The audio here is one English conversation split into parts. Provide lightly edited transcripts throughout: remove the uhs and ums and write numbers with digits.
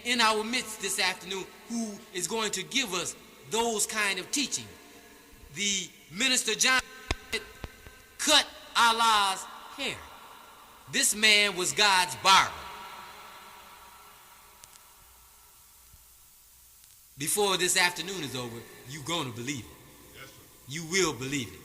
in our midst this afternoon who is going to give us those kind of teaching. The minister John cut Allah's hair. This man was God's barber. Before this afternoon is over, you're going to believe it. Yes, sir. You will believe it.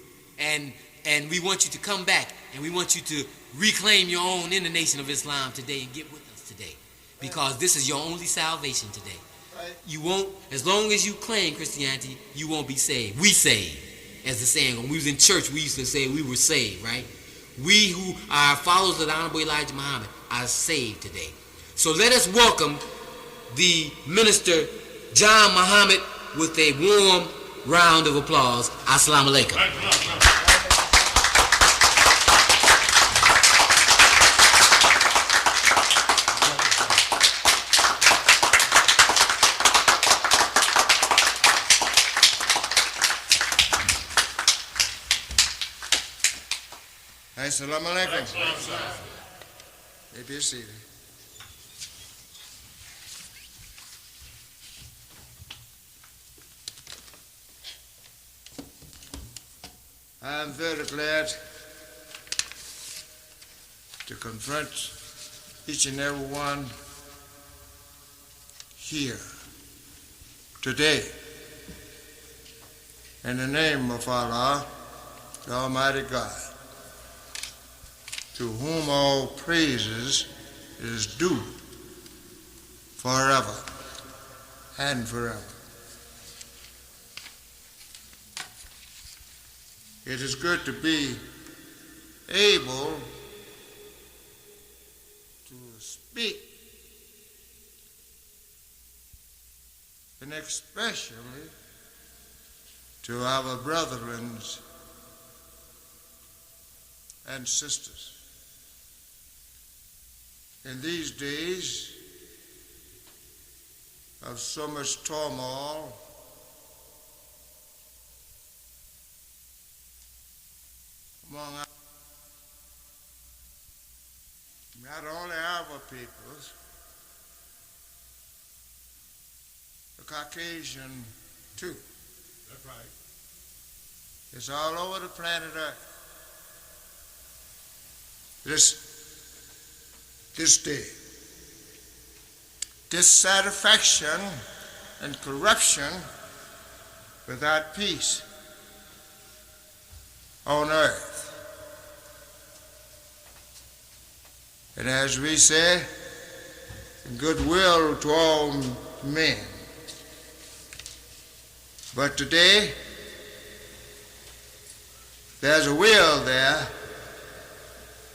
And we want you to come back, and we want you to reclaim your own in the Nation of Islam today and get with us today. Because this is your only salvation today. Right. You won't, as long as you claim Christianity, you won't be saved. We saved, as the saying. When we was in church, we used to say we were saved, right? We who are followers of the Honorable Elijah Muhammad are saved today. So let us welcome the minister John Muhammad with a warm round of applause. Assalamu alaikum. Assalamu alaikum. May be seated. I am very glad to confront each and every one here today in the name of Allah, the Almighty God, to whom all praises is due forever and forever. It is good to be able to speak, and especially to our brethren and sisters. In these days of so much turmoil, among not only our peoples, the Caucasian too. That's right. It's all over the planet Earth. This day, dissatisfaction and corruption without peace on earth. And as we say, goodwill to all men. But today, there's a will there,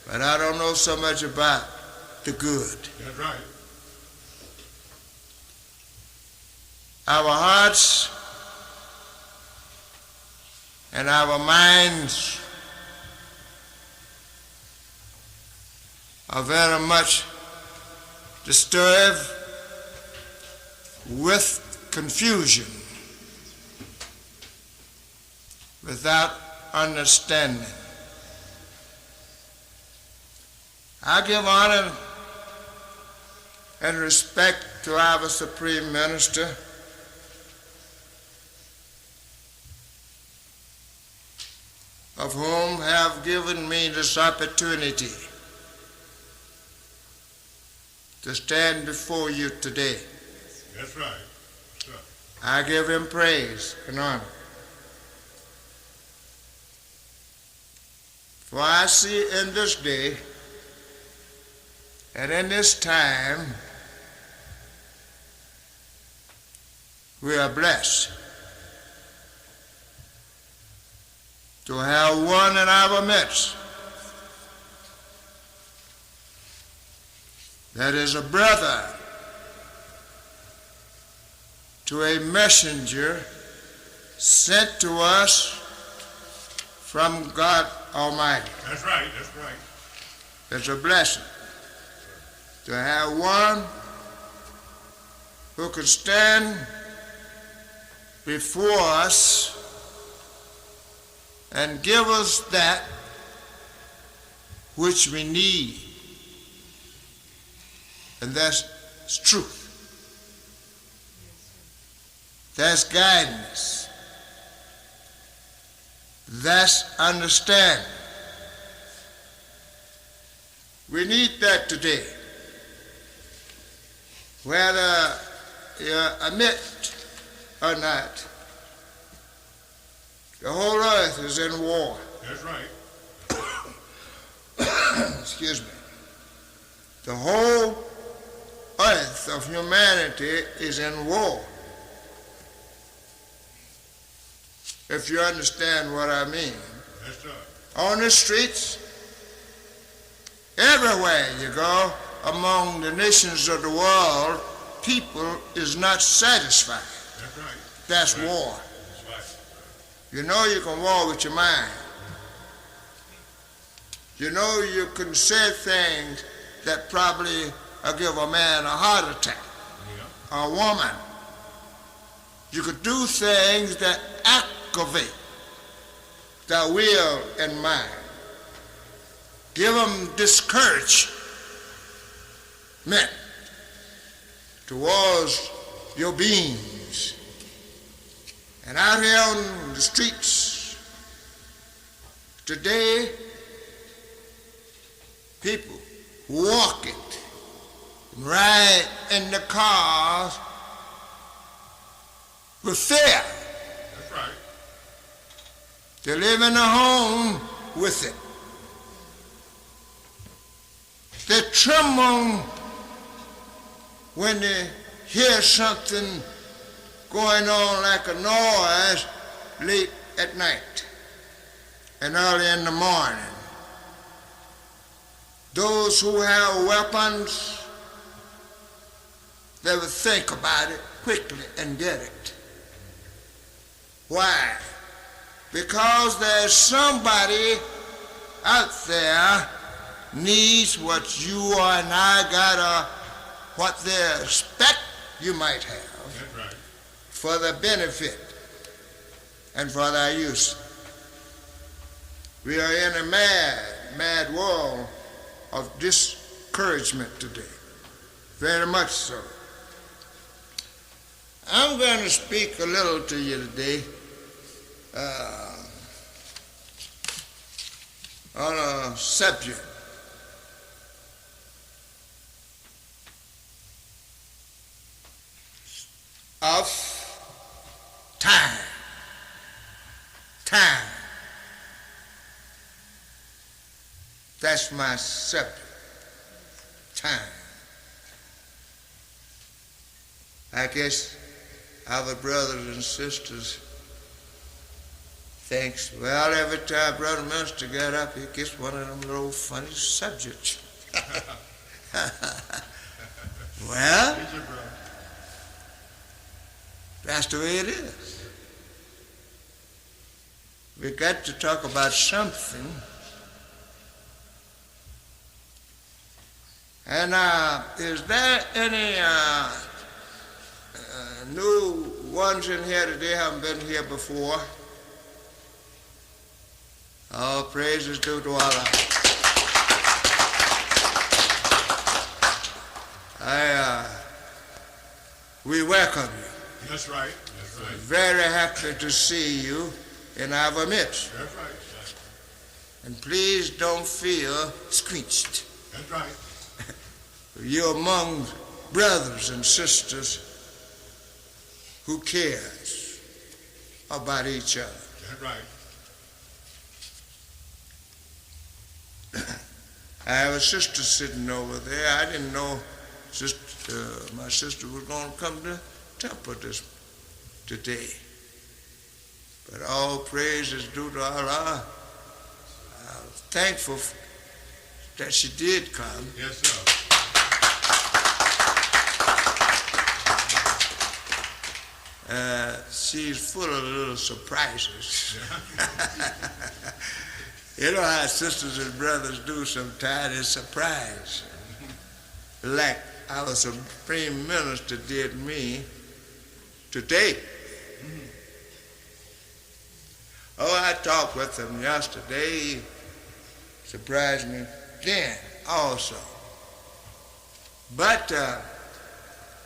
but I don't know so much about the good. That's right. Our hearts and our minds are very much disturbed with confusion, without understanding. I give honor and respect to our Supreme Minister, of whom have given me this opportunity to stand before you today. That's right. That's right. I give him praise and honor. For I see in this day and in this time we are blessed to have one in our midst that is a brother to a messenger sent to us from God Almighty. That's right, that's right. It's a blessing to have one who can stand before us and give us that which we need. And that's truth. That's guidance. That's understanding. We need that today. Whether you admit or not, the whole earth is in war. That's right. Excuse me. The whole earth of humanity is in war. If you understand what I mean. That's right. On the streets, everywhere you go, among the nations of the world, people is not satisfied. That's right. That's war. That's right. You know you can war with your mind. You know you can say things that probably give a man a heart attack, Yeah. a woman. You could do things that aggravate their will and mind. Give them discouragement towards your beings. And out here on the streets today, people walk it, ride in the cars with fear. That's right. They live in a home with it. They tremble when they hear something going on like a noise late at night and early in the morning. Those who have weapons, they will think about it quickly and get it. Why? Because there's somebody out there needs what you and I got, or what they expect you might have. That's right. For their benefit and for their use. We are in a mad world of discouragement today. Very much so. I'm going to speak a little to you today on a subject of time. Time. That's my subject. Time. I guess our brothers and sisters thinks, well, every time Brother Minister got up, he gets one of them little funny subjects. Well, Teach it, brother. that's the way it is. We got to talk about something. And is there any new ones in here today haven't been here before? All praise is due to Allah. We welcome you. That's right. That's right. Very happy to see you in our midst. That's right. And please don't feel squenched. That's right. You're among brothers and sisters who cares about each other. That's right. I have a sister sitting over there. I didn't know my sister was going to come to temple today. But all praise is due to Allah. I'm thankful that she did come. Yes, sir. She's full of little surprises. You know how sisters and brothers do sometimes, they surprise. Like our Supreme Minister did me today. Oh, I talked with him yesterday. He surprised me then also. But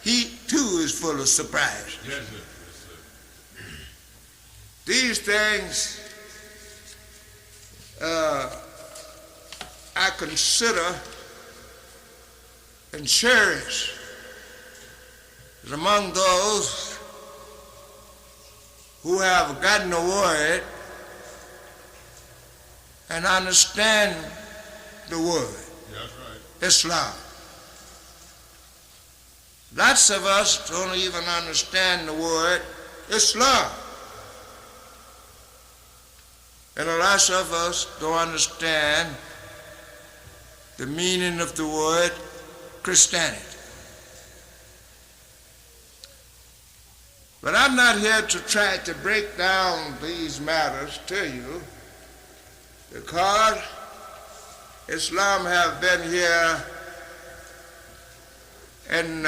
he too is full of surprise. Yes, sir. Yes, sir. These things I consider and cherish as among those who have gotten the word and understand the word. That's right. Islam. Lots of us don't even understand the word Islam. And lots of us don't understand the meaning of the word Christianity. But I'm not here to try to break down these matters to you, because Islam have been here in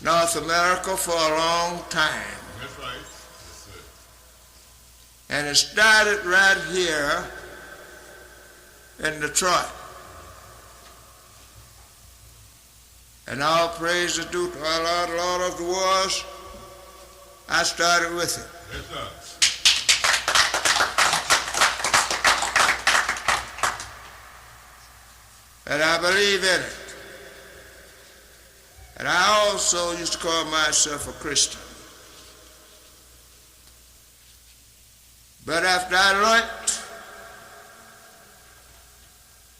North America for a long time. That's right. That's it. And it started right here in Detroit. And all praise is due to our Lord, Lord of the wars. I started with it. Yes, sir. And I believe in it. And I also used to call myself a Christian. But after I learned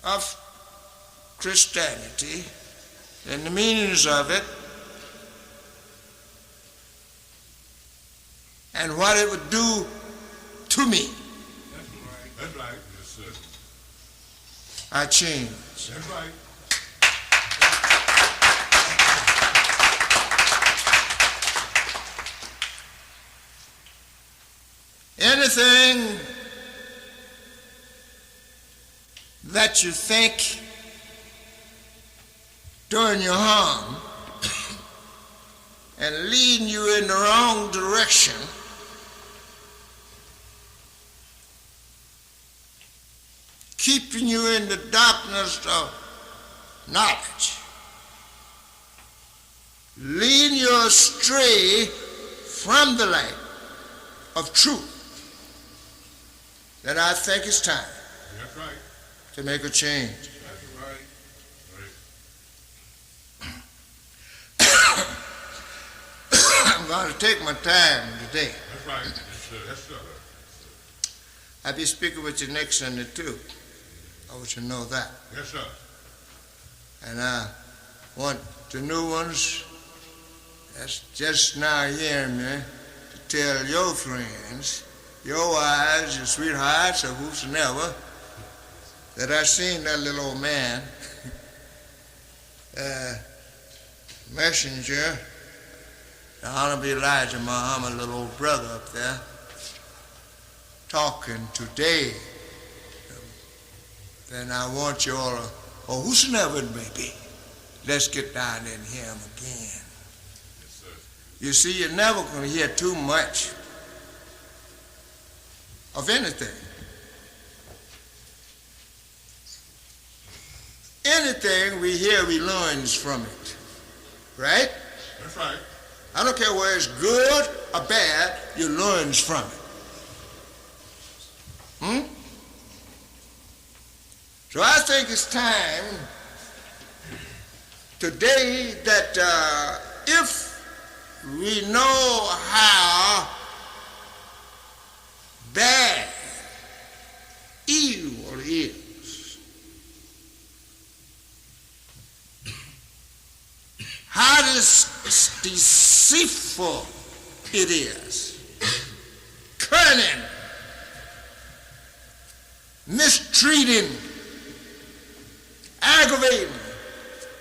of Christianity and the meanings of it and what it would do to me, That's right. That's right. Yes, sir. I changed. That's right. Anything that you think doing you harm and leading you in the wrong direction, keeping you in the darkness of knowledge, leading you astray from the light of truth, then I think it's time That's right. to make a change. That's right. Right. I'm going to take my time today. That's right. Yes, sir. Yes, sir. I'll be speaking with you next Sunday too. I want you to know that. Yes, sir. And I want the new ones that's just now hearing me to tell your friends, your wives, your sweethearts, or whosoever, that I seen that little old man, messenger, the Honorable Elijah Muhammad, little old brother up there, talking today. Then I want you all, or whosoever it may be, let's get down and hear him again. Yes, sir. You see, you're never going to hear too much of anything. Anything we hear, we learn from it. Right? That's right. I don't care whether it's good or bad, you learn from it. So I think it's time today that if we know how bad evil is, how deceitful it is, cunning, mistreating, aggravating,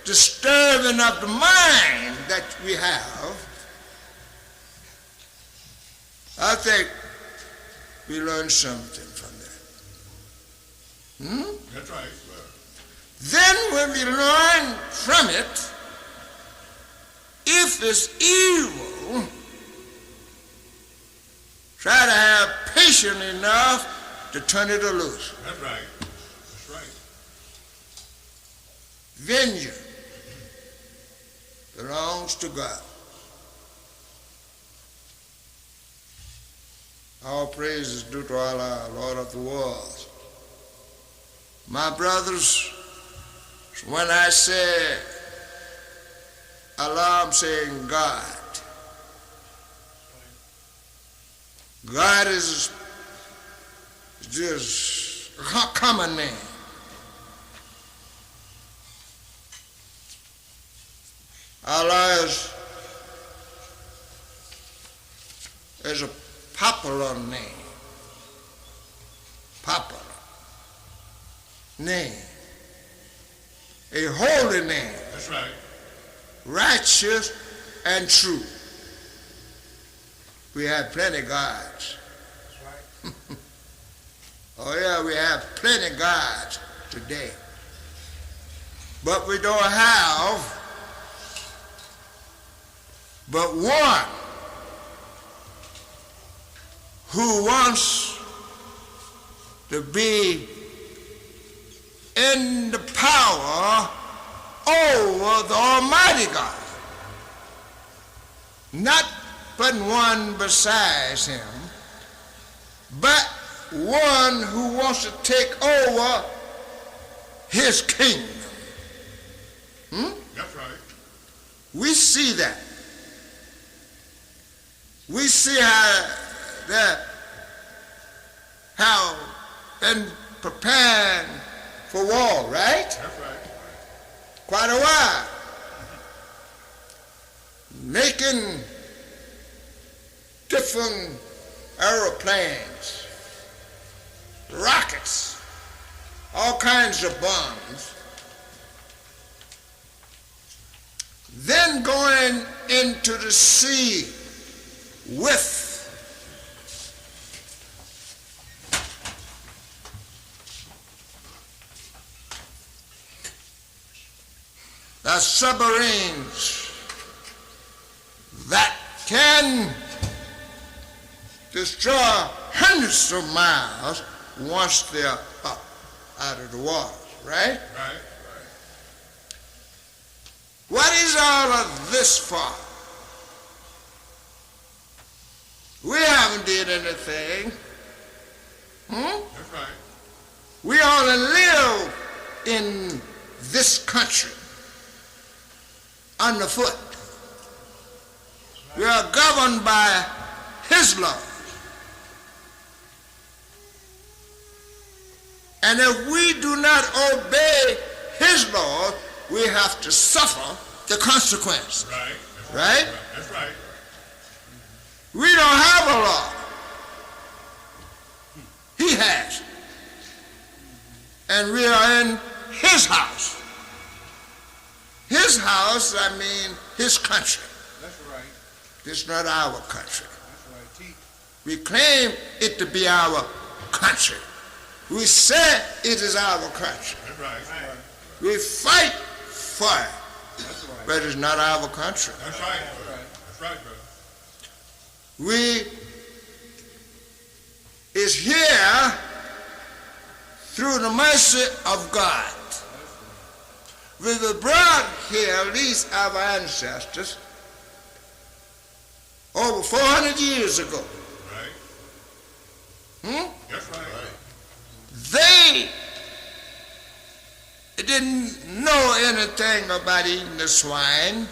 disturbing of the mind that we have, I think we learn something from that. That's right. Then when we learn from it, if it's evil, try to have patience enough to turn it loose. That's right. That's right. Vengeance belongs to God. All praise is due to Allah, Lord of the worlds. My brothers, when I say Allah, I'm saying God. God is just a common name. Allah is a popular name. Popular name. A holy name. That's right. Righteous and true. We have plenty gods. That's right. Oh yeah, we have plenty gods today. But we don't have but one who wants to be in the power over the Almighty God. Not but one besides him, but one who wants to take over his kingdom. That's right. We see that. We see how been preparing for war, right? That's right. Quite a while. Making different aeroplanes, rockets, all kinds of bombs. Then going into the sea with the submarines that can destroy hundreds of miles once they're up out of the water, right? Right. What is all of this for? We haven't did anything. That's right. We only live in this country underfoot. We are governed by his law. And if we do not obey his law, we have to suffer the consequence. Right. Right? That's right. We don't have a law. He has. And we are in his house. His house, I mean his country. That's right. It's not our country. That's right. Teach. We claim it to be our country. We say it is our country. That's right. We fight for it, That's right. but it's not our country. That's right. That's right, brother. We is here through the mercy of God. We were brought here, these our ancestors, over 400 years ago. Right. That's right. They didn't know anything about eating the swine.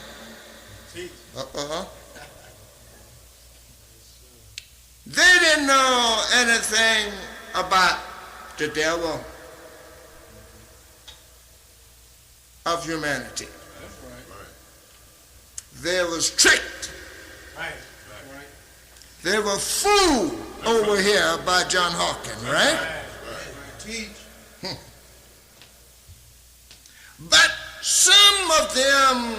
They didn't know anything about the devil of humanity. That's right. They was tricked. Right. Right. They were fooled over here by John Hawkins, right? Right. Teach. But some of them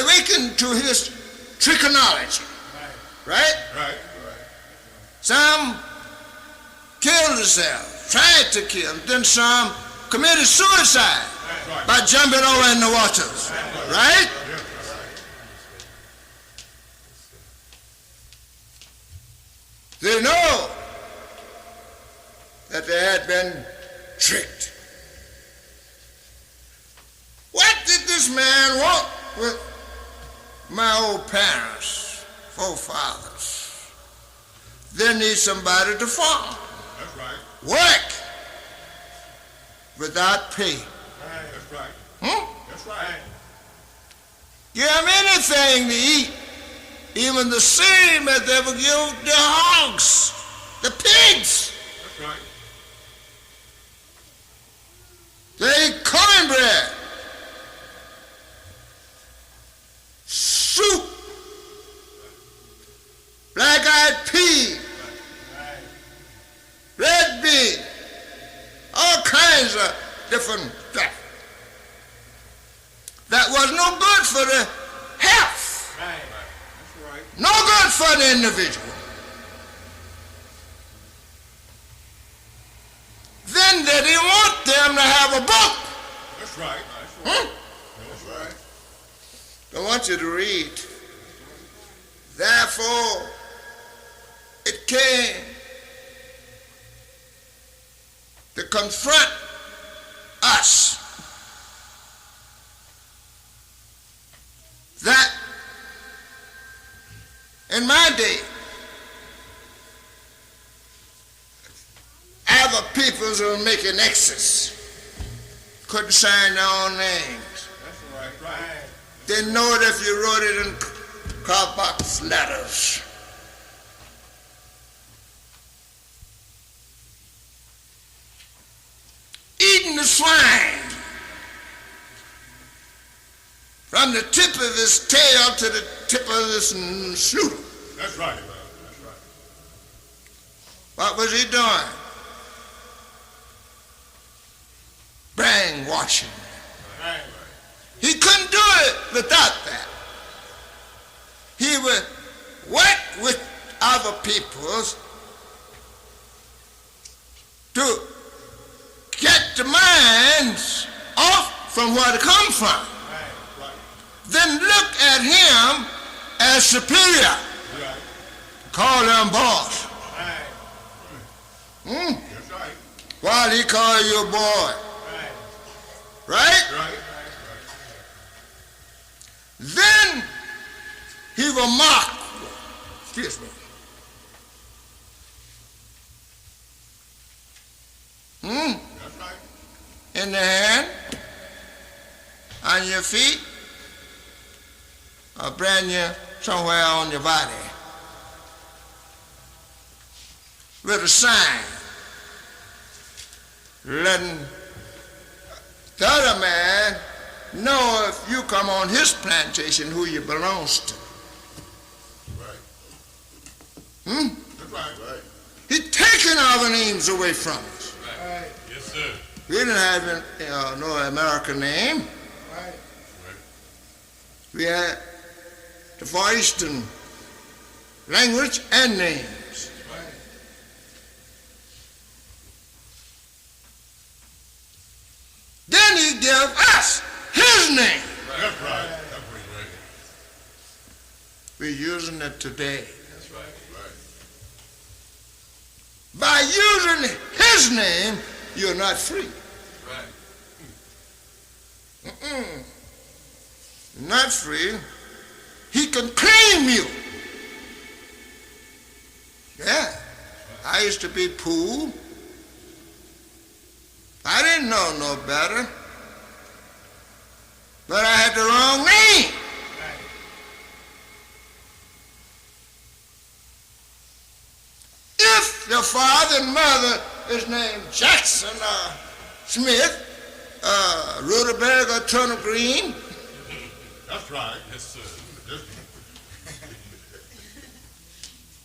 awakened to his trichology, right? Right. Some killed themselves, tried to kill, then some committed suicide Right. by jumping over in the waters, right? They know that they had been tricked. What did this man want with my old parents forefathers. They need somebody to farm, That's right. work without pay. That's right. Hmm? That's right. Give them anything to eat, even the same as they would give the hogs, the pigs. That's right. They eat cornbread, soup, black-eyed pea, red bean, all kinds of different stuff. That was no good for the health, Right. That's right. no good for the individual. Then they didn't want them to have a book. That's right. Hmm? That's right. I want you to read. Therefore, it came to confront us that in my day, other peoples were making X's, couldn't sign their own names. That's right. Right. Didn't know it if you wrote it in card box letters. Eating the swine from the tip of his tail to the tip of his snoot. That's right, brother. That's right. What was he doing? Brainwashing. Right. He couldn't do it without that. He would work with other peoples to get the minds off from where they come from. Right. Then look at him as superior. Right. Call him boss. Right. Hmm? That's right. While he call you boy. Right. Right? Right. Then he will mock. Excuse me. Hmm? That's right. In the hand, on your feet, or brand you somewhere on your body with a sign letting the other man know if you come on his plantation who you belongs to. Right. Hmm? That's right. Right. He's taking our names away from us. Right. Yes, sir. We didn't have no American name. Right. We had the Far Eastern language and names. Right. Then he gave us his name. That's right. That's right. We're using it today. That's right. Right. By using his name, you're not free. Right. Mm-mm. Not free. He can claim you. Yeah. I used to be poor. I didn't know no better. But I had the wrong name. Right. If your father and mother is named Jackson or Smith, Ruderberg or Turner Green, That's right. Yes, sir. Yes.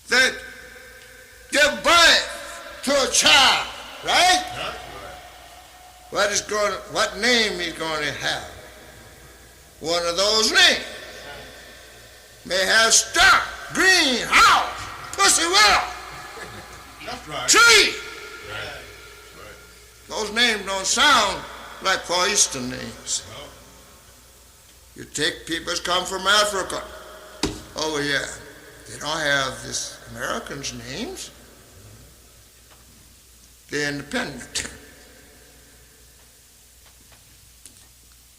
that give birth to a child, right? That's right. What name he's going to have? One of those names. May have star, green, house, pussy willow, That's right. tree. Right. Right. Those names don't sound like Far Eastern names. No. You take people that come from Africa over here. They don't have this Americans' names. They're independent.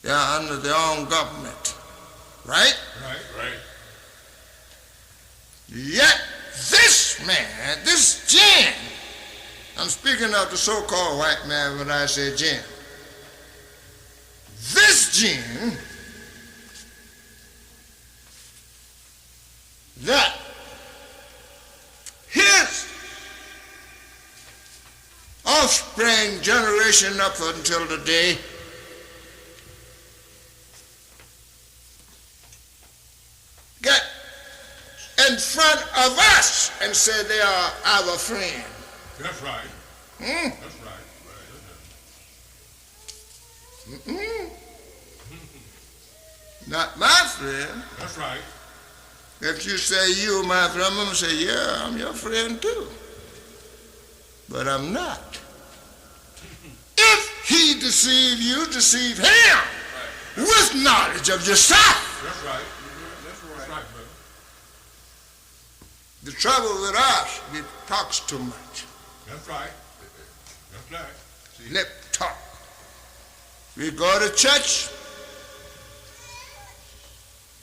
They're under their own government. Right? Right. Right. Yet this man, this Jim, I'm speaking of the so-called white man when I say Jim. This Jim, that his offspring generation up until today got in front of us and said they are our friend. That's right. Hmm? That's right. Mm-mm. Not my friend. That's right. If you say you are my friend, I'm going to say, yeah, I'm your friend too. But I'm not. If he deceive you, deceive him with knowledge of yourself. That's right. That's right, brother. The trouble with us, we talks too much. That's right. That's right. See? Lip talk. We go to church.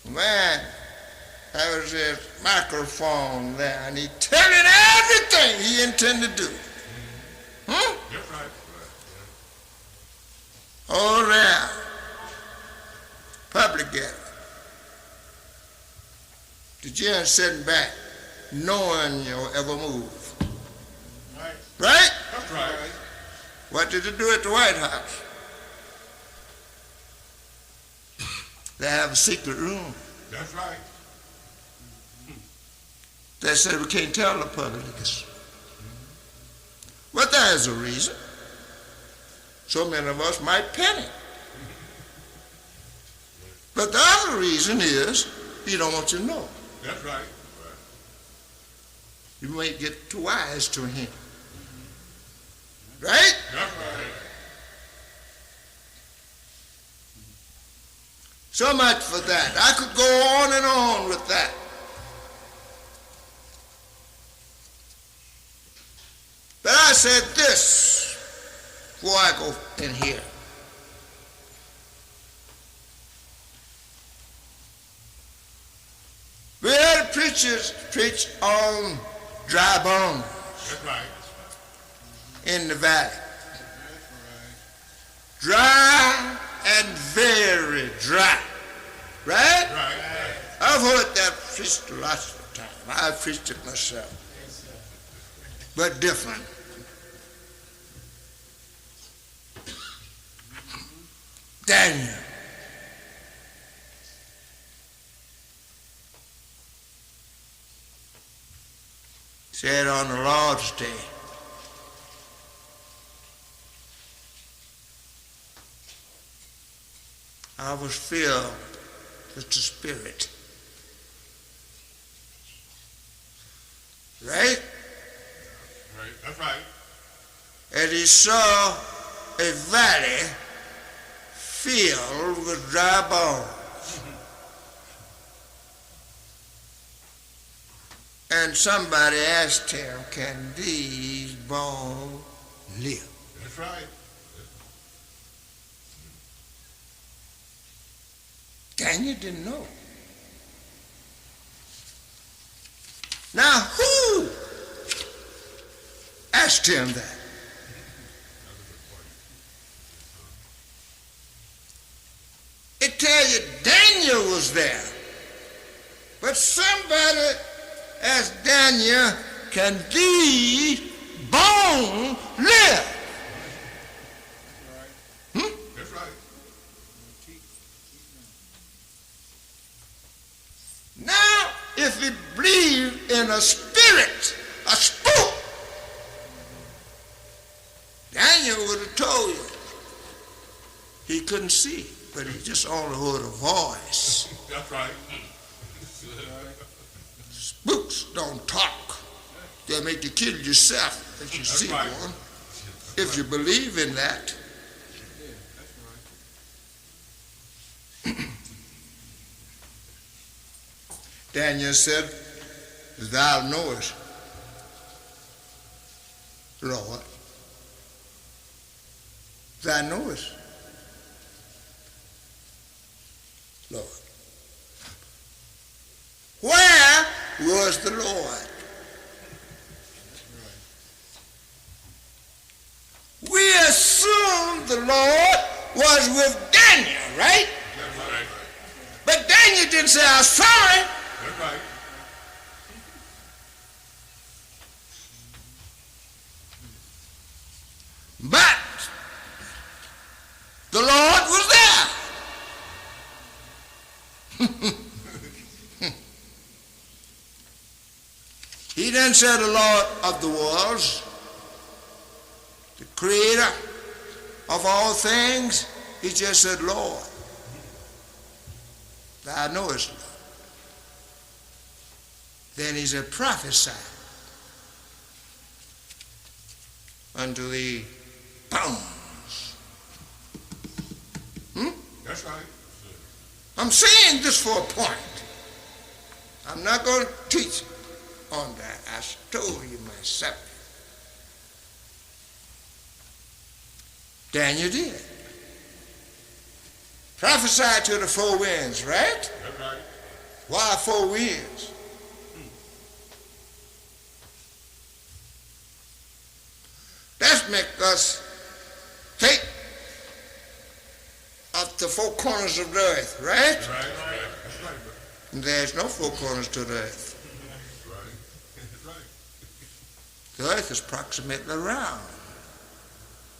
Man, there was a microphone there, and he telling everything he intended to do. Hmm? That's right. All around. Public gathering. The judge sitting back, knowing you'll ever move. Right. Right? That's right. What did they do at the White House? They have a secret room. That's right. They said we can't tell the public this. But there's a reason. So many of us might panic. But the other reason is he don't want you to know. That's right. You might get too wise to him. Right? That's right. So much for that. I could go on and on with that. But I said this before I go in here. We had preachers preach on dry bones That's right. in the valley. Dry and very dry. Right? Right. I've heard that preached lots of times. I've preached it myself. But different. Daniel. Said on the Lord's Day, I was filled with the Spirit. Right? Right. That's right. And he saw a valley filled with dry bones. And somebody asked him, can these bones live? That's right. Daniel didn't know. Now, who asked him that? It tell you Daniel was there. But somebody asked Daniel, can these bones live? That's right. Now, if we believe in a spirit, a spook, Daniel would have told you. He couldn't see, but he just only heard a voice. That's right. Spooks don't talk. They'll make you kill yourself if you That's see right. one. If you believe in that. Daniel said, thou knowest, Lord. Thou knowest, Lord. Where will was the Lord. We assume the Lord was with Daniel, right? That's right. But Daniel didn't say, I saw him. That's right. But the Lord was there. He didn't say the Lord of the worlds, the creator of all things. He just said, Lord. Thou knowest, Lord. Then he said, prophesy unto the bones. That's right. I'm saying this for a point. I'm not going to teach on that. I told you myself. Daniel did. Prophesy to the four winds, right? That's right. Why four winds? Let's make us take up the four corners of the earth, right? That's right. That's right. And there's no four corners to the earth. That's right. That's right. The earth is approximately round.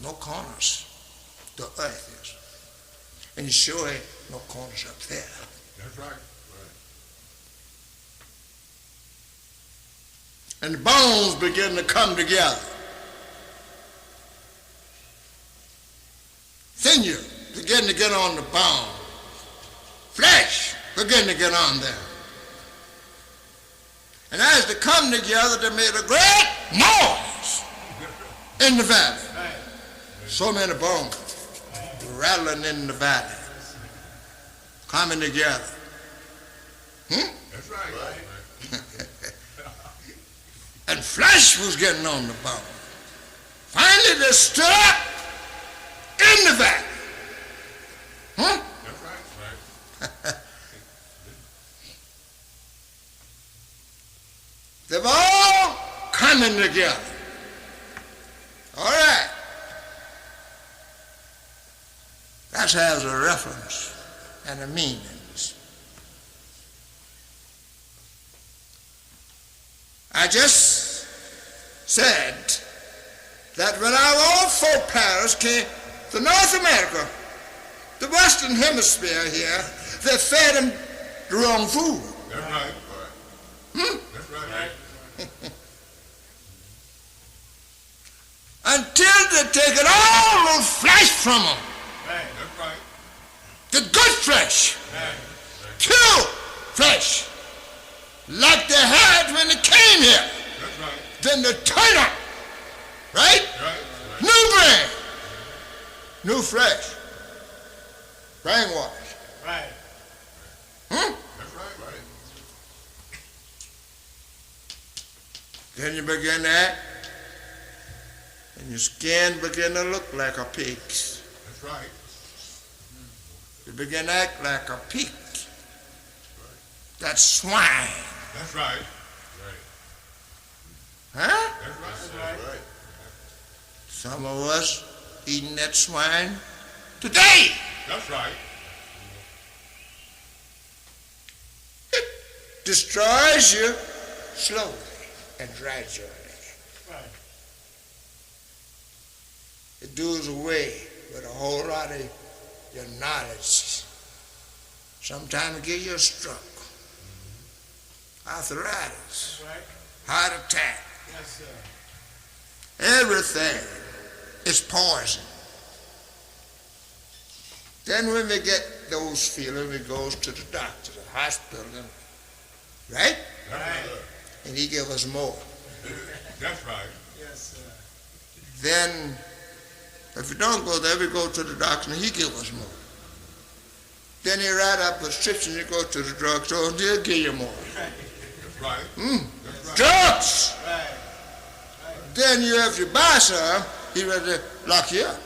No corners. The earth is. And you sure ain't no corners up there. That's right. Right. And the bones begin to come together. Sinew begin to get on the bone. Flesh begin to get on there. And as they come together, they made a great noise in the valley. So many bones rattling in the valley, coming together. That's right. Right. And flesh was getting on the bone. Finally, they stood up in the valley. That's right. Right. They've all coming together. All right. That has a reference and a meaning. I just said that when our old forefathers came to North America, the Western Hemisphere here, they fed them the wrong food. That's right. That's right. Until they taken all the flesh from them. That's right. The good flesh. Pure flesh. Like they had when they came here. That's right. Then they turn up. Right? Right. New brain. New flesh. Brainwash. Right. That's right. Right. Then you begin to act, and your skin begin to look like a pig's. That's right. You begin to act like a pig. That's swine. That's right. Huh? That's right. That's right. Some of us eating that swine today. That's right. It destroys you slowly and gradually. Right. It does away with a whole lot of your knowledge. Sometimes it gives you a stroke, arthritis, Right. heart attack. Yes, sir. Everything is poison. Then when we get those feelings, we goes to the doctor, the hospital, right? That's right. And he give us more. That's right. Yes, sir. Then, if we don't go there, we go to the doctor and he give us more. Then he write up a prescription, you go to the drugstore and he'll give you more. That's right. That's right. Drugs! Right. Then you, if you buy some, he ready to lock you up.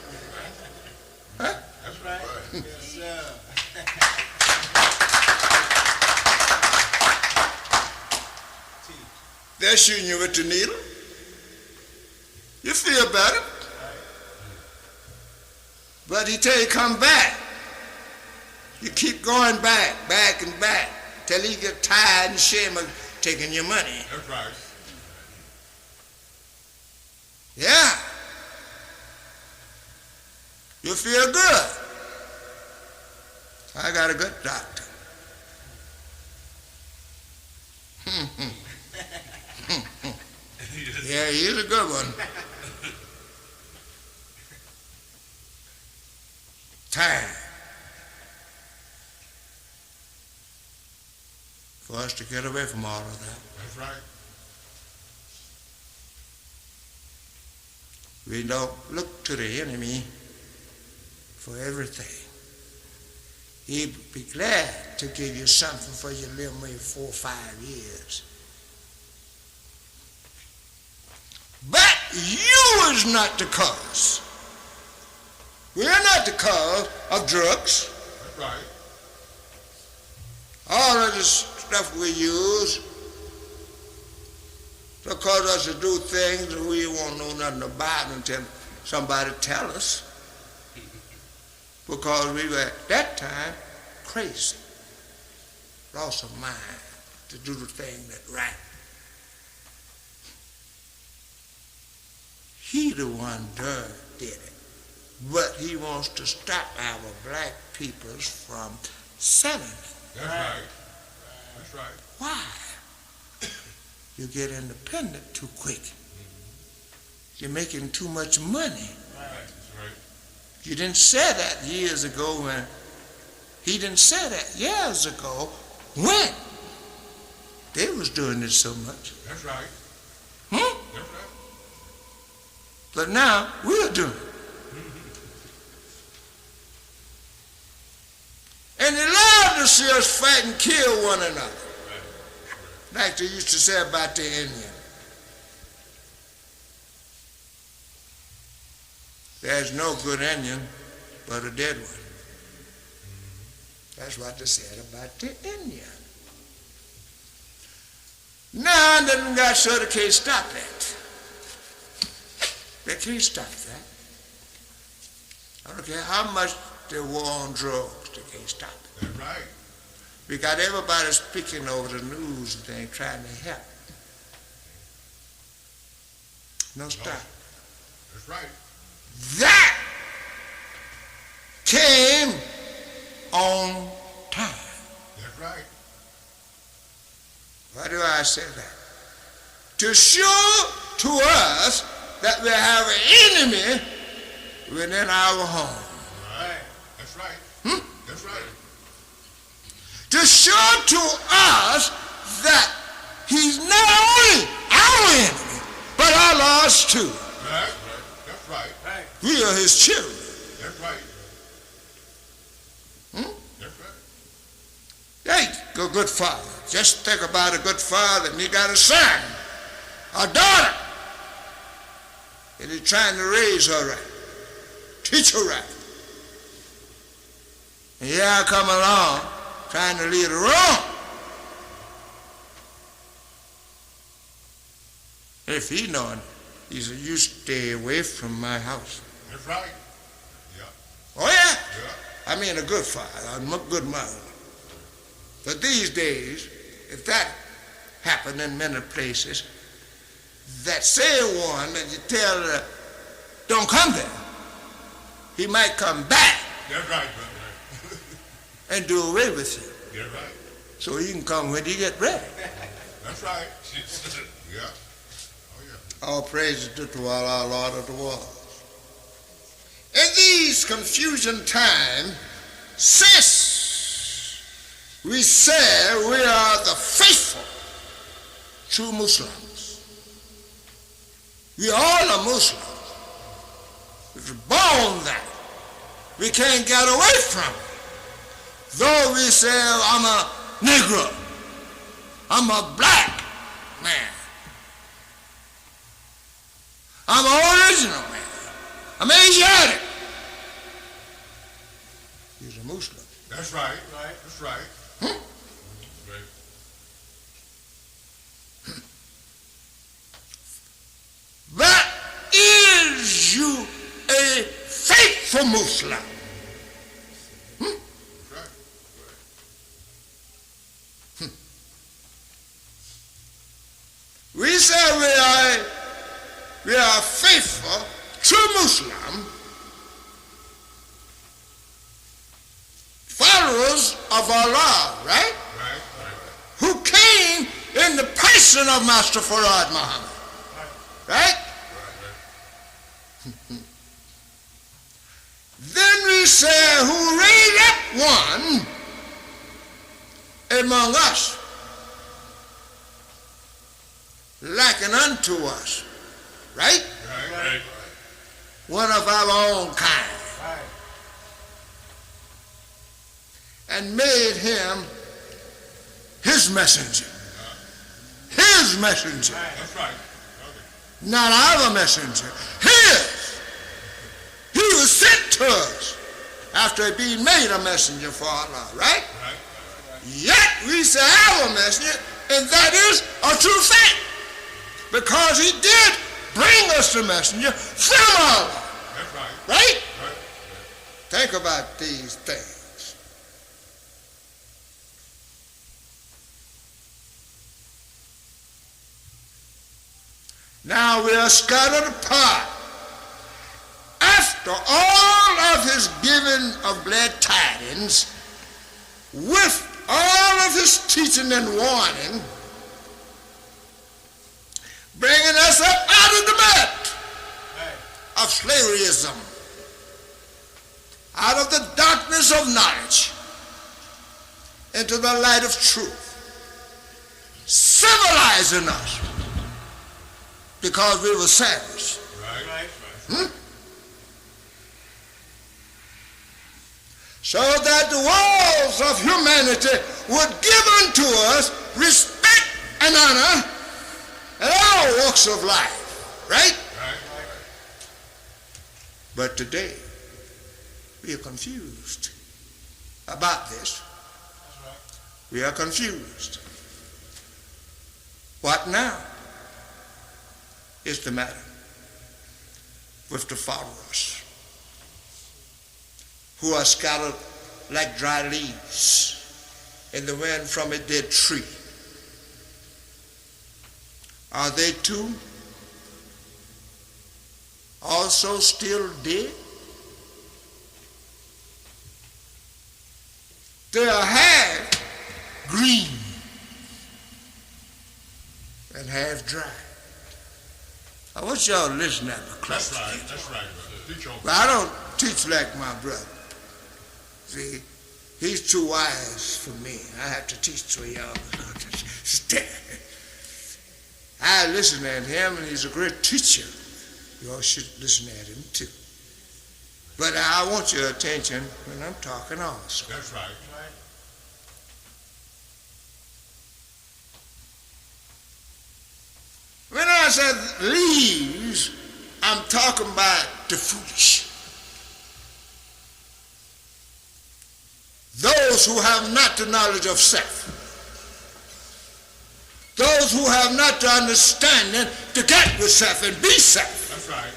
Huh? That's right. Yes, sir. They're shooting you with the needle. You feel better. But he tell you come back. You keep going back and back, till you get tired and ashamed of taking your money. That's right. Yeah. You feel good. I got a good doctor. Yeah, he's a good one. Time for us to get away from all of that. That's right. We don't look to the enemy for everything. He'd be glad to give you something for you live maybe 4 or 5 years. But you is not the cause. We're not the cause of drugs. That's right. All of this stuff we use to cause us to do things that we won't know nothing about until somebody tell us. Because we were at that time crazy, lost our mind to do the thing that's right. He the one did it. But he wants to stop our black peoples from selling it. That's right. That's right. Why? You get independent too quick. You're making too much money. That's right. You didn't say that years ago when he didn't say that years ago when they was doing it so much. That's right. Hmm? That's right. But now we're doing it. And they love to see us fight and kill one another. Like they used to say about the Indian. There's no good Indian but a dead one. That's what they said about the Indian. Now they got so they can't stop that. They can't stop that. I don't care how much they war on drugs, they can't stop it. That's right. We got everybody speaking over the news and things, trying to help. No stop. That's right. That came on time. That's right. Why do I say that? To show to us that we have an enemy within our home. Right. That's right. That's right. To show to us that he's not only our enemy, but our Lord's too. Right. That's right. Right. We are his children. That's right. That's right. Hey, a good father. Just think about a good father, and he got a son, a daughter, and he's trying to raise her right, teach her right. And here I come along, trying to lead her wrong. If he knowing, he said, you stay away from my house. That's right. Yeah. Oh yeah? Yeah. I mean a good father, a good mother. But these days, if that happened in many places, that same one that you tell her, don't come there, he might come back That's right, brother. and do away with you. That's right. So you can come when you get ready. That's right. Yeah. Oh, yeah. All praises to our Lord of the world. In these confusion times, since we say we are the faithful true Muslims, we all are Muslims. We're born that. We can't get away from it. Though we say I'm a Negro, I'm a black man, I'm an original man, I'm Asiatic. He's a Muslim. That's right. Right. That's right. Hmm? Right. Muslim. That's right. We say we are faithful, true Muslim, followers of Allah, right? Right. Who came in the person of Master Farad Muhammad, right? Then we say, who raised up one among us, likened unto us, right? Right. One of our own kind, Right. and made him his messenger. His messenger, That's right. Okay. not our messenger. His. He was sent to us after being made a messenger for Allah, right? Right. Yet we say our messenger, and that is a true fact. Because he did bring us the messenger from Allah, That's right. right? Right. Think about these things. Now we are scattered apart. After all of his giving of glad tidings, with all of his teaching and warning, bringing us up out of the mud Right. of slaveryism, out of the darkness of knowledge, into the light of truth, civilizing us because we were savage. Right. Right. So that the walls of humanity would give unto us respect and honor in all walks of life, right? Right. But today, we are confused about this. That's right. We are confused. What now is the matter with the followers who are scattered like dry leaves in the wind from a dead tree? Are they too also still dead? They are half green and half dry. I want y'all to listen at me That's closely. right. That's right, brother. Teach on. But I don't teach like my brother. See, he's too wise for me. I have to teach so y'all understand. I listen at him, and he's a great teacher. You all should listen at him too. But I want your attention when I'm talking also. That's right. Right. When I said leaves, I'm talking about the foolish. Those who have not the knowledge of self. Those who have not the understanding to get with self and be self. That's right.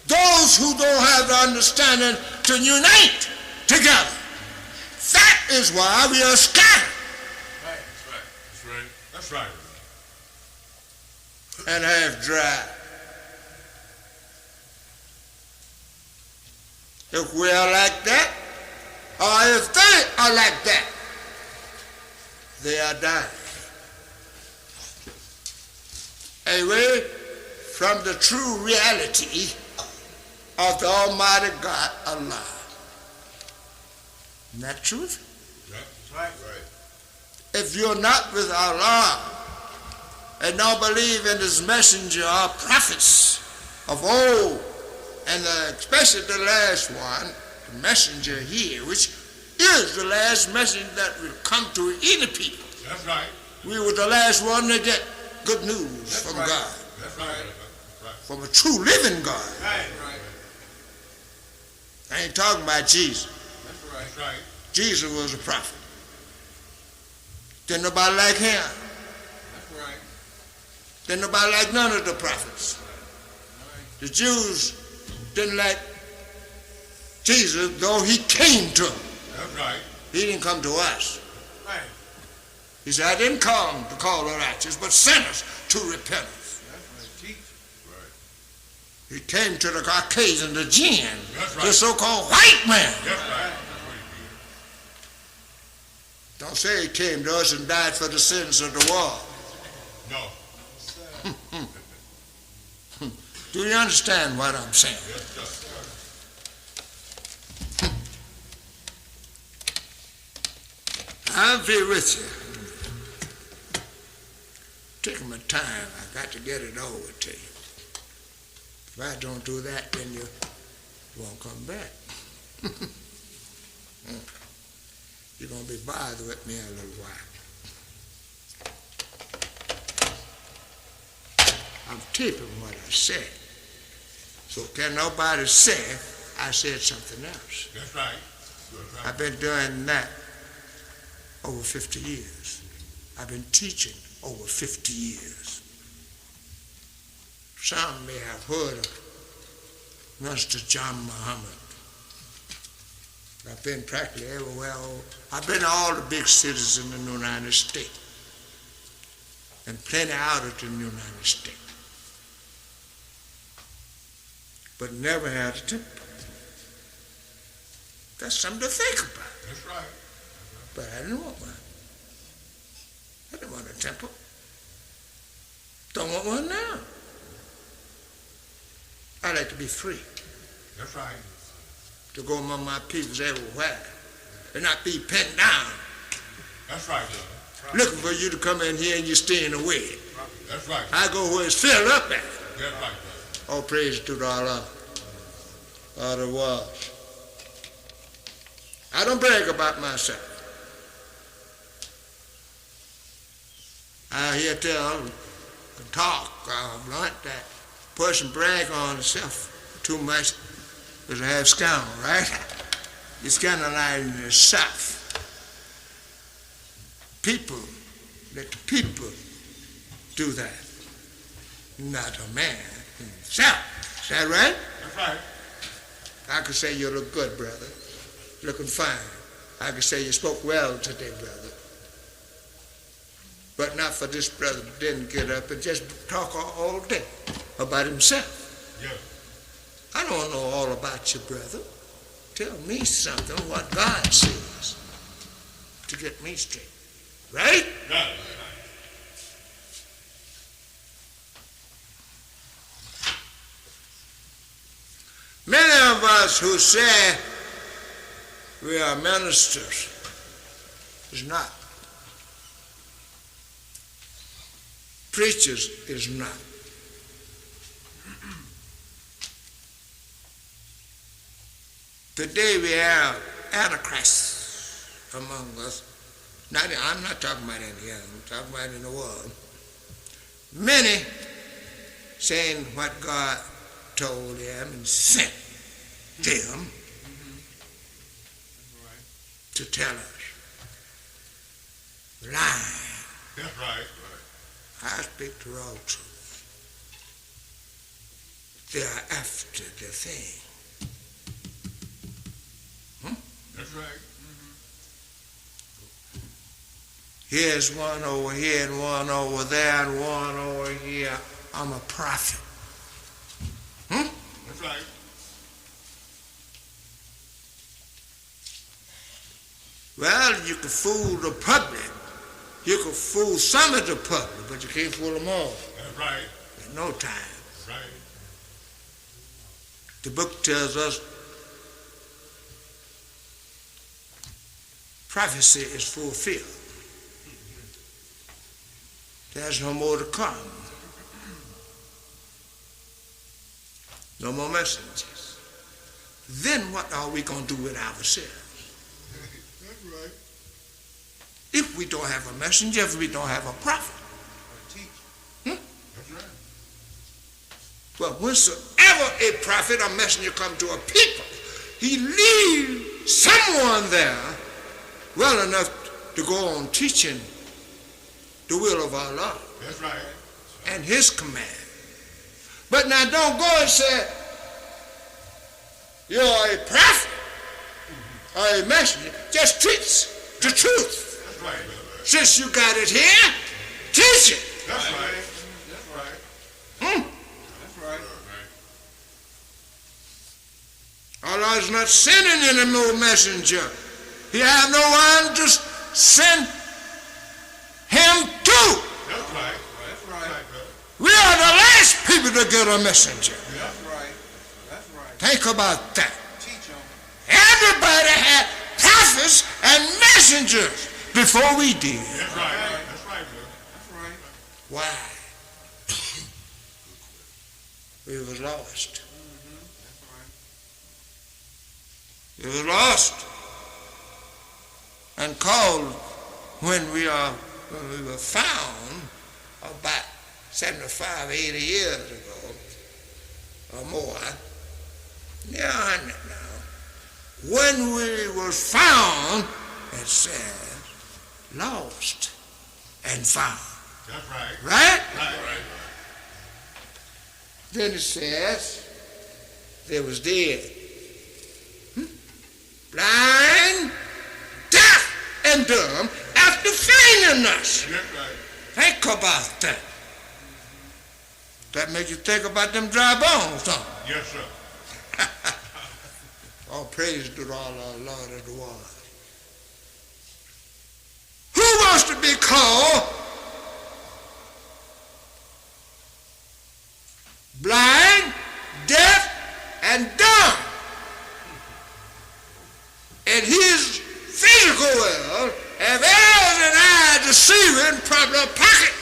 Those who don't have the understanding to unite together. That is why we are scattered Right. That's right. That's right. and half dry. If we are like that, or if they are like that, they are dying away from the true reality of the Almighty God, Allah. Isn't that truth? That's Right. right. If you're not with Allah and don't believe in His messenger or prophets of old, and especially the last one, the messenger here, which is the last message that will come to any people. That's right. We were the last one to get good news That's from right. God, That's right. That's right. from a true living God. Right. I ain't talking about Jesus. That's right. That's right. Jesus was a prophet. Didn't nobody like him. That's right. Didn't nobody like none of the prophets. The Jews didn't like Jesus, though he came to them, That's right. he didn't come to us. Right. He said, I didn't come to call the righteous, but sinners to repentance. That's right. Teach. Right. He came to the Caucasian, the Jin, That's the right. so-called white man. That's right. That's what he Don't say he came to us and died for the sins of the world. did. No. Do you understand what I'm saying? Yes, sir. I'll be with you. Taking my time. I got to get it over to you. If I don't do that, then you won't come back. You're going to be bothered with me a little while. I'm taping what I said. So can nobody say I said something else? That's right. That's right. I've been doing that over 50 years. I've been teaching over 50 years. Some may have heard of Minister John Muhammad. I've been practically everywhere. I've been to all the big cities in the United States and plenty out of the United States. But never had a temple. That's something to think about. That's right. But I didn't want one. I didn't want a temple. Don't want one now. I like to be free, That's right. to go among my peoples everywhere, and not be pinned down, That's right, brother. looking for you to come in here and you're staying away. That's right. I go where it's filled up at. That's right, brother. All praise to the Allah, all the was. I don't brag about myself. I hear tell, talk, blunt, that person brag on himself too much is a half scoundrel, right? You're scandalizing yourself. People, let the people do that, not a man himself. Is that right? That's right. I could say you look good, brother. Looking fine. I could say you spoke well today, brother. But not for this brother who didn't get up and just talk all day about himself. Yes. I don't know all about you, brother. Tell me something, what God says, to get me straight. Right? Yeah. Many of us who say we are ministers is not. Preachers is not. Today we have antichrists among us. I'm not talking about any other, I'm talking about in the world. Many saying what God told them and sent them to tell us. Lying. That's right. I speak the raw truth. They are after the thing. That's right. Here's one over here and one over there and one over here. I'm a prophet. That's right. Well, you can fool the public. You can fool some of the public, but you can't fool them all. That's right. There's no time. That's right. The book tells us prophecy is fulfilled. There's no more to come. No more messengers. Then what are we going to do with ourselves? That's right. If we don't have a messenger, if we don't have a prophet. That's right. Well, whensoever a prophet or messenger come to a people, he leaves someone there well enough to go on teaching the will of Allah That's right. and his command. But now don't go and say, you're a prophet. or a messenger, just teach the truth. That's right, brother. Since you got it here, teach it. That's right. That's right. Hmm? That's right. Allah is not sending any more messenger. He have no one to send him to. That's right. That's right. We are the last people to get a messenger. That's right. That's right. Think about that. Teach them. Everybody had prophets and messengers before we did. That's right. That's right, brother. That's right. Why? We were lost. That's right. We were lost and called when we were found about 75, 80 years ago or more. Yeah, 100 now. When we were found, it says, lost and found. That's right. Right? Right. Then it says, they was dead. Blind, deaf, and dumb after finding us. That's right. Think about that. That make you think about them dry bones, huh? Yes, sir. All praise to our Lord of the world. Who wants to be called blind, deaf, and dumb in his physical world, have ears and eyes to see and probably a pocket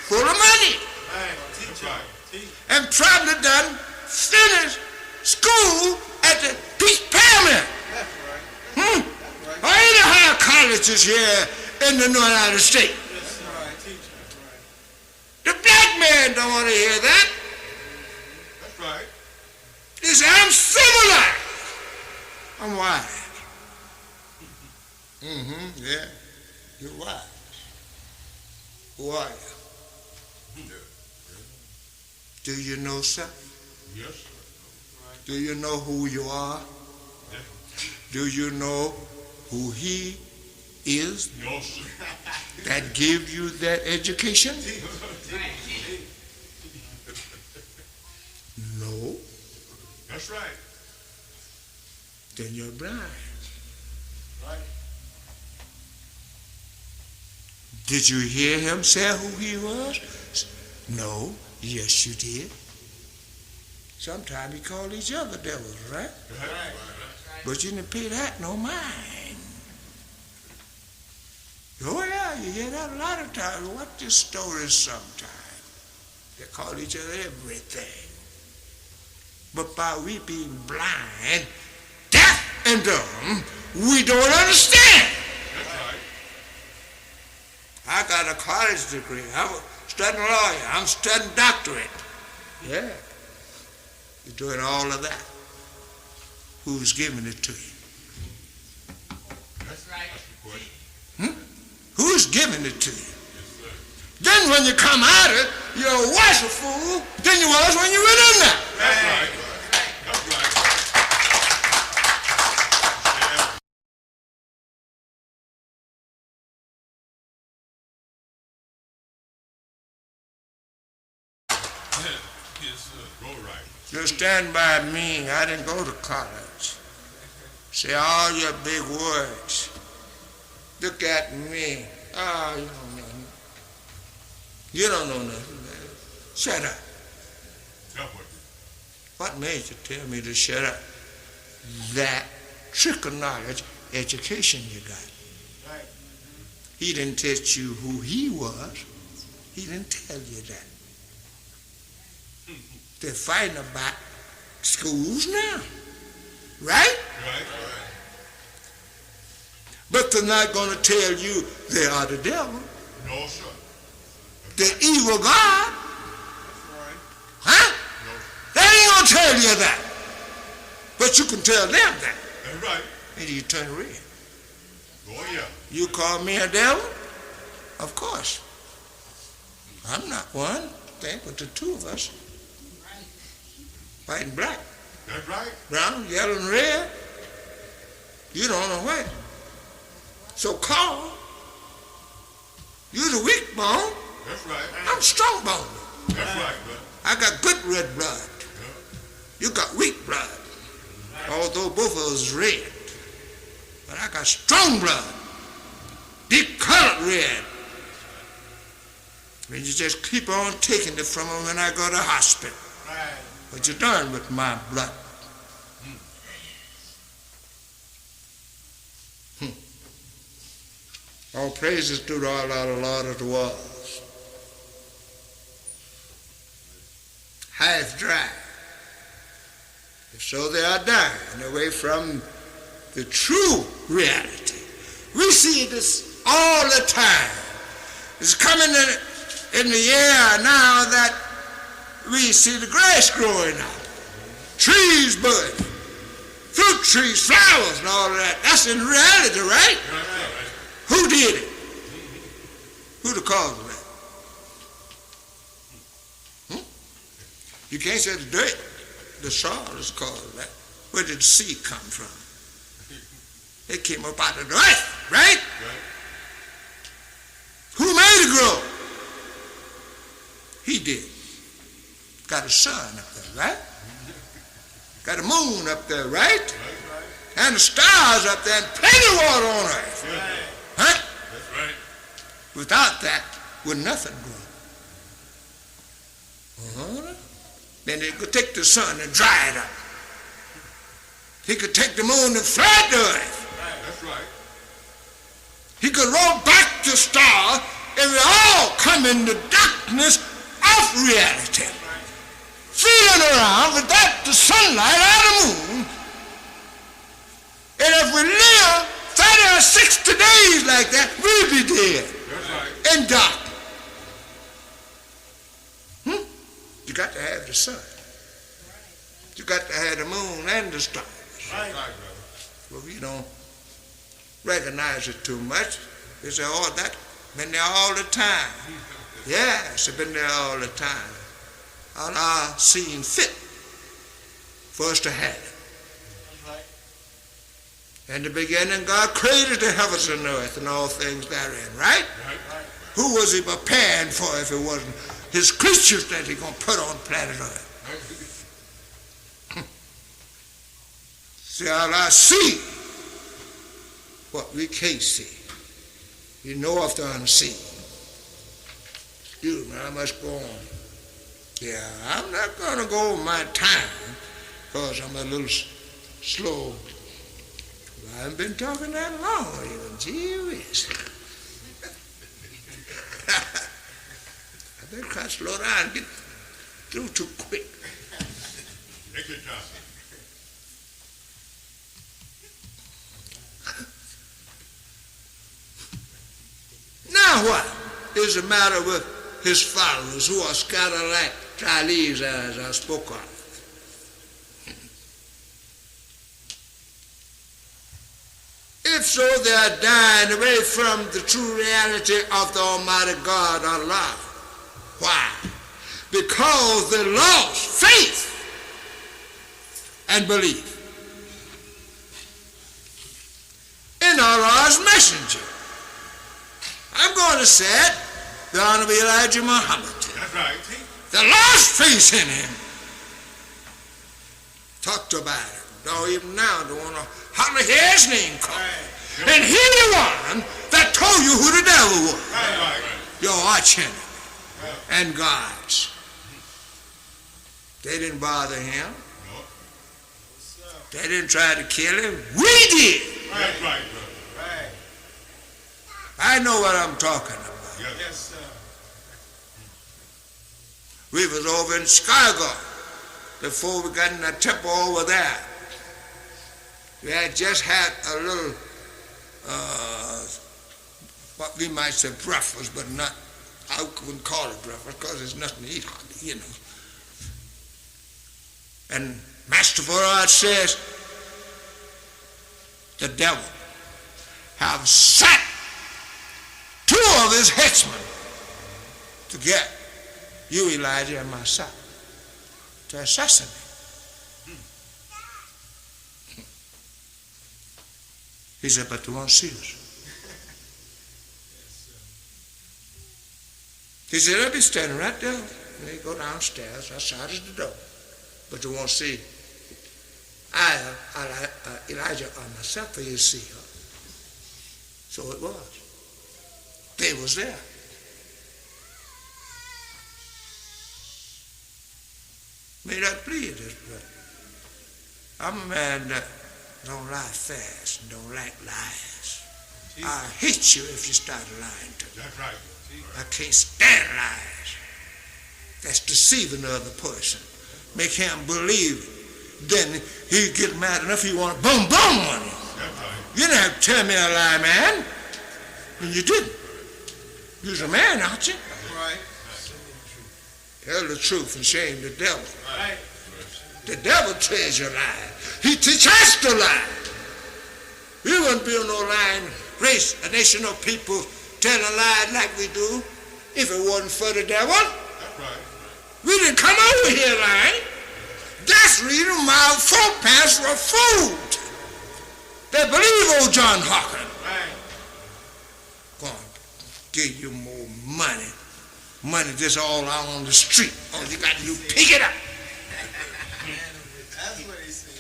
full of money, Hey, That's teach right. them. Teach. and probably done finished school at the Peace Pyramid, That's right. That's or right. any higher colleges here in the United States. That's right. Teach them. That's right. The black man don't want to hear that. That's right. He said, I'm civilized. I'm wise. Yeah, you're wise. Who are you? Do you know self? Yes, sir. Do you know who you are? Do you know who he is No, sir. that gave you that education? No. That's right. Then you're blind. Right. Did you hear him say who he was? No. Yes, you did. Sometimes he called each other devils, right? Right. But you didn't pay that no mind. Oh yeah, you hear that a lot of times. Watch this story sometime. They call each other everything. But by we being blind, deaf, and dumb, we don't understand. That's right. I got a college degree. I'm studying lawyer. I'm studying doctorate. Yeah. You're doing all of that. Who's giving it to you? That's right. That's the question. Who's giving it to you? Then when you come out of it, you're a worse a fool than you was when you went in there. That's right. That's right. Yes, sir. Go right. You stand by me. I didn't go to college. Say all your big words. Look at me. Oh, you don't know nothing. You don't know nothing, man. Shut up. That's what. What made you tell me to shut up? That trick of knowledge, education you got. Right. He didn't teach you who he was. He didn't tell you that. They're fighting about schools now, right? Right. But they're not going to tell you they are the devil, No, sir. the evil God, That's right. huh? No. They ain't going to tell you that. But you can tell them that. That's right. And you turn red. Oh, yeah. You call me a devil? Of course. I'm not one thing, but the two of us. White and black, That's right. brown, yellow, and red. You don't know where. So call. You're the weak bone. That's right. I'm strong bone. That's right, brother. I got good red blood. You got weak blood. Although both of us red. But I got strong blood. Deep colored red. And you just keep on taking it from them when I go to the hospital. Right. What you done with my blood? All praises to the Lord of the worlds. Half dry. So they are dying away from the true reality. We see this all the time. It's coming in the air now that we see the grass growing up, trees budding, fruit trees, flowers, and all of that. That's in reality, right? Who did it? Who the cause of that? You can't say the dirt, the soil is the cause of that. Where did the seed come from? It came up out of the earth, right? Who made it grow? He did. Got a sun up there, right? Got a moon up there, right? And the stars up there, and plenty of water on earth. Huh? That's right. Without that, would nothing grow. Then he could take the sun and dry it up. He could take the moon and flood the earth. That's right. He could roll back the star, and we all come in the darkness of reality. Feeling around without the sunlight or the moon. And if we live 30 or 60 days like that, we'll be dead. That's right. And dark. You got to have the sun. You got to have the moon and the stars. That's right, brother. Well, we don't recognize it too much. They say, oh, that been there all the time. Yes, it's been there all the time. Allah seen fit for us to have it. In the beginning, God created the heavens and the earth and all things therein, right? Who was he preparing for if it wasn't his creatures that he going to put on planet earth? See, Allah see what we can't see. You know of the unseen. Excuse me, I must go on. Yeah, I'm not going to go over my time because I'm a little slow. I haven't been talking that long even. Gee whiz. I better try to slow down and get through too quick. Take your time. Now what is the matter with his followers who are scattered like dry leaves as I spoke of? If so, they are dying away from the true reality of the Almighty God, Allah. Why? Because they lost faith and belief in Allah's messenger. I'm going to say it, the Honorable Elijah Muhammad. That's right. They lost faith in him. Talked about it. Don't even now don't want to hardly hear his name called. And he the one that told you who the devil was. Right. Your arch enemy and God's. They didn't bother him. No. They didn't try to kill him. We did. That's right, brother. I know what I'm talking about. Yes, sir. We was over in Chicago before we got in the temple over there. We had just had a little, what we might say breakfast, but not, I wouldn't call it breakfast because there's nothing to eat hardly, you know. And Master Farad says, the devil have sat two of his henchmen to get you, Elijah, and myself to assassinate. He said, but they won't see us. He said, they'll be standing right there. And they go downstairs, outside of the door. But they won't see Elijah or myself, for you see her. So it was. They was there. May that please us, brother. I'm a man that don't lie fast and don't like lies. I hate you if you start lying to me. That's right. I can't stand lies. That's deceiving the other person. Make him believe it. Then he get mad enough he want to boom on you. That's right. You didn't have to tell me a lie, man. And you didn't. You're a man, aren't you? Right. Tell the truth and shame the devil. Right. The devil tells you lies. He teaches us to lie. We wouldn't build no lying race, a nation of people telling lies like we do if it wasn't for the devil. That's right. We didn't come over here lying. That's the reason my foreparents were fooled. They believe old John Hawkins. Right. Going to give you more money. Money just all out on the street. All you got to do, pick it up. That's what he said.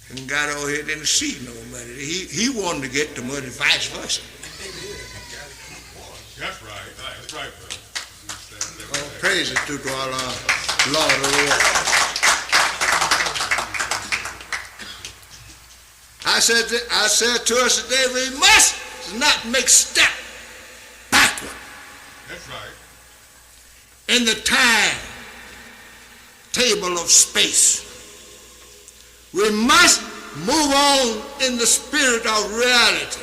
And got over here, didn't see no money. He wanted to get the money, vice versa. That's right. That's right, brother. Oh, praise it to our Lord of the world. I said to us today, we must not make step backward That's right. in the time table of space. We must move on in the spirit of reality,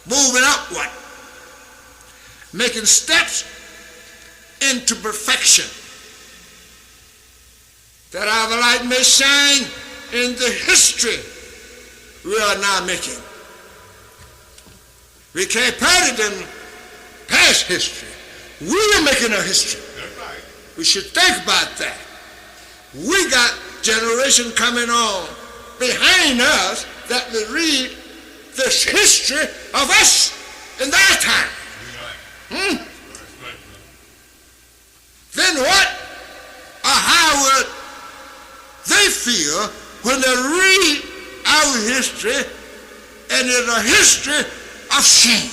moving upward, making steps into perfection, that our light may shine in the history we are now making. We can't put it in past history. We are making a history. That's right. We should think about that. We got generation coming on behind us that will read this history of us in their time. You're right. Hmm? That's right, brother. Then what or how would they feel when they read our history and it's a history of shame?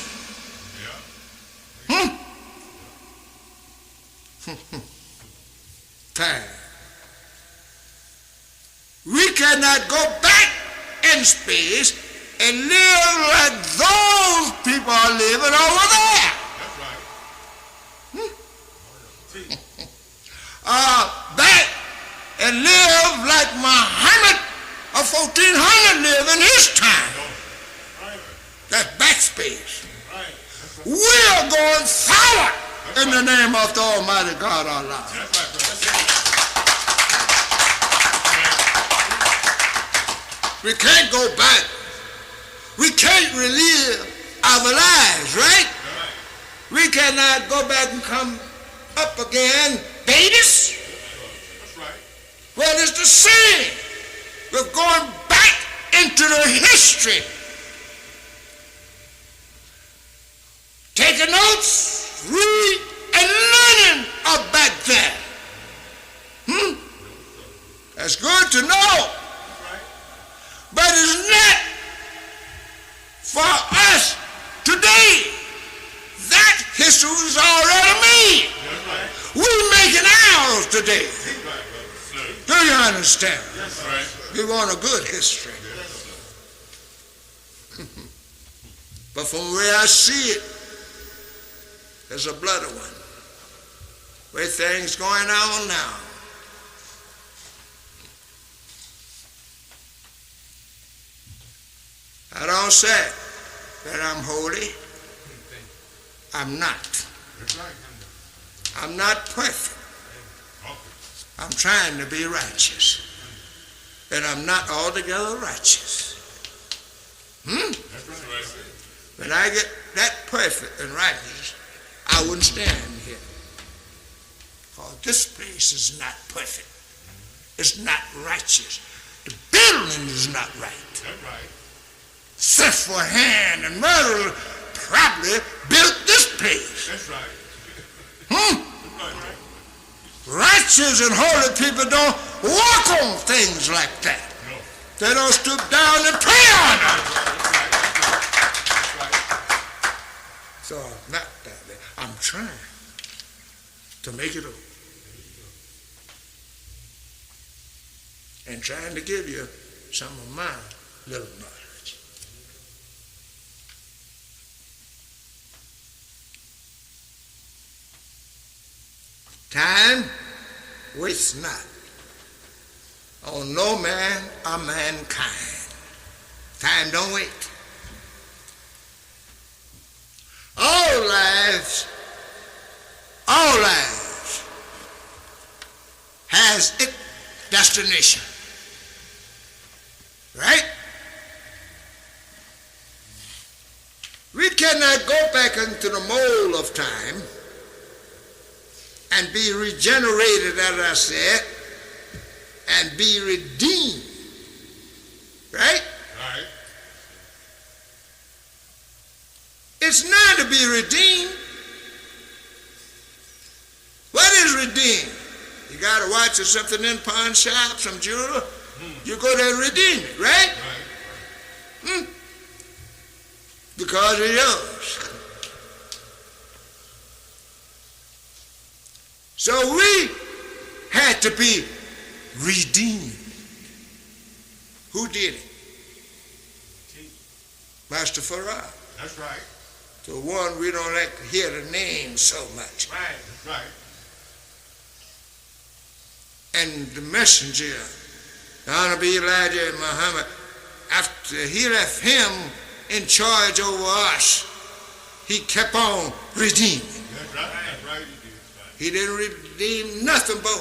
Yeah. Time. We cannot go back in space and live like those people are living over there. That's right. Back and live like Muhammad of 1400 lived in his time. Right. That's backspace. Right. We are going forward in the name of the Almighty God Allah. That's right, brother. We can't go back. We can't relive our lives, right? We cannot go back and come up again, babies. That's right. Well, it's the same. We're going back into the history. Taking notes, read, and learning of back there. That's good to know. But it's not for us today. That history was already made. That's right. We're making ours today. That's right, brother. Do you understand? That's right. We want a good history. But from where I see it, there's a bloody one. Where things going on now. I don't say that I'm holy. I'm not. That's right. I'm not perfect. I'm trying to be righteous. And I'm not altogether righteous. That's right. When I get that perfect and righteous, I wouldn't stand here. Because this place is not perfect. It's not righteous. To build meddling is not right. That's right. Sinful hand and murder probably built this place. That's right. Hmm? Righteous and holy people don't walk on things like that. No. They don't stoop down and pray on them. That's right. So not that. I'm trying to make it over. And trying to give you some of my little knowledge. Time waits not on no man or mankind. Time don't wait. All lives has its destination. Right? We cannot go back into the mold of time and be regenerated, as I said, and be redeemed. Right? Right. It's not to be redeemed. What is redeemed? You got to watch or something in pawn shop, some jewelry. You go there and redeem it, right? Right. Because it's yours. So we had to be redeemed. Who did it? Master Farah. That's right. The one we don't like to hear the name so much. Right. That's right. And the messenger, the Honorable Elijah Muhammad, after he left him in charge over us, he kept on redeeming. That's right. That's right. He didn't redeem nothing but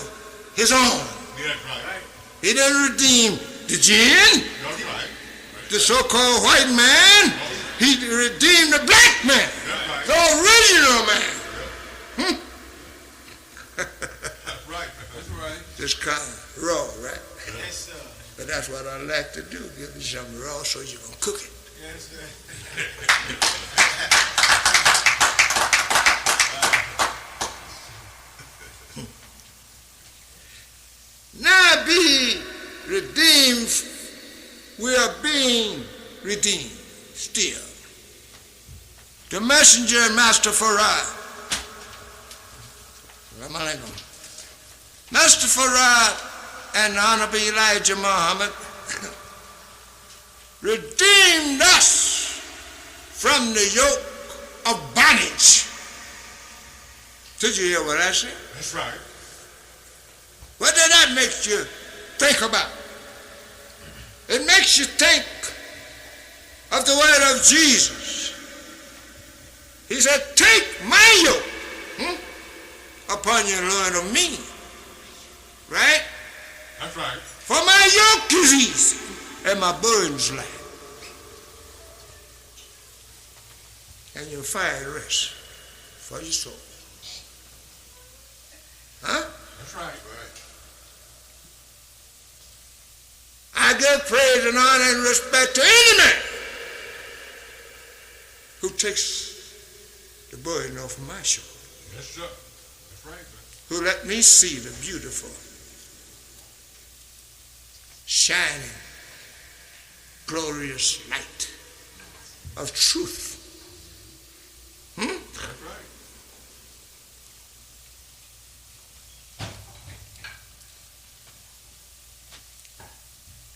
his own. That's right. He didn't redeem the jinn, That's right. the so-called white man. He redeemed the black man, That's the right. original man. That's right. That's right. This kind of raw, right? Yes, sir. But that's what I like to do, give you something raw so you can cook it. Yes, sir. Now be redeemed, we are being redeemed still. The messenger and Master Farah. Master Farah and Honorable Elijah Muhammad redeemed us from the yoke of bondage. Did you hear what I said? That's right. What does that make you think about? It makes you think of the word of Jesus. He said, take my yoke upon you and learn of me. Right? That's right. For my yoke is easy and my burden's light. And you'll find rest for your soul. Huh? That's right. I give praise and honor and respect to any man who takes the burden off of my shoulder, Yes, sir. That's right, sir. who let me see the beautiful, shining, glorious light of truth. That's right.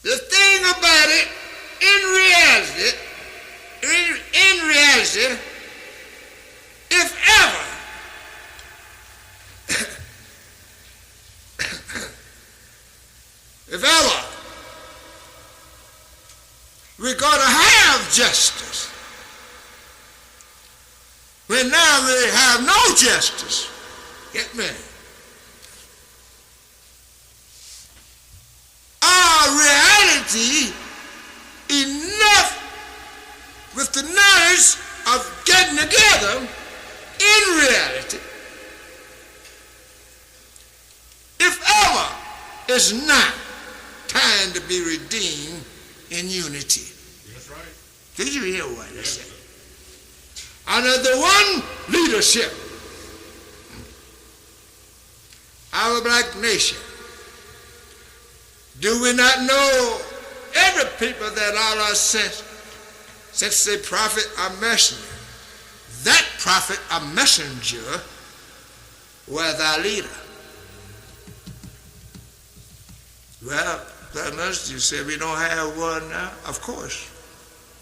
The thing about it, in reality, if ever we're going to have justice, when now we have no justice, get me? Our reality enough with the knowledge of getting together in reality, if ever is not time trying to be redeemed in unity. That's right. Did you hear what I said? Under the one leadership, our black nation, do we not know every people that Allah sent, since a prophet or messenger, that prophet or messenger was our leader? Well, that messenger said we don't have one now. Of course,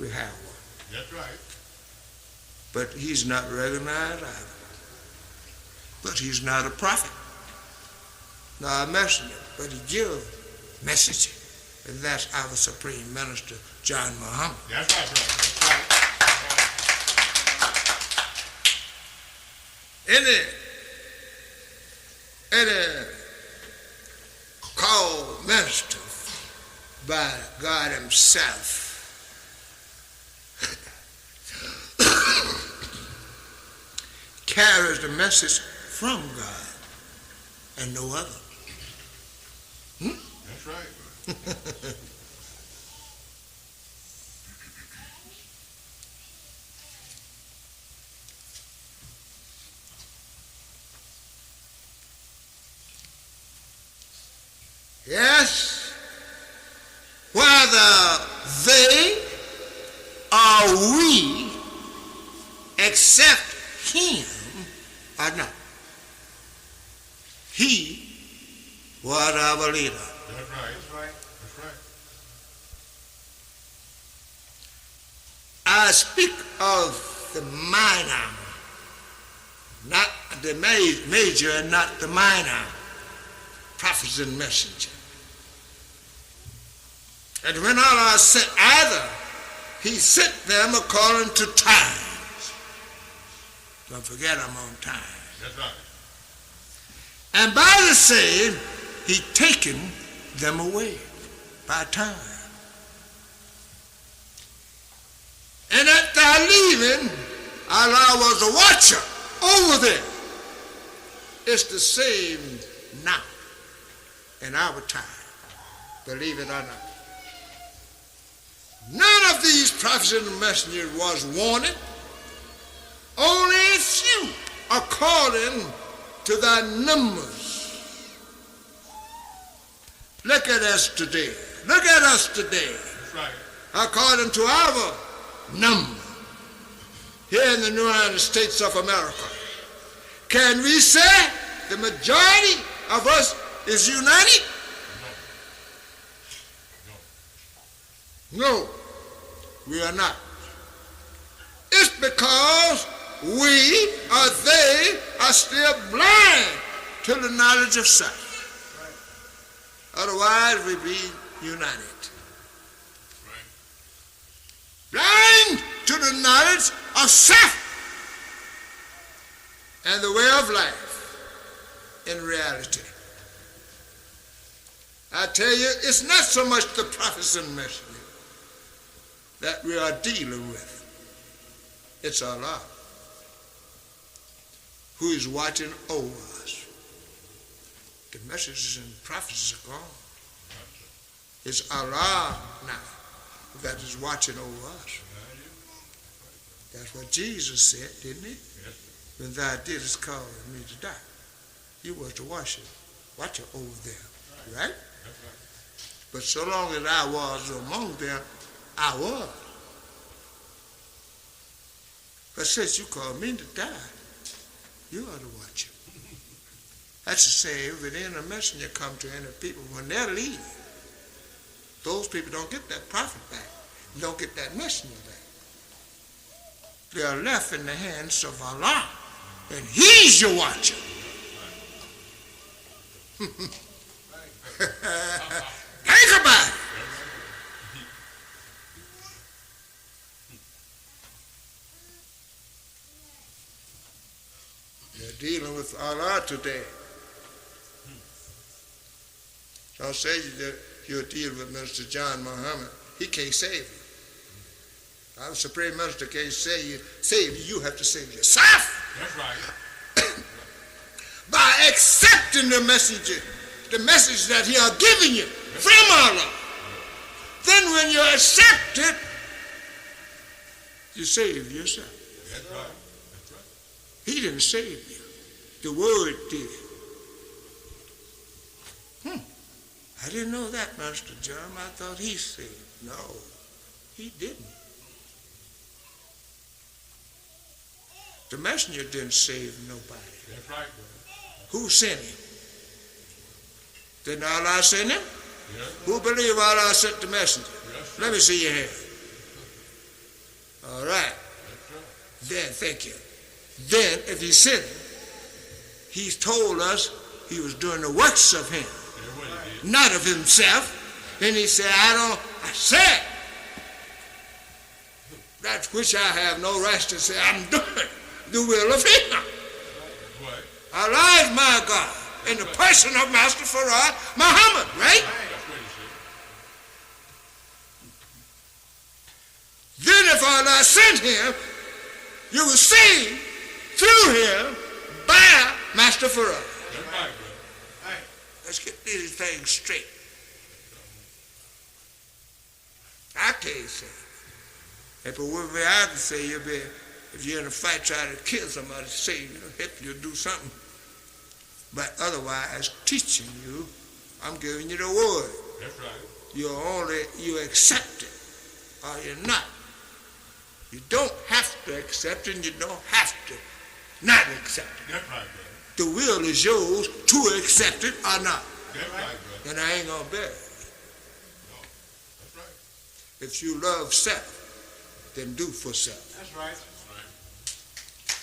we have one. That's right. But he's not recognized either. But he's not a prophet, nor a messenger, but he gives messages. And that's our Supreme Minister, John Muhammad. That's right, brother. That's right. Any called minister by God himself carries the message from God and no other. That's right. Yes, whether they or we accept him or not, he was our leader. That's right. That's right. That's right. I speak of the minor, not the major and not the minor prophets and messengers. And when Allah sent either, he sent them according to times. Don't forget I'm on time. That's right. And by the same, he taken them away by time. And at their leaving, Allah was a watcher over them. It's the same now in our time, believe it or not. None of these prophets and messengers was wanted. Only a few according to their numbers. Look at us today. Look at us today. That's right. According to our number here in the United States of America. Can we say the majority of us is united? No, we are not. It's because we or they are still blind to the knowledge of self. Otherwise, we'd be united. Blind to the knowledge of self and the way of life in reality. I tell you, it's not so much the prophets and messengers that we are dealing with. It's Allah who is watching over us. The messages and prophets are gone. It's Allah now that is watching over us. That's what Jesus said, didn't he? When thou didst call me to die, you was the watcher over them, right? But so long as I was among them, I was. But since you called me to die, you are the watcher. That's the same when any messenger come to any people, when they're leaving, those people don't get that prophet back. Don't get that messenger back. They are left in the hands of Allah, and he's your watcher. Think about it. They're dealing with Allah today. Don't say that you're dealing with Minister John Muhammad. He can't save you. Our Supreme Minister can't save you. You have to save yourself. That's right. By accepting the message that he are giving you. from Allah. Then when you accept it, you save yourself. That's right. That's right. He didn't save you. The Word did. I didn't know that, Master John. I thought he saved. No, he didn't. The messenger didn't save nobody. That's right, brother. Who sent him? Didn't Allah send him? Yes. Who believe Allah sent the messenger? Yes. Let me see your hand. All right. That's right. Then, thank you. Then, if he sent him, he's told us he was doing the works of him, That's what he did. not of himself. Then he said, I said, that which I have no right to say, I'm doing the will of him. That's right. Allah is my God, in the person of Master Farad Muhammad, right? That's what he said. Then if Allah sent him, you will see through him by Master Farad. That's right, brother. Let's get these things straight. I tell you something. If it would be I to say, you'll be, if you're in a fight trying to kill somebody, say, help you do something. But otherwise, teaching you, I'm giving you the word. That's right. You accept it, or you're not. You don't have to accept it, and you don't have to not accept it. That's right, brother. The will is yours to accept it or not. That's right, brother. And I ain't gonna bear it. No. That's right. If you love self, then do for self. That's right. That's right.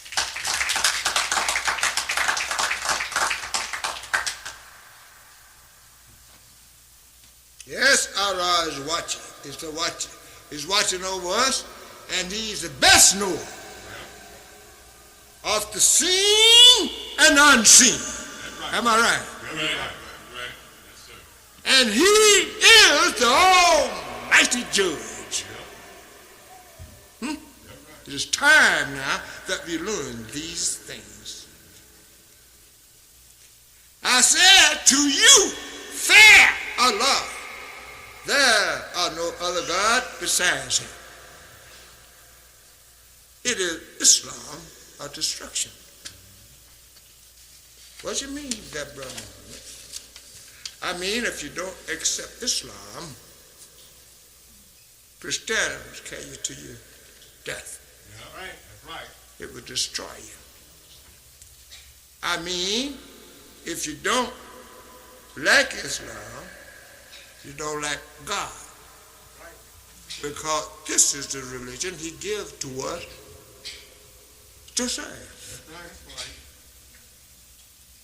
Yes, Allah is watching. Is the watcher. He's watching over us, and He's the best knower of the seen and unseen. That's right. Am I right? That's right. Right. Yes, sir. And He is the Almighty Judge. That's right. It is time now that we learn these things. I said to you, fear Allah. There are no other God besides Him. It is Islam or destruction. What do you mean, that brother? I mean, if you don't accept Islam, Christianity will carry you to your death. Yeah. Right. That's right. It will destroy you. I mean, if you don't like Islam, you don't like God. Because this is the religion He gives to us to serve. That's right.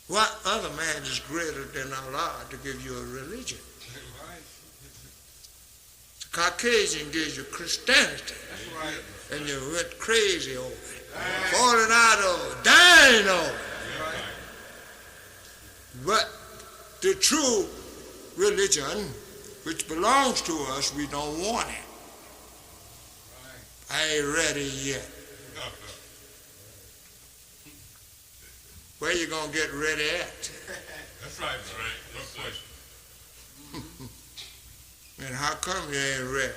What other man is greater than Allah to give you a religion? That's right. The Caucasian gives you Christianity, That's right. and you went crazy over it, falling out over it, dying over it. Right. But the true religion, which belongs to us, we don't want it. I ain't ready yet. Where you gonna get ready at? That's right. That's right. No question. And how come you ain't ready?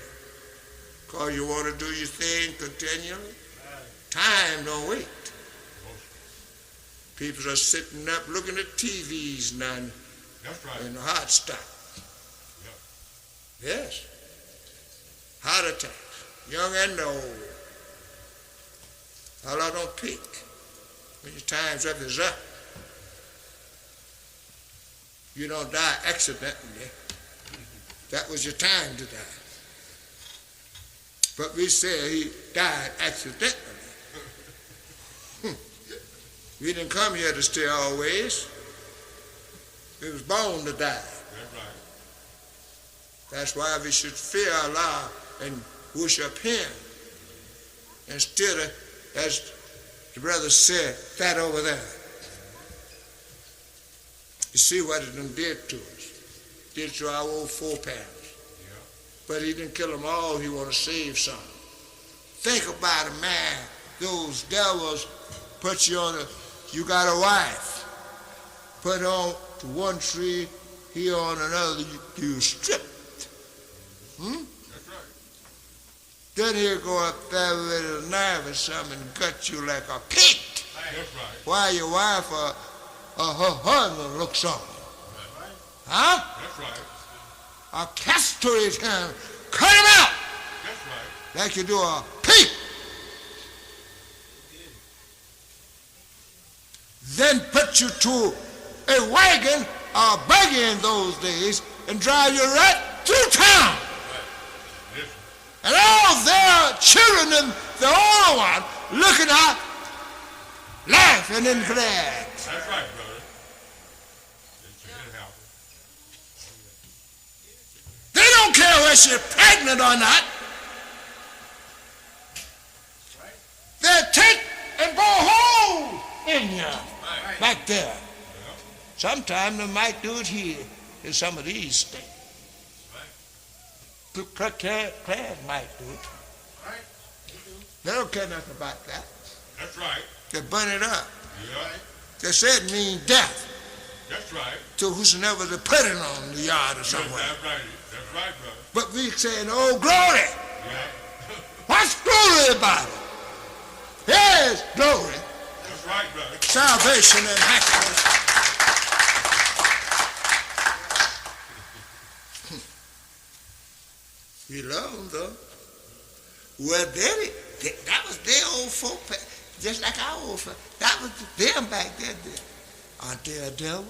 Because you want to do your thing continually? Time don't wait. People are sitting up looking at TVs now, That's right. and the heart stop. Yes. Heart attacks, young and old. Allah don't pick. When your time's up, is up. You don't die accidentally. That was your time to die. But we say he died accidentally. We didn't come here to stay always. We was born to die. That's right. That's why we should fear Allah and worship Him instead of, as the brother said, that over there. You see what it done did to us. Did to our old foreparents. Yeah. But He didn't kill them all. He want to save some. Think about it, man. Those devils put you on you got a wife. Put on to one tree here on another, you stripped. That's right. Then he'll go up there with a knife or something and gut you like a pig. That's right. While your wife or her husband looks on. Huh? That's right. Or castrate him, cut him out That's right. like you do a pig. Then put you to a wagon or a buggy in those days and drive you right through town. Yes, And all their children and the older one looking out, laughing and glad. that's right, brother. It happened. They don't care whether she's pregnant or not. They'll take and bore holes in you back there. Sometimes they might do it here in some of these states. Class might do it. They don't care nothing about that. That's right. They burn it up. Yeah. They said it means death That's right. to whosoever they put it on the yard or Yes, somewhere. that's right. That's right, brother. But we saying, oh, glory. Yeah. What's glory about it? Yes, glory. That's right, brother. Salvation and happiness. We love them, though. Well, that was their old folk, just like our old folk. That was them back then. Aren't they a devil?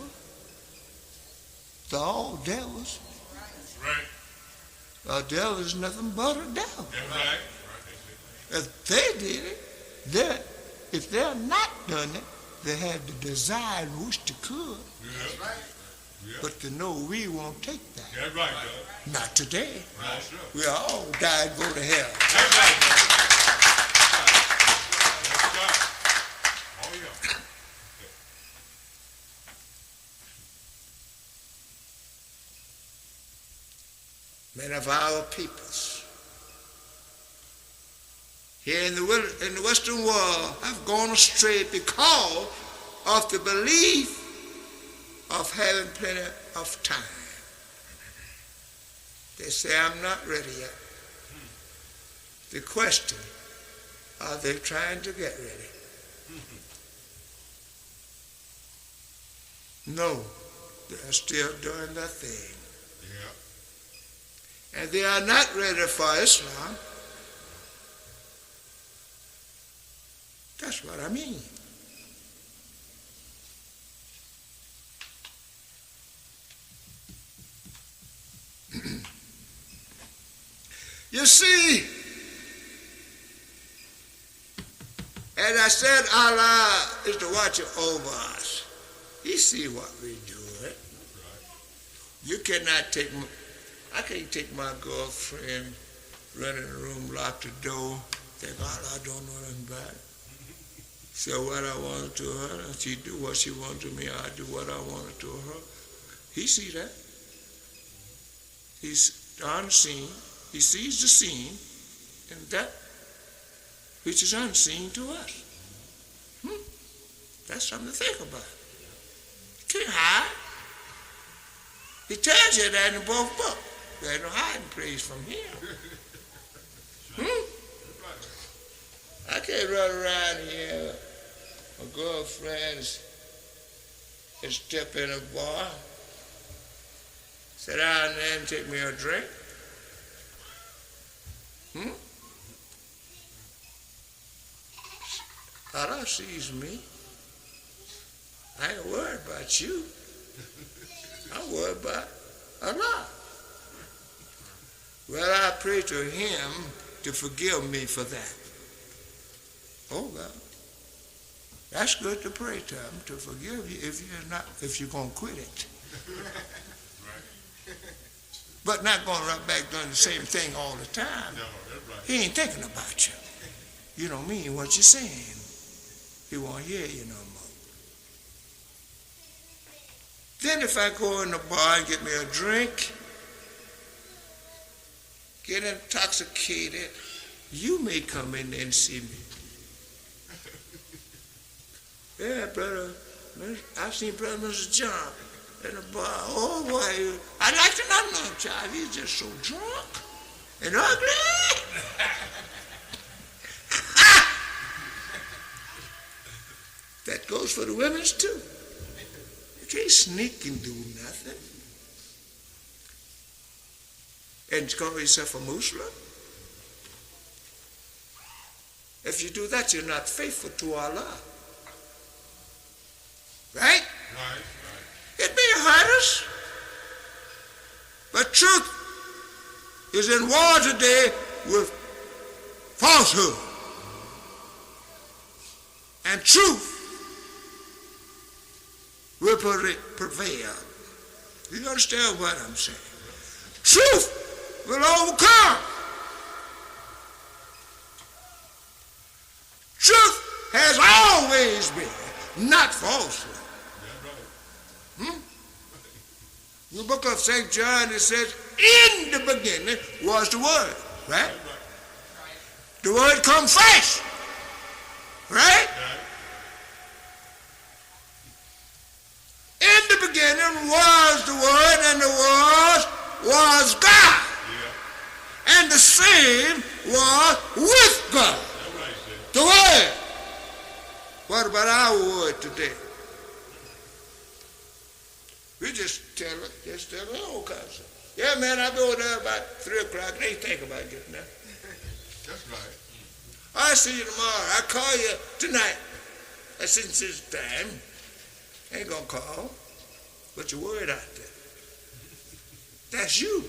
They're all devils. Right. A devil is nothing but a devil. That's right. If they did it, if they're not done it, they have the desire and wish to could. Yeah. Yeah. But to know we won't take that. That's right, brother. Not today. Right, sure. We all die and go to hell. That's right, brother. That's right. Oh, yeah. Many of our peoples here in the Western world have gone astray because of the belief of having plenty of time. They say, I'm not ready yet. The question, are they trying to get ready? No, they're still doing their thing. Yeah. And they are not ready for Islam. That's what I mean. You see, as I said, Allah is the watcher over us. He see what we do. You cannot take, I can't take my girlfriend, run in the room, lock the door, think, I don't know nothing about it. Say what I wanted to her, and she do what she wanted to me, I do what I wanted to her. He see that. He's unseen. He sees the scene, and that which is unseen to us. That's something to think about. You can't hide. He tells you that in both books. There's no hiding place from him. I can't run around here. My girlfriend is step in a bar, sit down there and take me a drink. Allah sees me. I ain't worried about you. I'm worried about Allah. Well, I pray to him to forgive me for that. Oh God. That's good to pray to him to forgive you if you're gonna quit it. But not going right back doing the same thing all the time. No, that's right. He ain't thinking about you. You don't mean what you're saying. He won't hear you no more. Then if I go in the bar and get me a drink, get intoxicated, you may come in there and see me. Yeah, brother, I've seen Brother Mr. John. And the boy, oh boy, I'd like to not know, child. He's just so drunk and ugly. That goes for the women's too. You can't sneak and do nothing. And call yourself a Muslim. If you do that, you're not faithful to Allah. Right? Right. It may hurt us. But truth is in war today with falsehood. And truth will prevail. You understand what I'm saying? Truth will overcome. Truth has always been, not falsehood. In the book of St. John, it says, in the beginning was the Word, right? The Word come first, right? In the beginning was the Word, and the Word was God. And the same was with God. The Word. What about our Word today? We just tell all kinds of stuff. Yeah, man, I'll be over there about 3 o'clock. They think about getting there. That's right. I'll see you tomorrow. I'll call you tonight. Since it's time. Ain't gonna call. Put your word out there. That's you.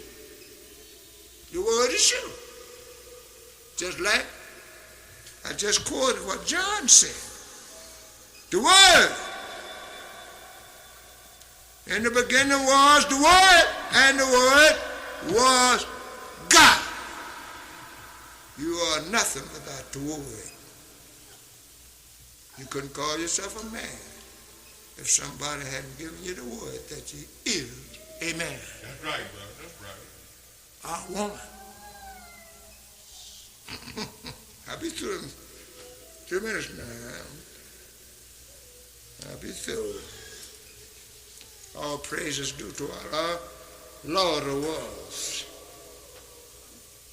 Your word is you. Just like I just quoted what John said. The Word. In the beginning was the Word, and the Word was God. You are nothing without the Word. You couldn't call yourself a man if somebody hadn't given you the Word that you is a man. That's right, brother. That's right. A woman. I'll be through in 2 minutes now. I'll be through. All praise is due to Allah, Lord of worlds.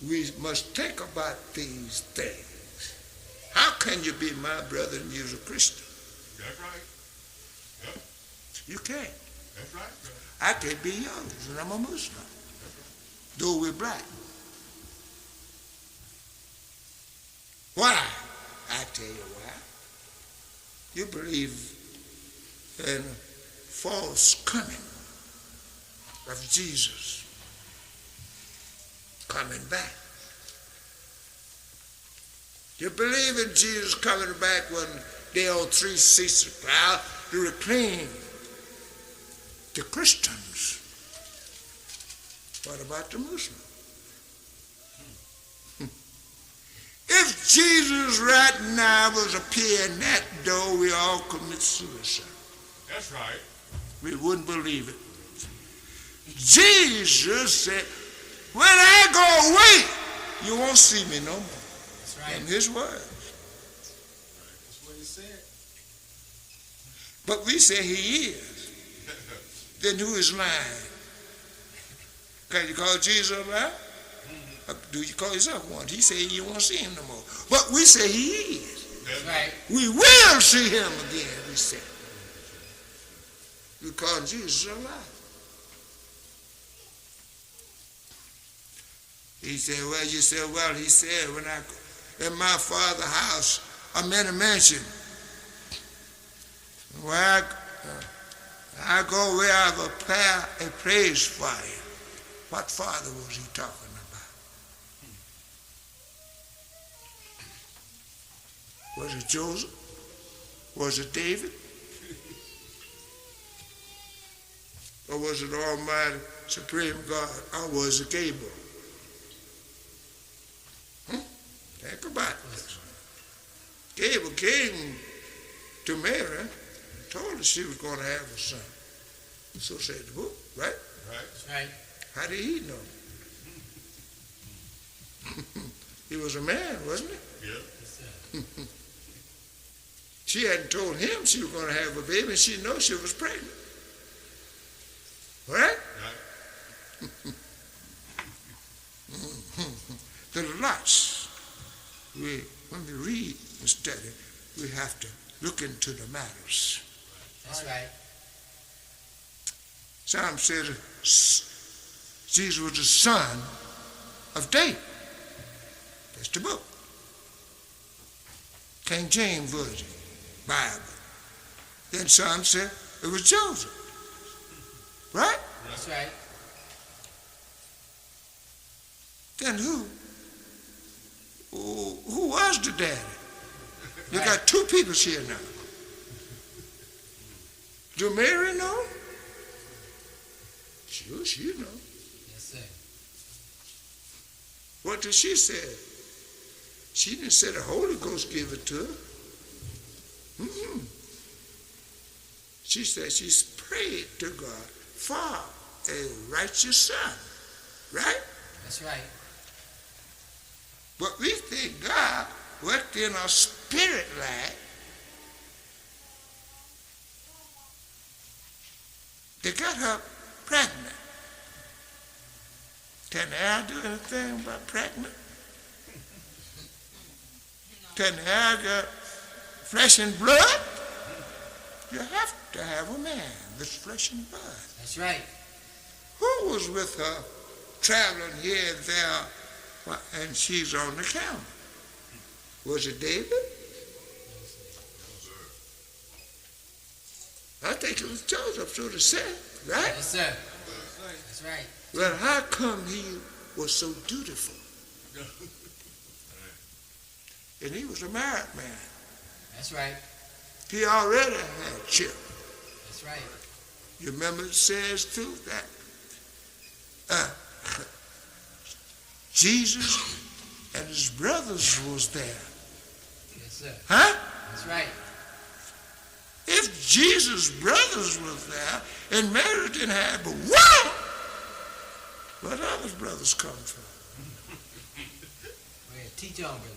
We must think about these things. How can you be my brother and you're a Christian? That's right. Yep. You can't. That's right, brother. I can't be yours, and I'm a Muslim, though we're black. Why? I tell you why. You believe in false coming of Jesus coming back. You believe in Jesus coming back when they all 3 seats of cloud to reclaim the Christians. What about the Muslims? If Jesus right now was appearing that door, we all commit suicide. That's right. We wouldn't believe it. Jesus said, when I go away, you won't see me no more. That's right. In his words. That's what he said. But we say he is. Then who is lying? Can you call Jesus a liar? Do you call yourself one? He said you won't see him no more. But we say he is. That's right. We will see him again, we said. You call Jesus a liar. He said, well, you said, well, he said, when I in my father's house, I'm in a mansion. Where I go where I have a place for you. What father was he talking about? Was it Joseph? Was it David? Or was it Almighty Supreme God? Or was it Gabriel? Think about this. Gabriel came to Mary and told her she was going to have a son. So said the book, right? Right. That's right. How did he know? He was a man, wasn't he? Yeah. Yes, sir. She hadn't told him she was going to have a baby, and she knew she was pregnant. Right? Right. The lots. When we read and study, we have to look into the matters. That's right. Psalm says Jesus was the son of David. That's the book. King James Version, Bible. Then Psalm said it was Joseph. Right? That's right. Then who was the daddy? You got two people here now. Do Mary know? Sure, she know. Yes, sir. What did she say? She didn't say the Holy Ghost gave it to her. Mm-mm. She said she's prayed to God for a righteous son. Right? That's right. But we think God worked in our spirit life. They got her pregnant. Can I do anything about pregnant? Can I get flesh and blood? You have to have a man that's flesh and blood. That's right. Who was with her traveling here and there and she's on the camel? Was it David? I think it was Joseph, so to say, right? Yes, sir. That's right. Well, how come he was so dutiful? And he was a married man. That's right. He already had children. That's right. You remember it says too that Jesus and his brothers was there. Yes, sir. Huh? That's right. If Jesus' brothers was there and Mary didn't have but one, where did other brothers come from? Well, teach on, brother.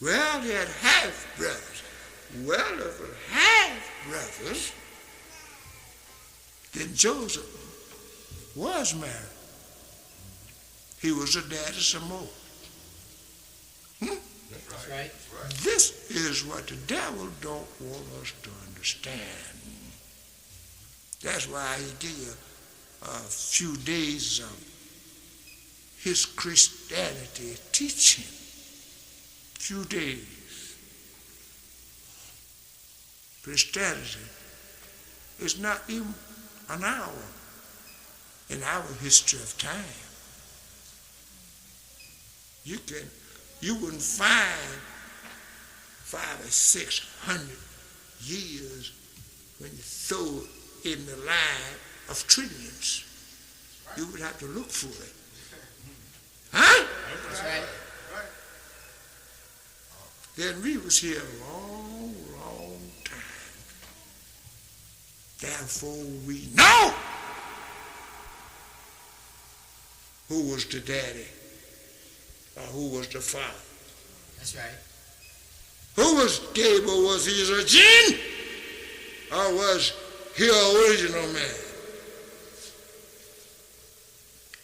Well, he had half brothers. Well, if it half brothers, then Joseph was married. He was a daddy some more. That's right. This is what the devil don't want us to understand. That's why he gave you a few days of his Christianity teaching. Few days. Christianity is not even an hour in our history of time. You wouldn't find 500 or 600 years when you throw it in the line of trillions. You would have to look for it. Huh? That's right. Then we was here a long, long time. Therefore we know who was the daddy or who was the father. That's right. Who was Gabriel? Was he a jinn or was he an original man?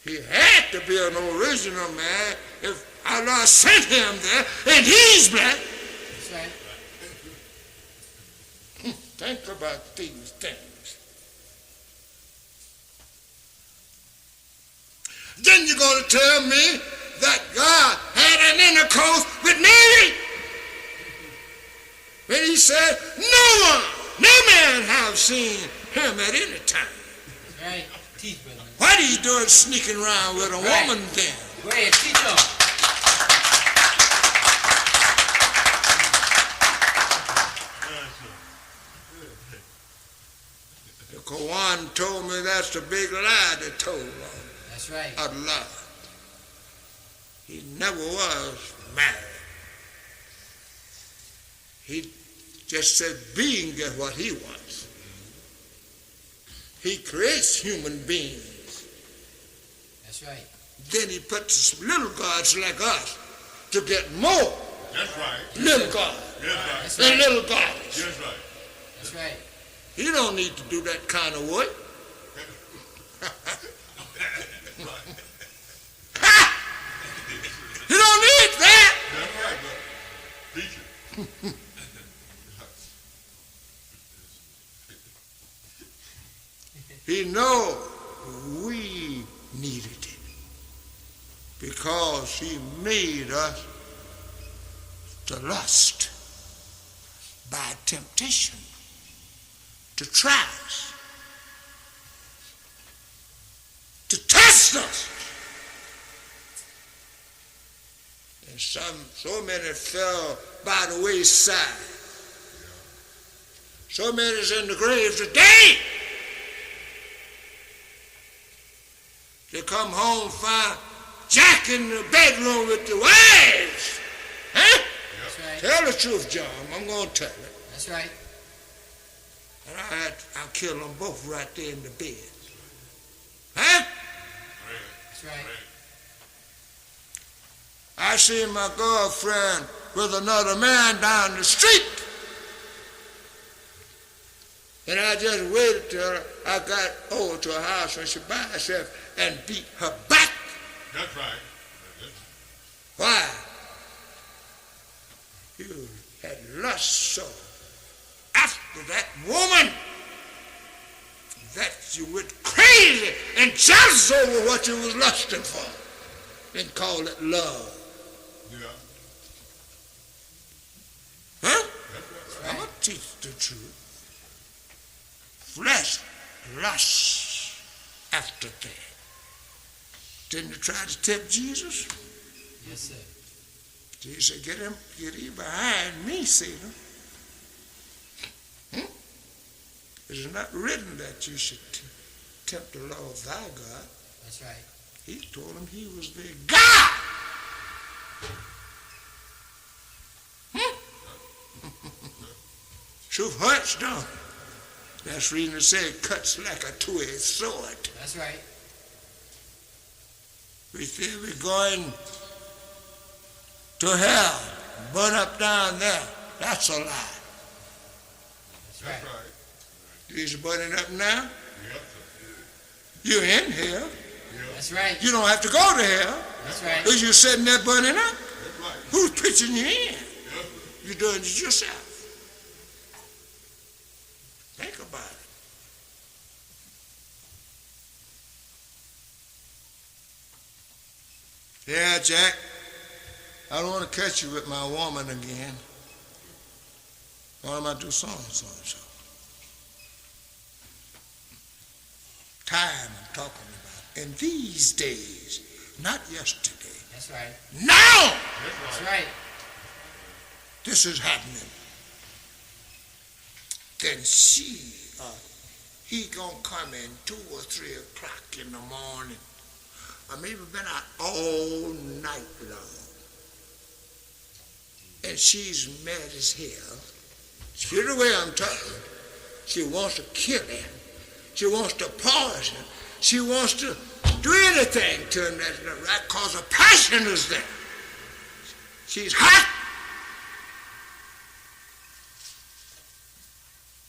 He had to be an original man if Allah sent him there, and he's black. That's right. Think about these things. Then you're going to tell me that God had an intercourse with Mary? And he said, no man have seen him at any time. That's right. Teach, brother. What are you doing sneaking around with a woman then? Go ahead, teach on. The Quran told me that's the big lie they told on That's right. Allah. He never was married. He just said being is what he wants. He creates human beings. That's right. Then he puts little gods like us to get more That's right. little gods That's right. That's and right. little gods. That's right. That's right. He don't need to do that kind of work. He don't need that. That's right, but preacher. He know we needed it because he made us to lust by temptation, to try us, to test us. And so many fell by the wayside. So many is in the grave today. They come home, find Jack in the bedroom with the wives. Huh? That's right. Tell the truth, John. I'm going to tell it. That's right. And I'll kill them both right there in the bed. Huh? That's right. I seen my girlfriend with another man down the street. And I just waited till I got over to her house when she by herself and beat her back. That's right. Why? You had lust so after that woman that you went crazy and jealous over what you was lusting for and call it love. Yeah. Huh? That's I'm going to teach the truth. Flesh lusts after that. Didn't you try to tempt Jesus? Yes, sir. Jesus said, get him behind me, Satan. It is not written that you should tempt the Lord thy God. That's right. He told him he was their God. Truth hurts, don't it? That's the reason it said it cuts like a two-edged sword. That's right. We say we're going to hell, burn up down there. That's a lie. That's right. That's right. He's burning up now. Yep. You're in hell. That's right. You don't have to go to hell. That's right. Because you're sitting there burning up. That's right. Who's pitching you in? Yep. You're doing it yourself. Think about it. Yeah, Jack, I don't want to catch you with my woman again. Why am I do so and so and so? Time I'm talking about. In these days, not yesterday. That's right. Now, That's right. this is happening. Then he gonna come in 2 or 3 o'clock in the morning. Or maybe been out all night long. And she's mad as hell. Hear the way I'm talking. She wants to kill him. She wants to poison him. She wants to do anything to him that's not right because her passion is there. She's hot.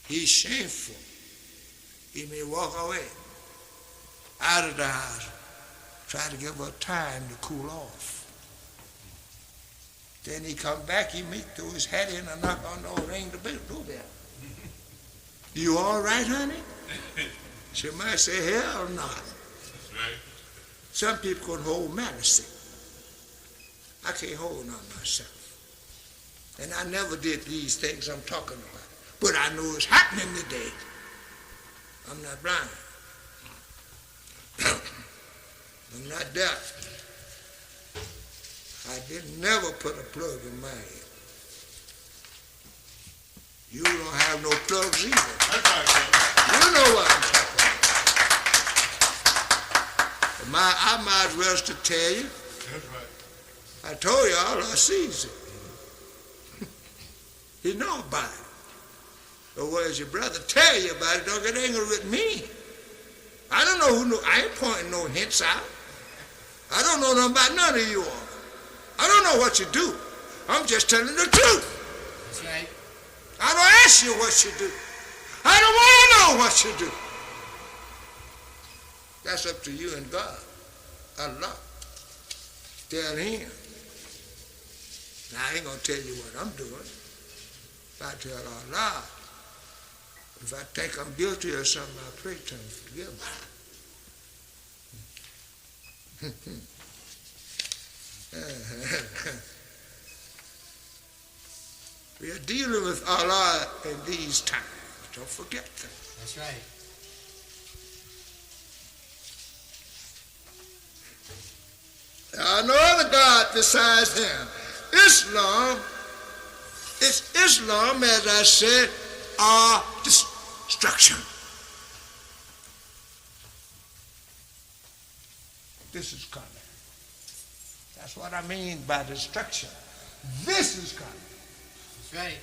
He's shameful. He may walk away out of the house, try to give her time to cool off. Then he come back, he may throw his hat in and knock on the ring the doorbell. You all right, honey? She might say, hell no. That's right. Some people can hold medicine. I can't hold none myself. And I never did these things I'm talking about. But I know it's happening today. I'm not blind. I'm not deaf. I didn't never put a plug in my head. You don't have no plugs either. That's right, brother. You know what I'm talking about. I might as well to tell you. That's right. I told you all I sees it. He know about it. But whereas your brother tell you about it, don't get angry with me. I don't know who know. I ain't pointing no hints out. I don't know nothing about none of you all. I don't know what you do. I'm just telling the truth. That's right. I don't ask you what you do. I I don't want to know what you do. That's up to you and God. Allah. Tell him. Now, I ain't going to tell you what I'm doing. I tell Allah. If I think I'm guilty of something, I pray to him, forgive me. We are dealing with Allah in these times. Don't forget that. That's right. There are no other God besides him. Islam, as I said, are destruction. This is coming. That's what I mean by destruction. This is coming. That's right.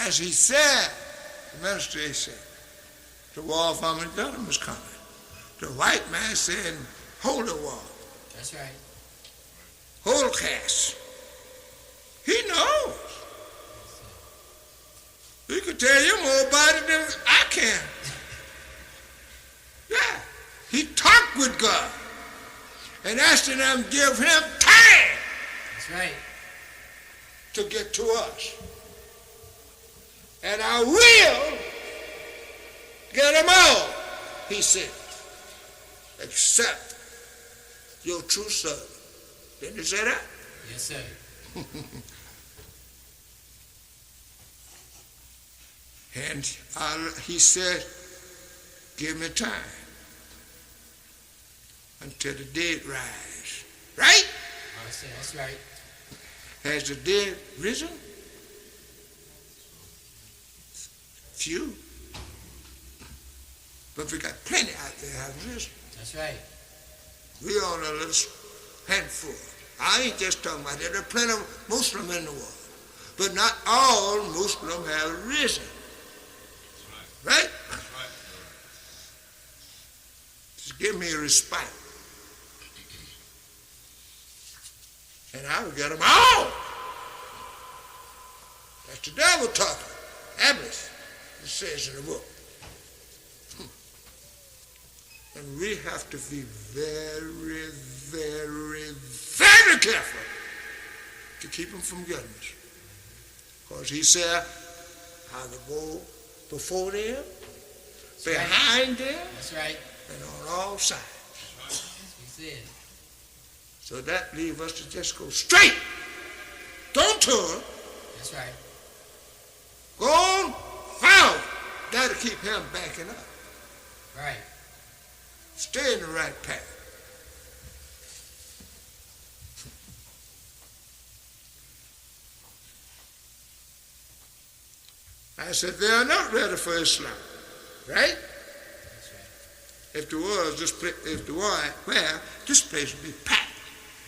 As he said, the minister he said, the war of Armageddon is coming. The white man said, holy war. That's right. Holocaust. He knows. He can tell you more about it than I can. Yeah. He talked with God and asked them to give him time. That's right. To get to us. And I will get them all, he said, except your true servant. Didn't he say that? Yes, sir. And he said, give me time until the dead rise. Right? That's right. Has the dead risen? Few. But we got plenty out there have risen. That's right. We on a little handful. I ain't just talking about that. There are plenty of Muslims in the world. But not all Muslims have risen. Right? Just give me a respite. And I will get them all. That's the devil talking. Iblis, it says in the book. And we have to be very, very, very careful to keep them from getting us. Because he said, I will go before them, That's behind right. them, That's right. and on all sides. That's what he said. So that leaves us to just go straight. Don't turn. That's right. Go on forward. That'll keep him backing up. Right. Stay in the right path. I said, they are not ready for Islam. Right? That's right. If the war, this place would be packed.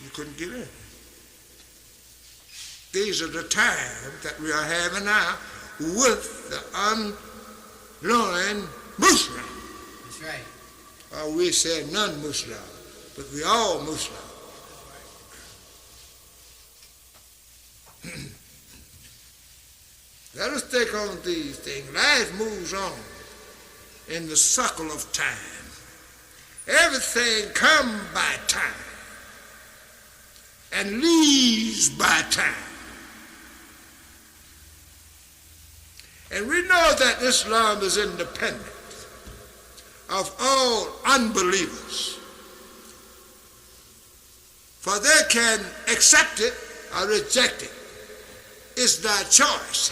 You couldn't get in. These are the times that we are having now with the unlearned Muslim. That's right. Or we say non-Muslim, but we all Muslim. Let us take on these things. Life moves on in the circle of time. Everything comes by time and leaves by time. And we know that Islam is independent of all unbelievers. For they can accept it or reject it. It's their choice.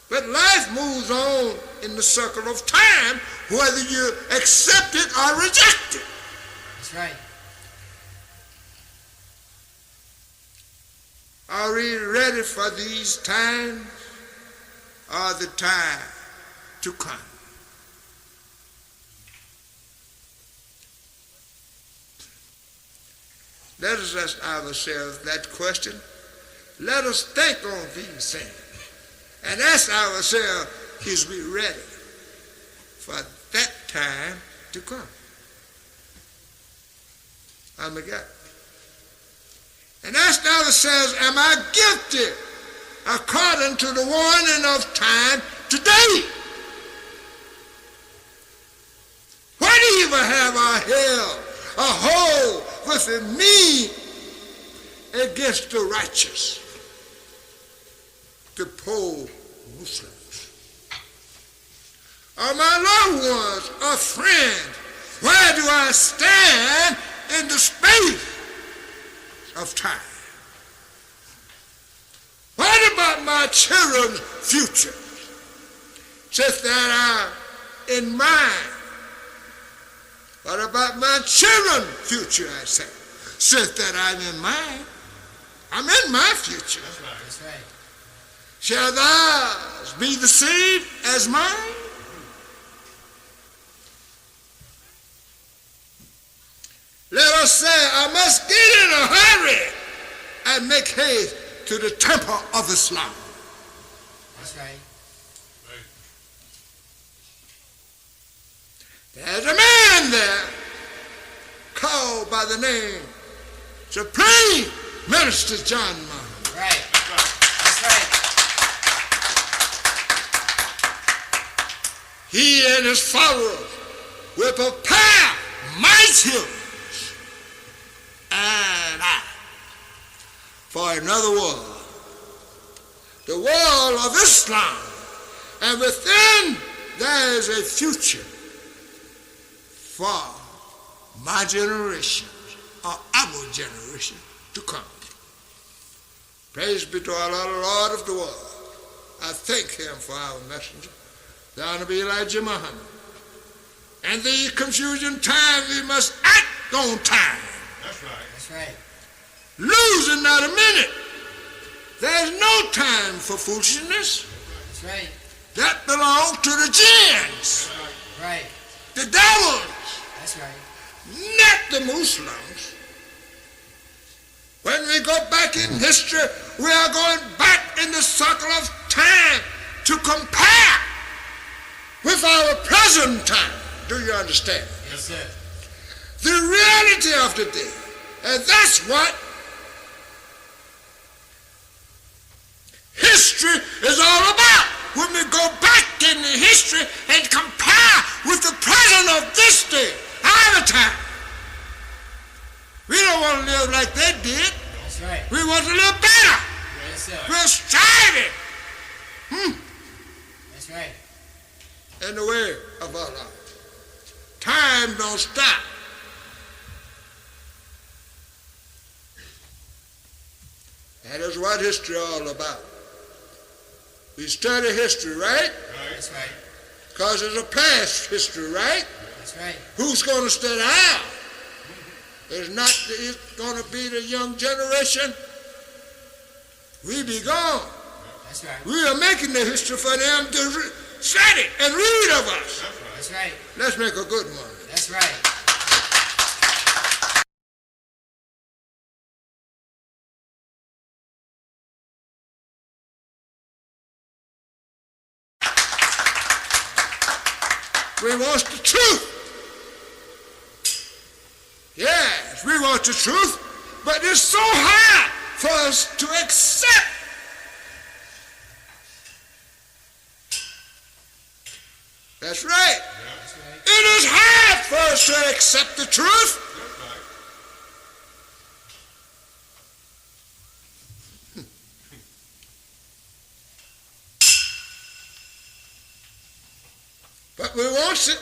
But life moves on in the circle of time, whether you accept it or reject it. That's right. Are we ready for these times or the time to come? Let us ask ourselves that question. Let us think on these things and ask ourselves, is we ready for that time to come? Armageddon. And ask ourselves, am I guilty according to the warning of time today? what evil have I held a hold within me against the righteous, the poor Muslims? Are my loved ones or friends? Where do I stand in the space of time? What about my children's future? Since that are in mind. What about my children's future, I say? Since that I'm in mine. I'm in my future. That's right. Shall theirs be the same as mine? Let us say, I must get in a hurry and make haste to the temple of Islam. That's right. There's a man there called by the name Supreme Minister John Muhammad. Right. That's right. He and his followers will prepare mighty and I for another world, the world of Islam, and within there is a future for my generation or our generation to come. Praise be to Allah, the Lord of the world. I thank him for our messenger, the Honorable Elijah Muhammad. And these confusion times, we must act on time. That's right. That's right. Losing not a minute. There's no time for foolishness. That's right. That belongs to the jinns, Right. the devils, That's right. not the Muslims. When we go back in history, we are going back in the circle of time to compare with our present time. Do you understand? Yes, sir. The reality of the day. And that's what history is all about. When we go back in the history and compare with the present of this day, our time. We don't want to live like they did. That's right. We want to live better. Yes, sir. We're striving That's right. in the way of Allah. Time don't stop. That is what history is all about. We study history, right? That's right. Because it's a past history, right? That's right. Who's going to study how? It's going to be the young generation. We be gone. That's right. We are making the history for them to study and read of us. That's right. Let's make a good one. That's right. We want the truth. Yes, we want the truth, but it's so hard for us to accept. That's right. That's right. It is hard for us to accept the truth. But we want it,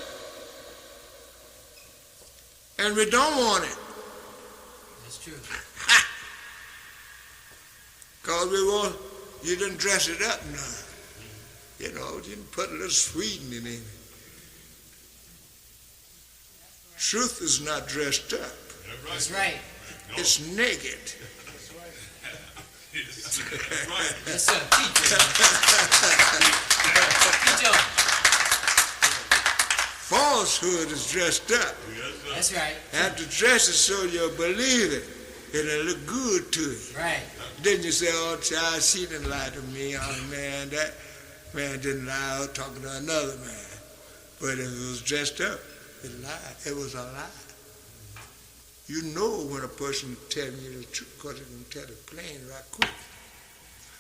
and we don't want it. That's true. Because we want, you didn't dress it up now. You know, you didn't put a little sweetening in it. Truth is not dressed up. That's right. It's naked. That's right. Yes, sir. Teach on. Falsehood is dressed up. That's right. Have to dress it so you'll believe it. It'll look good to you. Right. Then you say, oh, child, she didn't lie to me. Oh, man, that man didn't lie. I was talking to another man. But if it was dressed up, it lied. It was a lie. You know when a person is telling you the truth because it can tell it plain right quick.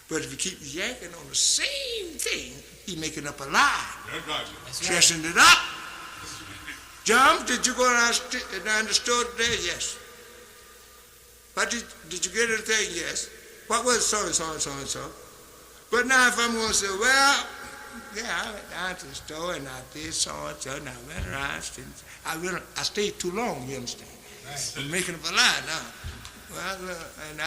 But if you keep yanking on the same thing, he's making up a lie. That's right. That's right. Dressing it up. John, did you go down the store today? Yes. What did you get anything? Yes. What was so and so and so and so? But now if I'm going to say, well, yeah, I went down to the store and I did so and so and I went around. I stayed too long, you understand? Right. I'm making up a lie now. Well, and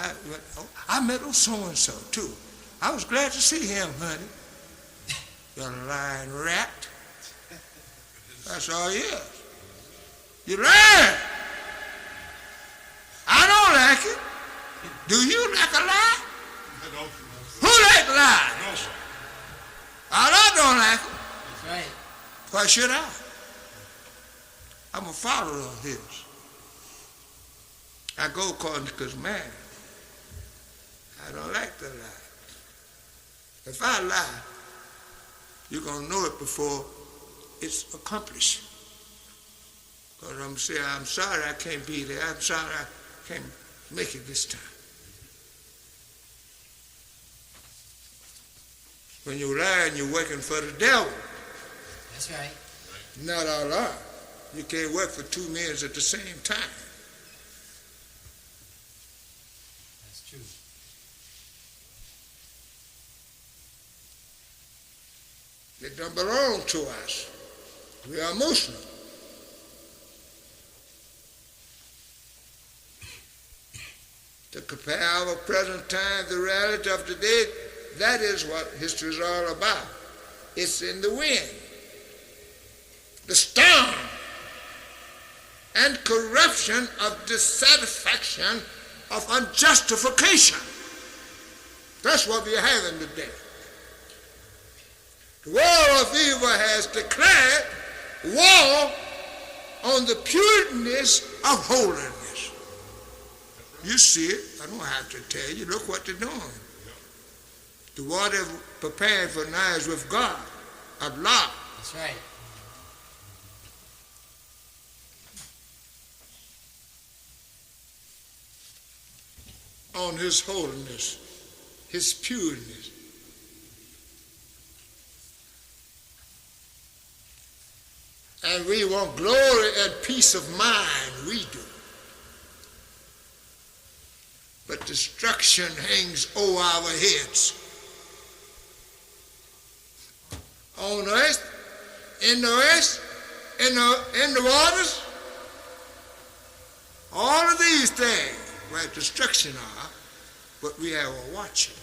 I met old so and so too. I was glad to see him, honey. The lying rat. That's all he is. You learn. I don't like it. Do you like a lie? Who like lies? No, sir. I don't like it. That's right. Why should I? I'm a follower of his. I go according to his man. I don't like to lie. If I lie, you're going to know it before it's accomplished. Because I'm saying, I'm sorry I can't be there. I'm sorry I can't make it this time. When you lie, you're working for the devil. That's right. Not all are. You can't work for two men at the same time. That's true. It don't belong to us. We are Muslim. To compare our present time, the reality of today, that is what history is all about. It's in the wind, the storm, and corruption of dissatisfaction, of unjustification. That's what we're having today. The war of evil has declared war on the pureness of holiness. You see it. I don't have to tell you. Look what they're doing. The war they're preparing for now is with God, Allah. That's right. On his holiness, his pureness. And we want glory and peace of mind, we do. But destruction hangs over our heads. On earth, in the earth, in the waters, all of these things where destruction are, but we have a watching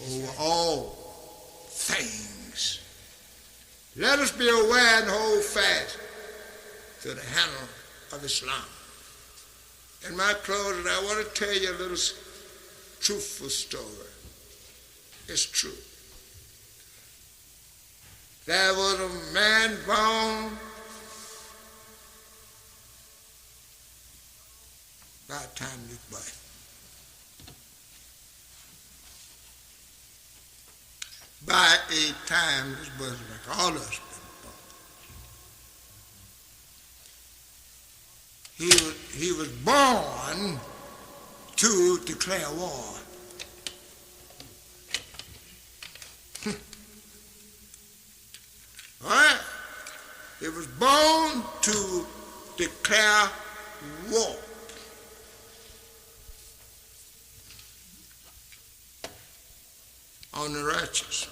over all things. Let us be aware and hold fast to the handle of Islam. In my closing, I want to tell you a little truthful story. It's true. There was a man born by the time this boy. By a time this boy was like all of us been born. He was born to declare war. All right? He was born to declare war. On the righteous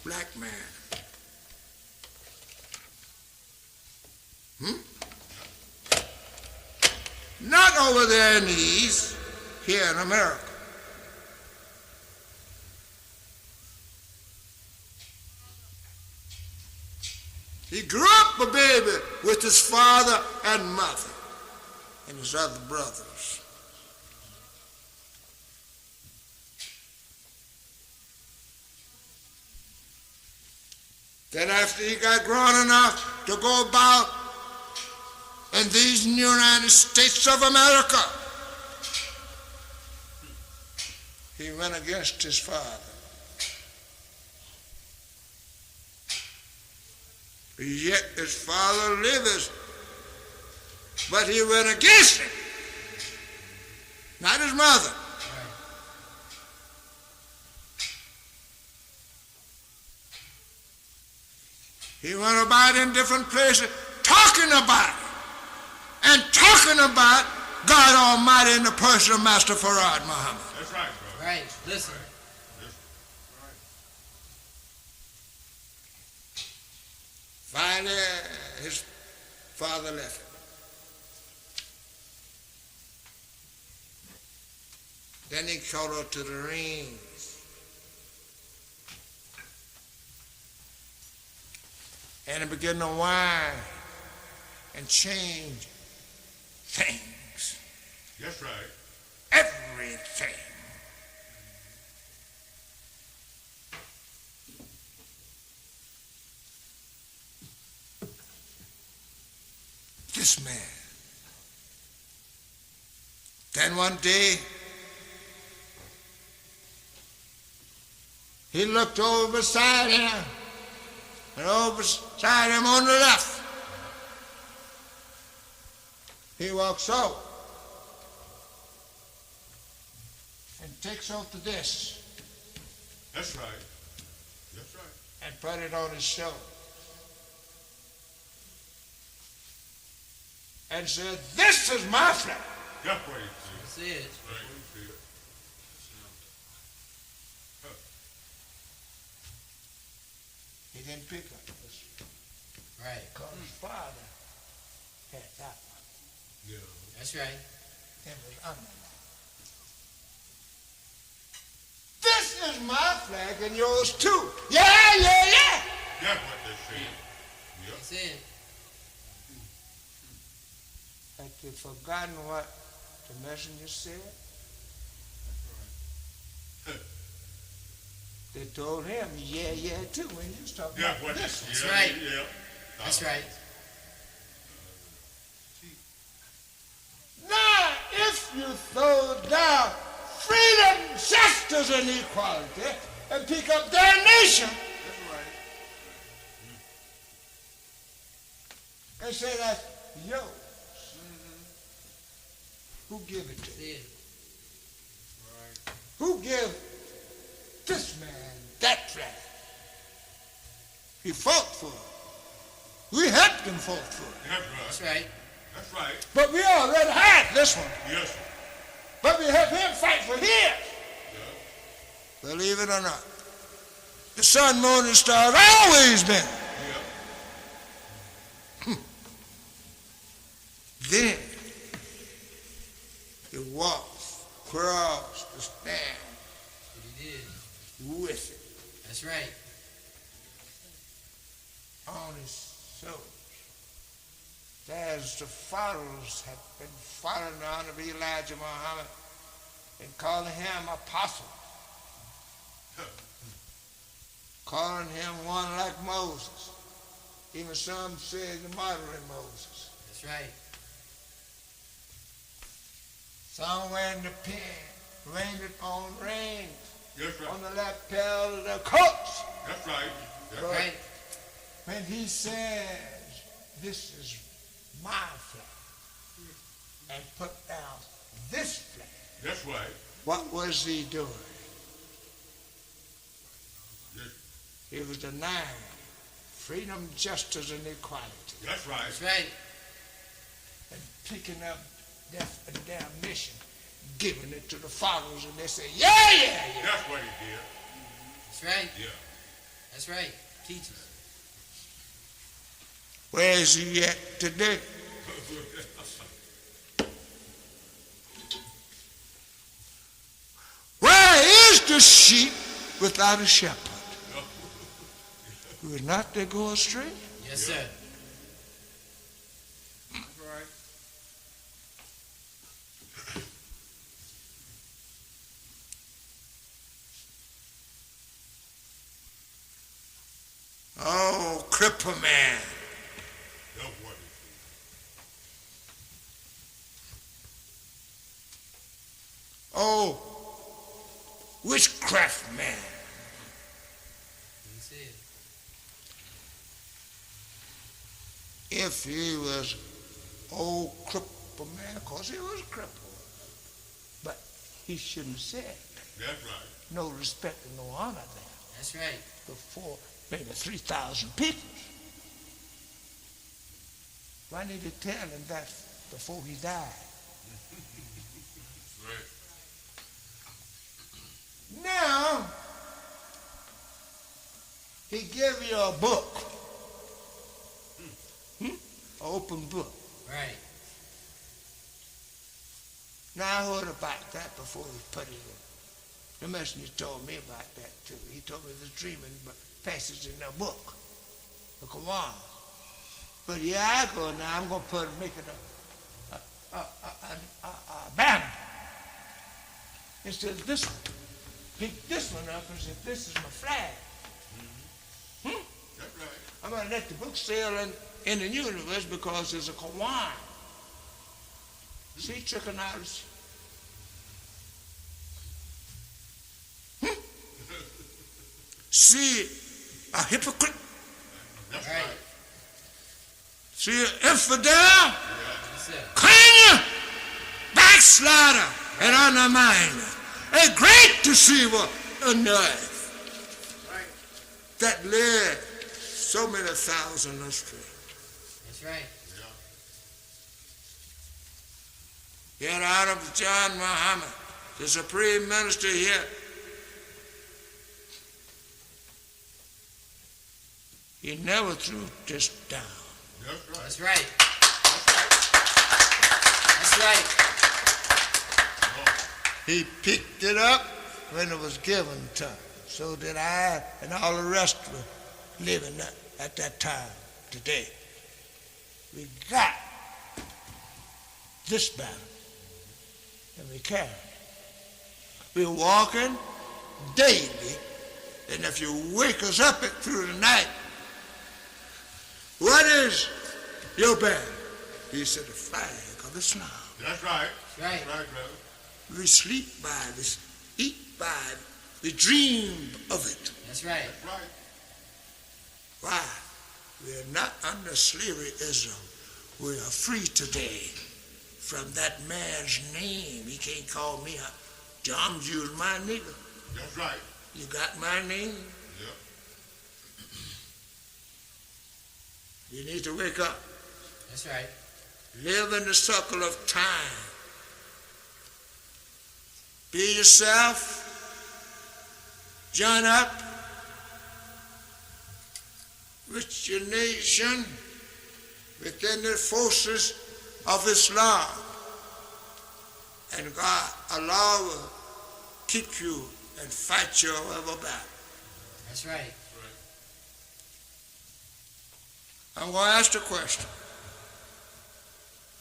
black man. Not over there in the East, here in America. He grew up a baby with his father and mother and his other brothers. Then after he got grown enough to go about in these United States of America, he went against his father. Yet his father liveth, but he went against him, not his mother. He went about in different places talking about it and talking about God Almighty in the person of Master Farad Muhammad. That's right, brother. Right. Listen. Finally, his father left him. Then he called her to the rings. And he began to whine and change things. That's right. Everything. This man. Then one day, he looked over beside him, and over beside him on the left, he walks out and takes out the dish That's right. That's right. and put it on his shoulder and said, "This is my flag." That's what he said. That's it. That's what he said. He didn't pick up this Right. because his father had that one. Yeah. That's right. It was underlined. This is my flag and yours too. Yeah. That's what they said. Yep. That's it. Had you forgotten what the messenger said? They told him, yeah, too, when he was talking That's about what this. they That's said. right. Yeah. That's right. Now, if you throw down freedom, justice, and equality, and pick up damnation, and say that's yours, who give it to That's you? it. Who give this man that flag? He fought for it. We helped him fight for it. That's right. That's right. But we already had this one. Yes, sir. But we helped him fight for his. Yeah. Believe it or not. The sun, moon, and stars always been. Yeah. Then he walked across the stand That's what he did. with it That's right. on his shoulders. As the followers had been following the Honorable Elijah Muhammad and calling him apostle, calling him one like Moses. Even some said the modern Moses. That's right. Somewhere in the pen, rained it on reins, That's right. on the lapel of their coats. That's right. That's But Right. when he says, "This is my flag," and put down this flag, That's right. what was he doing? Yes. He was denying freedom, justice, and equality, That's right. That's right. and picking up death and damnation, giving it to the followers, and they say, yeah. That's what he did. That's right. Yeah. That's right. Teaches. Where is he at today? Where is the sheep without a shepherd? Will not they go astray? Yes, sir. That's right. Oh, cripple man. That's what he Oh, witchcraft man. He said. If he was old cripple man, because he was crippled. But he shouldn't have said said. That's right. no respect and no honor there That's right. before maybe 3,000 people. Why did he tell him that before he died? Right. Now, he gave you a book. An open book. Right. Now, I heard about that before he put it in. The messenger told me about that, too. He told me the dreaming passage in the book, the Quran. But here I go now. I'm going to make it a banner. Instead of this one. Pick this one up and say, this is my flag. That's right. I'm going to let the book sail in the universe because there's a Quran. See, trichology. See, a hypocrite. That's Right. right. See, an infidel. Yes, sir. Clean, backslider, and underminer. A great deceiver on the earth that led so many thousand astray. That's right. Yet out of John Muhammad, the supreme minister here, he never threw this down. That's right. That's right. That's right. He picked it up when it was given to him, so that I and all the rest were living at that time today. We got this battle, and we carry it. We're walking daily, and if you wake us up through the night, what is your banner? He said, the flag of Islam. That's right. Right. That's right, brother. We sleep by this, eat by it, we dream of it. That's right. That's right. Why? We are not under slaveryism. We are free today from that man's name. He can't call me a John Jews, my nigga. That's right. You got my name? Yep. You need to wake up. That's right. Live in the circle of time. Be yourself. Join up with your nation within the forces of Islam. And God, Allah will keep you and fight your ever battle. That's right. I'm going to ask the question.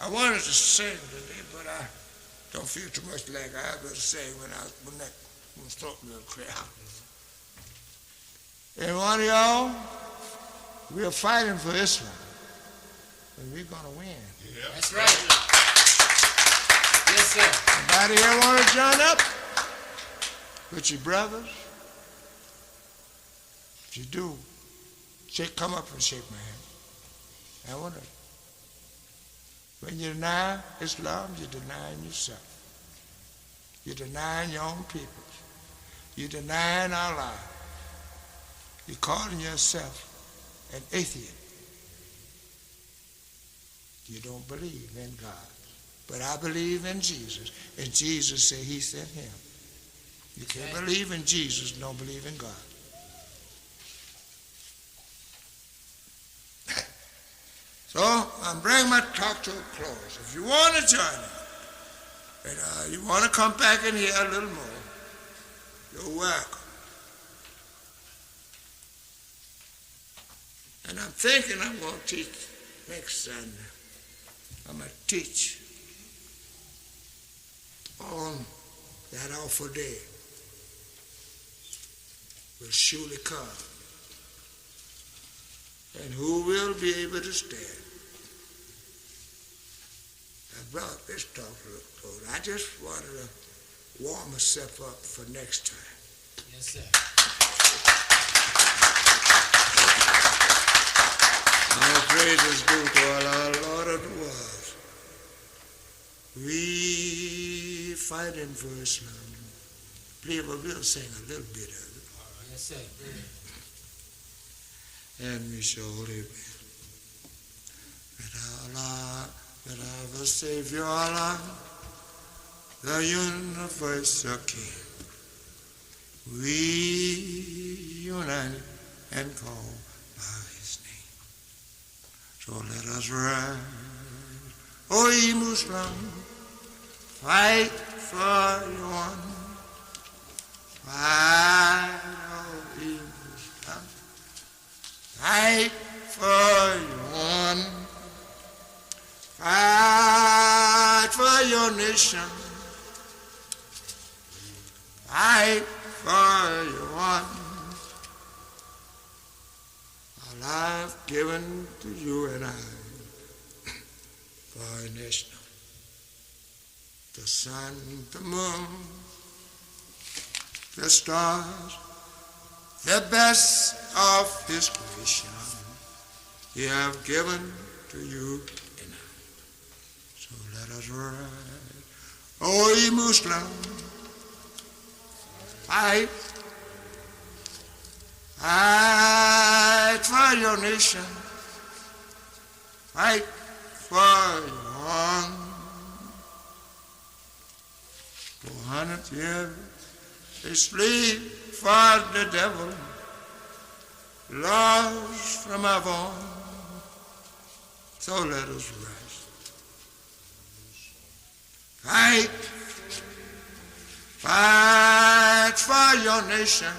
I wanted to sing today, but I don't feel too much like I was sing when my throat a little clear. And one of y'all, we're fighting for Islam, and we're going to win. Yeah. That's right. Yes, sir. Anybody here want to join up with your brothers? If you do, come up and shake my hand. I want to. When you deny Islam, you're denying yourself. You're denying your own people. You're denying our lives. You're calling yourself an atheist. You don't believe in God. But I believe in Jesus. And Jesus said he sent him. You can't believe in Jesus and don't believe in God. So I'm bringing my talk to a close. If you want to join us, and you want to come back in here a little more, you're welcome. And I'm thinking I'm going to teach next Sunday. I'm going to teach on that awful day will surely come. And who will be able to stand? I brought this talk to the close. I just wanted to warm myself up for next time. Yes, sir. All praises due to our Lord of the world. We fighting for Islam. Please, we'll sing a little bit of it. Yes, sir. And we shall live. That our Savior, Allah, the universal King, we unite and call by his name. So let us rise, O ye Muslim, fight for your one. Fight, O ye Muslim, fight for your one. Fight for your nation. Fight for your one. A life given to you and I for our nation. The sun, the moon, the stars, the best of his creation, he have given to you. Let us rise, O ye Muslim, fight, fight for your nation, fight for your own. 400 years they sleep for the devil, lost from our own. So let us rise. Fight, fight for your nation,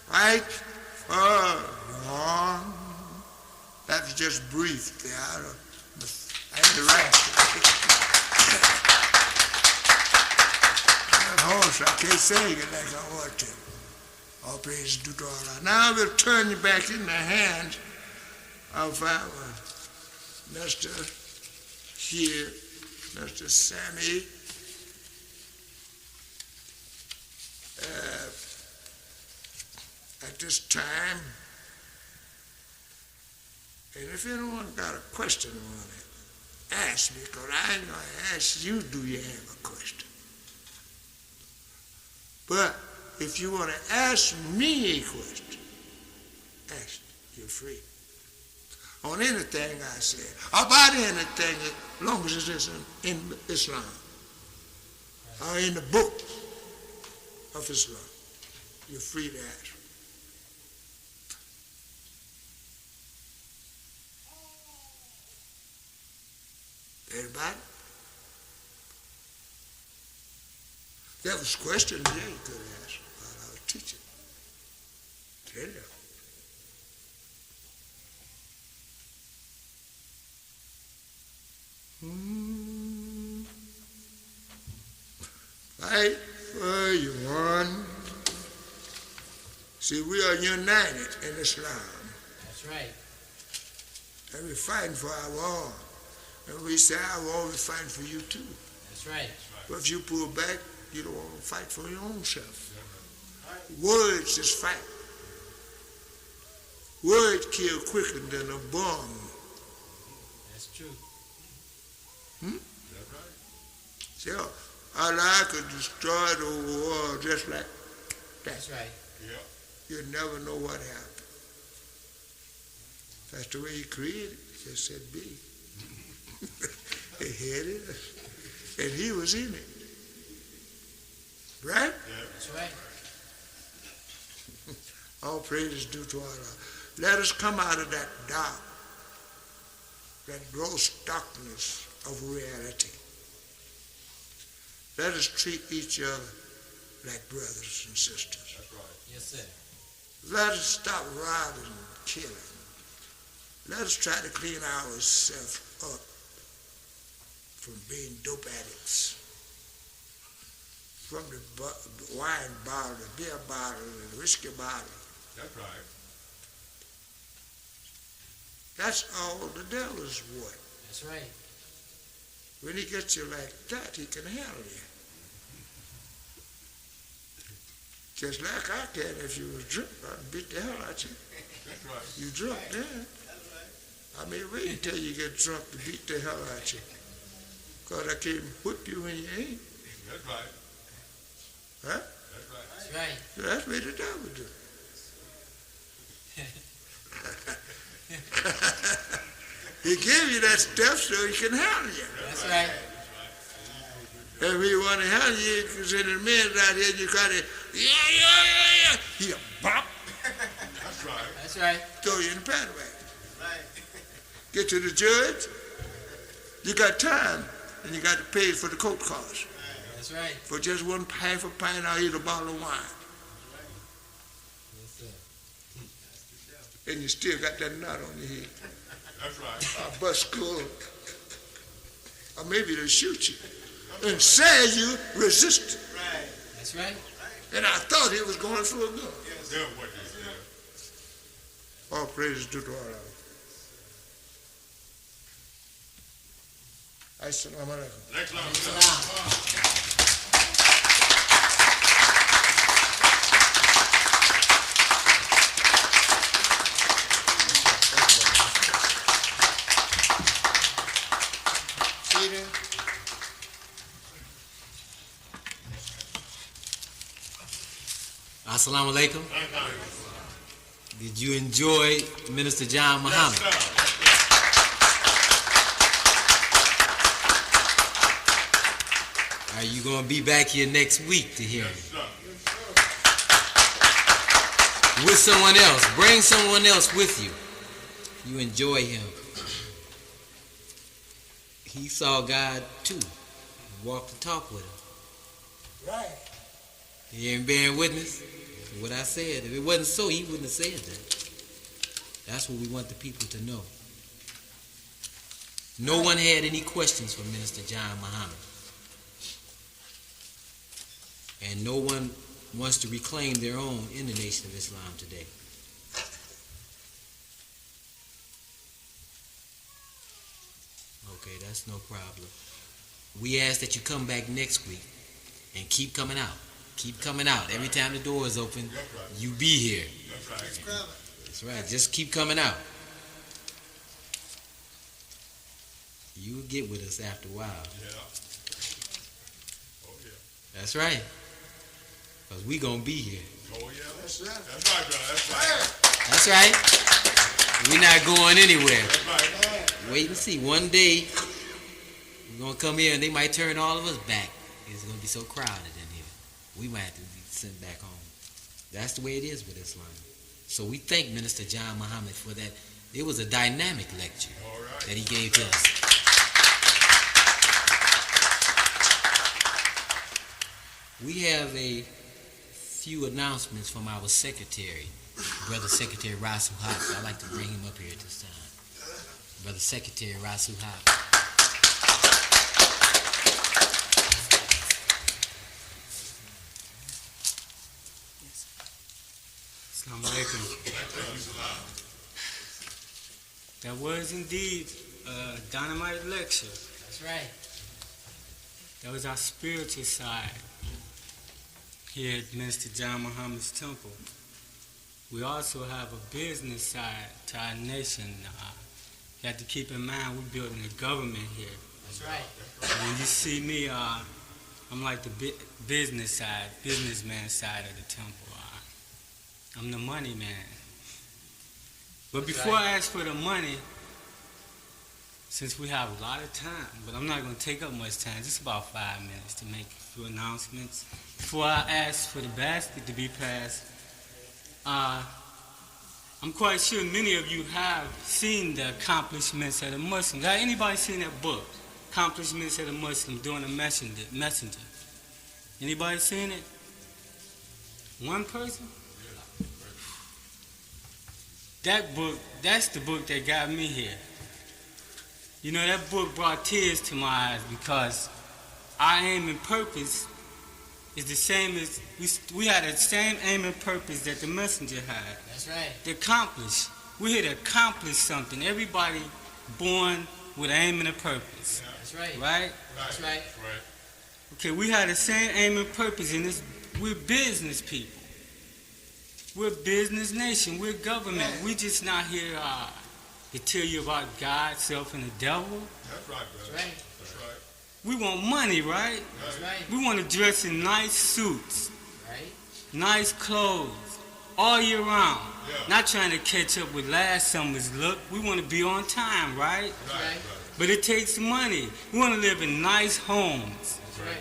fight for your own. That's just brief there, and the rest. That horse, I can't sing it like I want to. All praise due to Allah. Now we'll turn you back in the hands of our Mr. here. Mr. Sammy, at this time, and if anyone got a question they want to ask me, because I ain't going to ask you, do you have a question? But if you want to ask me a question, ask, you're free. On anything I said, about anything, as long as it's in Islam, or in the book of Islam, you're free to ask. Anybody? There was questions there you could ask while I was teaching. Tell you. Fight for your one. See, we are united in Islam. That's right. And we're fighting for our own. And we say our own, we're fighting for you too. That's right. But if you pull back, you don't want to fight for your own self. Words is fight. Words kill quicker than a bomb. That's true. That's right. So, Allah could destroy the whole world just like that. That's right. Yeah. You never know what happened. That's the way he created it. He just said be. He had it, and he was in it. Right? Yeah. That's right. All praise is due to Allah. Let us come out of that dark, that gross darkness of reality. Let us treat each other like brothers and sisters. That's right. Yes, sir. Let us stop robbing and killing. Let us try to clean ourselves up from being dope addicts, from the wine bottle, the beer bottle, and the whiskey bottle. That's right. That's all the devil's work. That's right. When he gets you like that, he can handle you. Just like I can if you was drunk, I'd beat the hell out of you. That's right. You drunk then. I mean, wait until you get drunk to beat the hell out of you. Because I can't whip you when you ain't. That's right. Huh? That's right. That's right. So that's what the devil do. He gave you that stuff so he can handle you. That's right. If he want to handle you, because in the men out here, you got to, yeah. He'll bop, That's right. That's right. throw you in the paddy wagon. Get to the judge, you got time, and you got to pay for the court costs. That's right. For just half a pint, I'll eat a bottle of wine. Yes, sir. And you still got that knot on your head. That's right. A bust skull. Or maybe they'll shoot you. And say you resisted. That's right. And I thought he was going for a gun. They're what they did. All praises to the Lord. Assalamu alaikum. Next line. Salam. Seated. Assalamu alaikum. Did you enjoy Minister John Muhammad? Yes, sir. Are you going to be back here next week to hear him? Yes, sir. With someone else. Bring someone else with you. You enjoy him. He saw God too. He walked and talked with him. Right. He ain't bearing witness to what I said. If it wasn't so, he wouldn't have said that. That's what we want the people to know. No one had any questions for Minister John Muhammad. And no one wants to reclaim their own in the Nation of Islam today. Okay, that's no problem. We ask that you come back next week and keep coming out. Keep coming out. Every time the door is open, you be here. That's right. That's right. Just keep coming out. You will get with us after a while. Yeah. Oh, yeah. That's right. Because we going to be here. Oh, yeah. That's right. That's right, brother. That's right. That's right. We're not going anywhere. That's right. Wait and see. One day, we're going to come here and they might turn all of us back. It's going to be so crowded in here. We might have to be sent back home. That's the way it is with Islam. So we thank Minister John Muhammad for that. It was a dynamic lecture All right. that he gave to us. We have a few announcements from our secretary, Brother Secretary Rasul Haq. I'd like to bring him up here at this time. Brother Secretary Rasul Haq. Assalamu alaikum. That was indeed a dynamite lecture. That's right. That was our spiritual side here at Minister John Muhammad's temple. We also have a business side to our nation. You have to keep in mind we're building a government here. That's right. When you see me, I'm like the business side, businessman side of the temple. I'm the money man. But before I ask for the money, since we have a lot of time, but I'm not going to take up much time, just about 5 minutes to make a few announcements. Before I ask for the basket to be passed, I'm quite sure many of you have seen the accomplishments of the Muslims. Has anybody seen that book, Accomplishments of the Muslims, during the messenger? Anybody seen it? One person? That book, that's the book that got me here. You know, that book brought tears to my eyes because our aim and purpose is the same as, we had the same aim and purpose that the messenger had. That's right. To accomplish. We're here to accomplish something. Everybody born with an aim and a purpose. That's right. Right? That's right. Right. Okay, we had the same aim and purpose in this. We're business people. We're a business nation. We're government. We're just not here to tell you about God, self, and the devil. That's right, brother. That's right. That's right. We want money, right? That's right. We want to dress in nice suits, Right. nice clothes, all year round. Yeah. Not trying to catch up with last summer's look. We want to be on time, right? Right. But it takes money. We want to live in nice homes. That's right.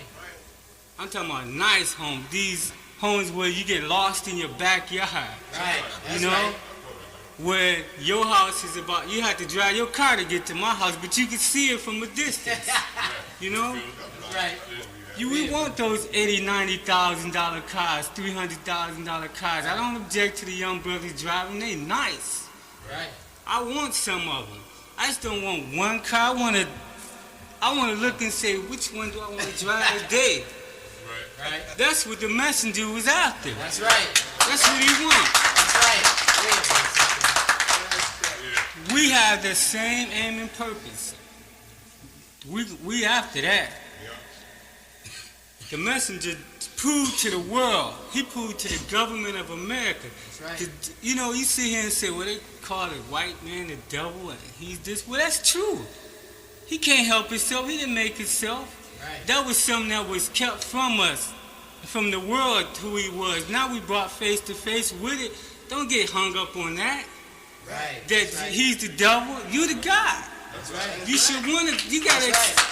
I'm talking about nice homes. These homes where you get lost in your backyard. Right. That's You know? right. Where your house is about, you have to drive your car to get to my house, but you can see it from a distance. You know? That's right. We want those $80,000, $90,000 cars, $300,000 cars. I don't object to the young brothers driving. They nice. Right. I want some of them. I just don't want one car. I want to look and say, which one do I want to drive today? Right. That's what the messenger was after. That's right. That's what he wants. That's right. Wait a minute. We have the same aim and purpose. We after that. The messenger proved to the world. He proved to the government of America. That's right. You know, you sit here and say, well, they call the white man the devil, and he's this. Well, that's true. He can't help himself. He didn't make himself. Right. That was something that was kept from us, from the world, who he was. Now we brought face to face with it. Don't get hung up on that. Right. That That's right. he's the devil. You the God. That's right. You should want to. You gotta. That's right.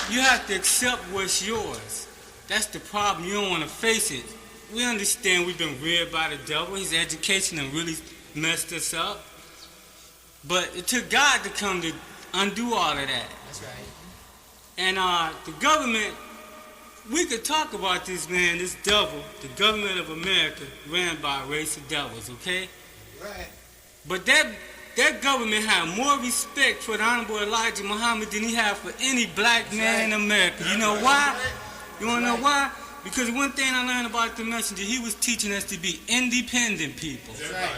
You have to accept what's yours. That's the problem. You don't want to face it. We understand we've been reared by the devil. His education has really messed us up. But it took God to come to undo all of that. That's right. And the government, we could talk about this man, this devil, the government of America, ran by a race of devils, okay? Right. But that government had more respect for the Honorable Elijah Muhammad than he had for any black man in America. You know why? You want to know why? Because one thing I learned about the messenger, he was teaching us to be independent people. That's right.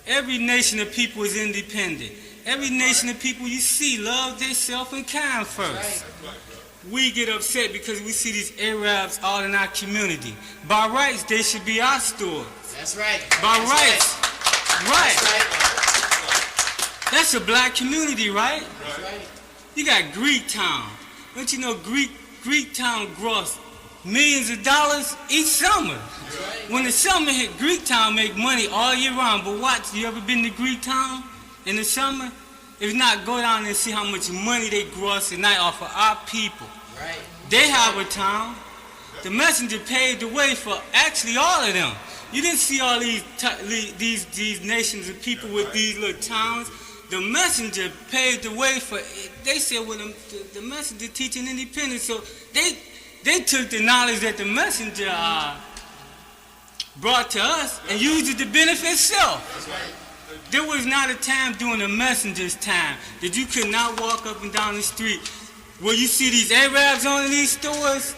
Every nation of people is independent. Every nation of people you see love themselves and kind first. We get upset because we see these Arabs all in our community. By rights, they should be our stores. That's right. By That's rights. Right. That's right. That's a black community, right? That's right. You got Greek Town. Don't you know Greek Town gross millions of dollars each summer? That's right. When the summer hit, Greek Town make money all year round. But watch, you ever been to Greek Town in the summer? If not, go down and see how much money they gross a night off of our people. Right. They have a town. The messenger paved the way for actually all of them. You didn't see all these nations of people with these little towns. The messenger paved the way for. They said, well, the messenger teaching independence. So they took the knowledge that the messenger brought to us and used it to benefit self. That's right. There was not a time during the messenger's time that you could not walk up and down the street where you see these Arabs owning these stores,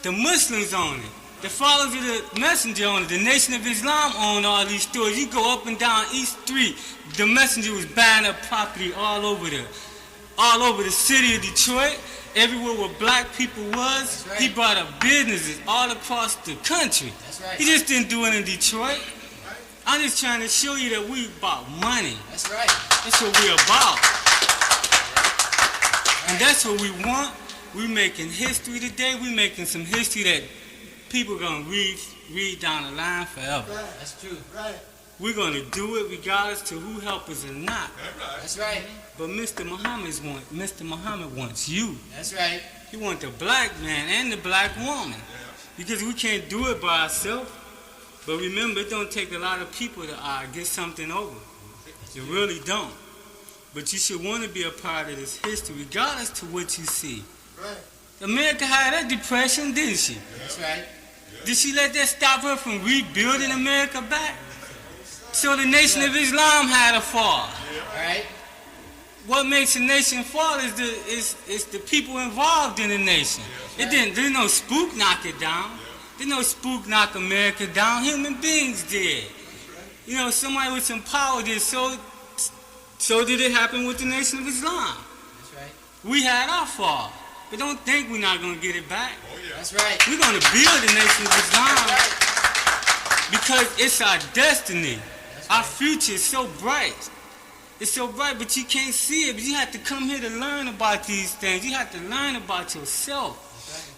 the Muslims own it, the followers of the messenger own it, the Nation of Islam own all these stores. You go up and down each street, the messenger was buying up property all over the city of Detroit, everywhere where black people was. That's right. He brought up businesses all across the country. That's right. He just didn't do it in Detroit. I'm just trying to show you that we about money. That's right. That's what we're about. And that's what we want. We're making history today. We're making some history that people are going to read down the line forever. Right. That's true. Right. We're going to do it regardless to who help us or not. That's right. But Mr. Muhammad wants you. That's right. He wants the black man and the black woman. Because we can't do it by ourselves. But remember, it don't take a lot of people to get something over. You really don't. But you should want to be a part of this history, regardless to what you see. Right. America had that depression, didn't she? That's right. Did she let that stop her from rebuilding America back? So the Nation of Islam had a fall. Right. What makes a nation fall is the people involved in the nation. There's no spook knock it down. There's no spook knock America down. Human beings did. You know, somebody with some power did. So did it happen with the Nation of Islam. That's right. We had our fall. But don't think we're not going to get it back. That's right. We're going to build the Nation of Islam Right. because it's our destiny. That's Our right. future is so bright. It's so bright, but you can't see it. But you have to come here to learn about these things. You have to learn about yourself.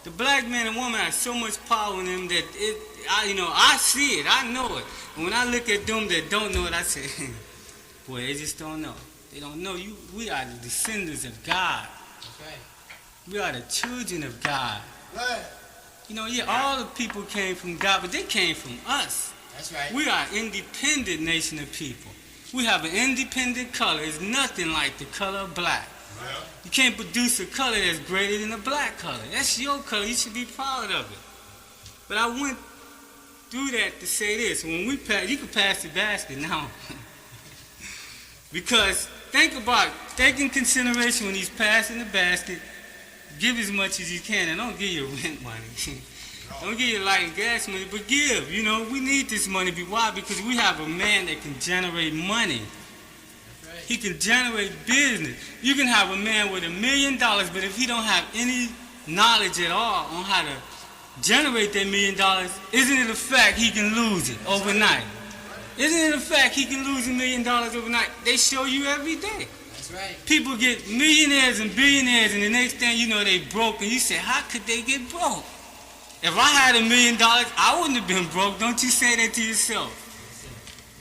The black man and woman have so much power in them that I see it, I know it. And when I look at them that don't know it, I say, boy, they just don't know. They don't know you. We are the descendants of God. That's right. We are the children of God. Right. All the people came from God, but they came from us. That's right. We are an independent nation of people. We have an independent color. It's nothing like the color of black. Yeah. You can't produce a color that's greater than a black color. That's your color. You should be proud of it. But I went through that to say this. When we pass, you can pass the basket now. Because take in consideration when he's passing the basket, give as much as you can, and don't give your rent money. Don't give your light and gas money, but give. We need this money. Why? Because we have a man that can generate money. That's right. He can generate business. You can have a man with $1 million, but if he don't have any knowledge at all on how to generate that $1 million, isn't it a fact he can lose it overnight? Isn't it a fact he can lose $1 million overnight? They show you every day. That's right. People get millionaires and billionaires, and the next thing you know, they broke, and you say, how could they get broke? If I had $1 million, I wouldn't have been broke. Don't you say that to yourself?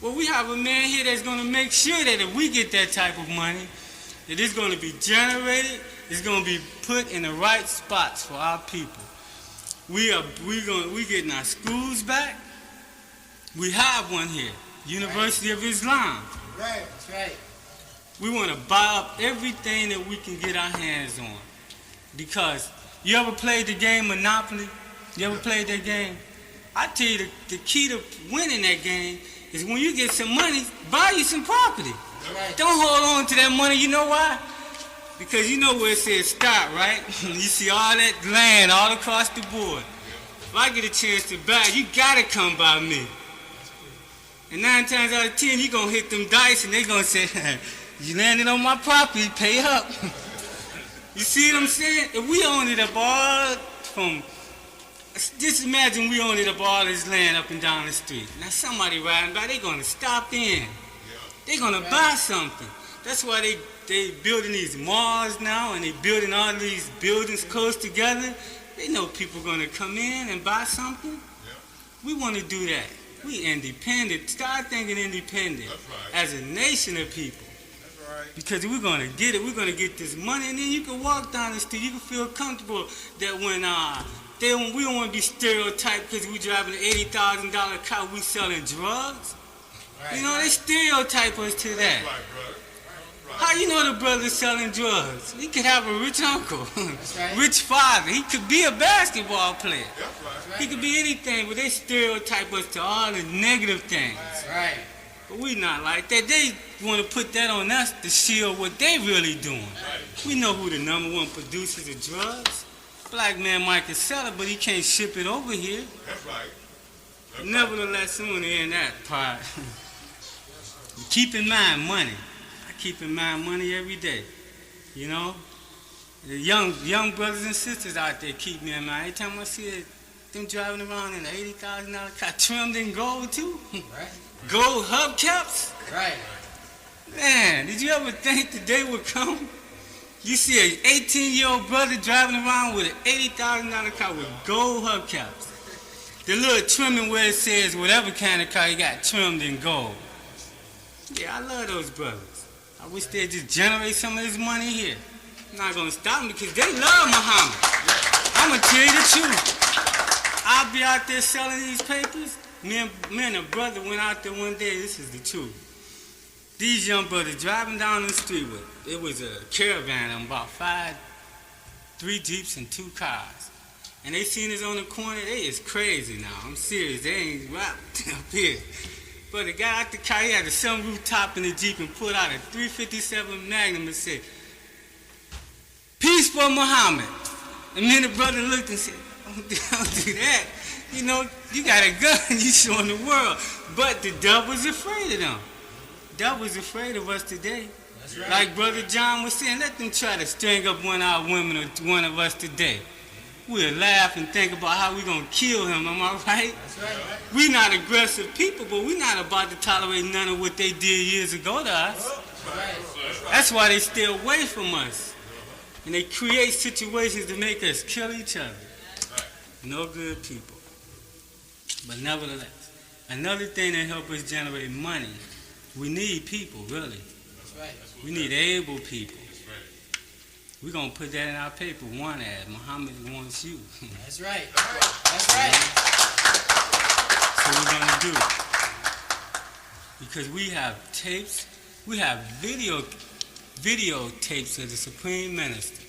Well, we have a man here that's going to make sure that if we get that type of money, that it's going to be generated, it's going to be put in the right spots for our people. We getting our schools back. We have one here, University of Islam. Right. That's right. We want to buy up everything that we can get our hands on. Because you ever played the game Monopoly? You ever played that game? I tell you, the key to winning that game is when you get some money, buy you some property. That's right. Don't hold on to that money. You know why? Because you know where it says stop, right? You see all that land all across the board. If I get a chance to buy, you gotta come by me. And 9 times out of 10, you gonna hit them dice and they gonna say, you landed on my property, pay up. You see what I'm saying? If we owned it up all just imagine we owned it up all this land up and down the street. Now somebody riding by, they gonna stop in. They gonna buy something. That's why they building these malls now, and they building all these buildings close together. They know people gonna come in and buy something. We wanna do that. We independent. Start thinking independent. That's right. As a nation of people. That's right. Because we're gonna get it. We're gonna get this money, and then you can walk down the street. You can feel comfortable that when we don't want to be stereotyped because we driving an $80,000 car, we selling drugs. Right. They stereotype us to that. Right, brother. Right. How you know the brother's selling drugs? He could have a rich uncle, That's right. rich father. He could be a basketball player. That's right. He could be anything, but they stereotype us to all the negative things. That's right. But we not like that. They want to put that on us to shield what they really doing. We know who the #1 producers of drugs. Black man might can sell it, but he can't ship it over here. That's right. That's Nevertheless, I want to end that part. Keep in mind money. I keep in mind money every day. The young brothers and sisters out there keep me in mind. Every time I see them driving around in an $80,000 car, trimmed in gold too. Right. Gold hubcaps. Right. Man, did you ever think the day would come? You see an 18-year-old brother driving around with an $80,000 car with gold hubcaps. The little trimming where it says whatever kind of car he got trimmed in gold. Yeah, I love those brothers. I wish they'd just generate some of this money here. I'm not going to stop them because they love Muhammad. I'm going to tell you the truth. I'll be out there selling these papers. Me and a brother went out there one day. This is the truth. These young brothers driving down the street it was a caravan of about 3 Jeeps and 2 cars. And they seen us on the corner. They is crazy now. I'm serious. They ain't rapping up here. But the guy out the car, he had a sunroof top in the Jeep and pulled out a .357 Magnum and said, "Peace for Muhammad." And then the brother looked and said, don't do that. You got a gun, you showing the world. But the devil's afraid of them. Devil's afraid of us today. That's right. Like Brother John was saying, let them try to string up one of our women or one of us today. We'll laugh and think about how we're going to kill him, am I right? That's right. We're not aggressive people, but we're not about to tolerate none of what they did years ago to us. That's right. That's why they stay away from us. And they create situations to make us kill each other. no good people. But nevertheless, another thing that helps us generate money, we need people, really. That's right. We need able people. That's right. We're going to put that in our paper, one ad, Muhammad wants you. That's right. That's right. That's what we're going to do. Because we have tapes, we have video tapes of the Supreme Minister.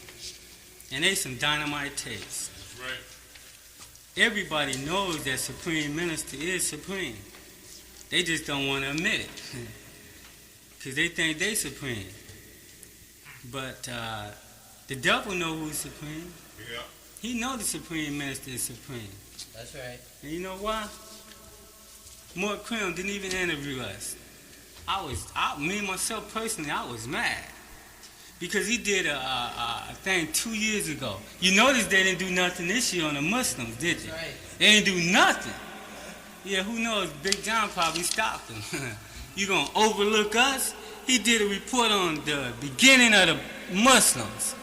And they some dynamite tapes. That's right. Everybody knows that Supreme Minister is supreme. They just don't want to admit it. Because they think they supreme. But the devil know who's supreme. Yeah. He know the Supreme Minister is supreme. That's right. And you know why? Mark Cram didn't even interview us. Me myself personally, I was mad. Because he did a thing 2 years ago. You notice they didn't do nothing this year on the Muslims, did they? That's right. They ain't do nothing. Yeah, who knows? Big John probably stopped him. You gonna overlook us? He did a report on the beginning of the Muslims.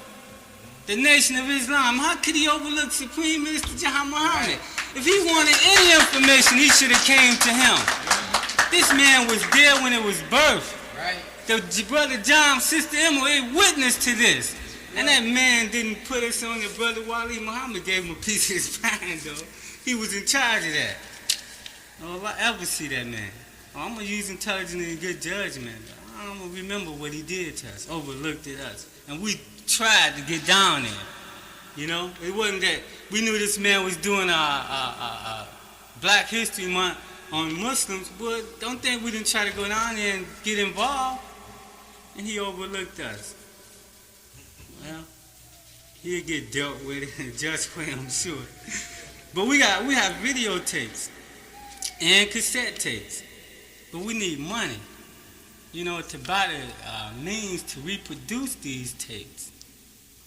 The Nation of Islam. How could he overlook Supreme Minister Jahan Muhammad? If he wanted any information, he should have came to him. This man was there when it was birthed. Right. The brother John, sister Emma, they witness to this. And that man didn't put us on the brother Wali Muhammad gave him a piece of his mind, though. He was in charge of that. Oh, if I ever see that man, I'm going to use intelligence and good judgment. I'm going to remember what he did to us, overlooked at us. And we tried to get down there. You know, it wasn't that we knew this man was doing a Black History Month on Muslims, but don't think we didn't try to go down there and get involved. And he overlooked us. Well, he'll get dealt with in just way, I'm sure. But we have videotapes and cassette tapes. But we need money, you know, to buy the means to reproduce these tapes.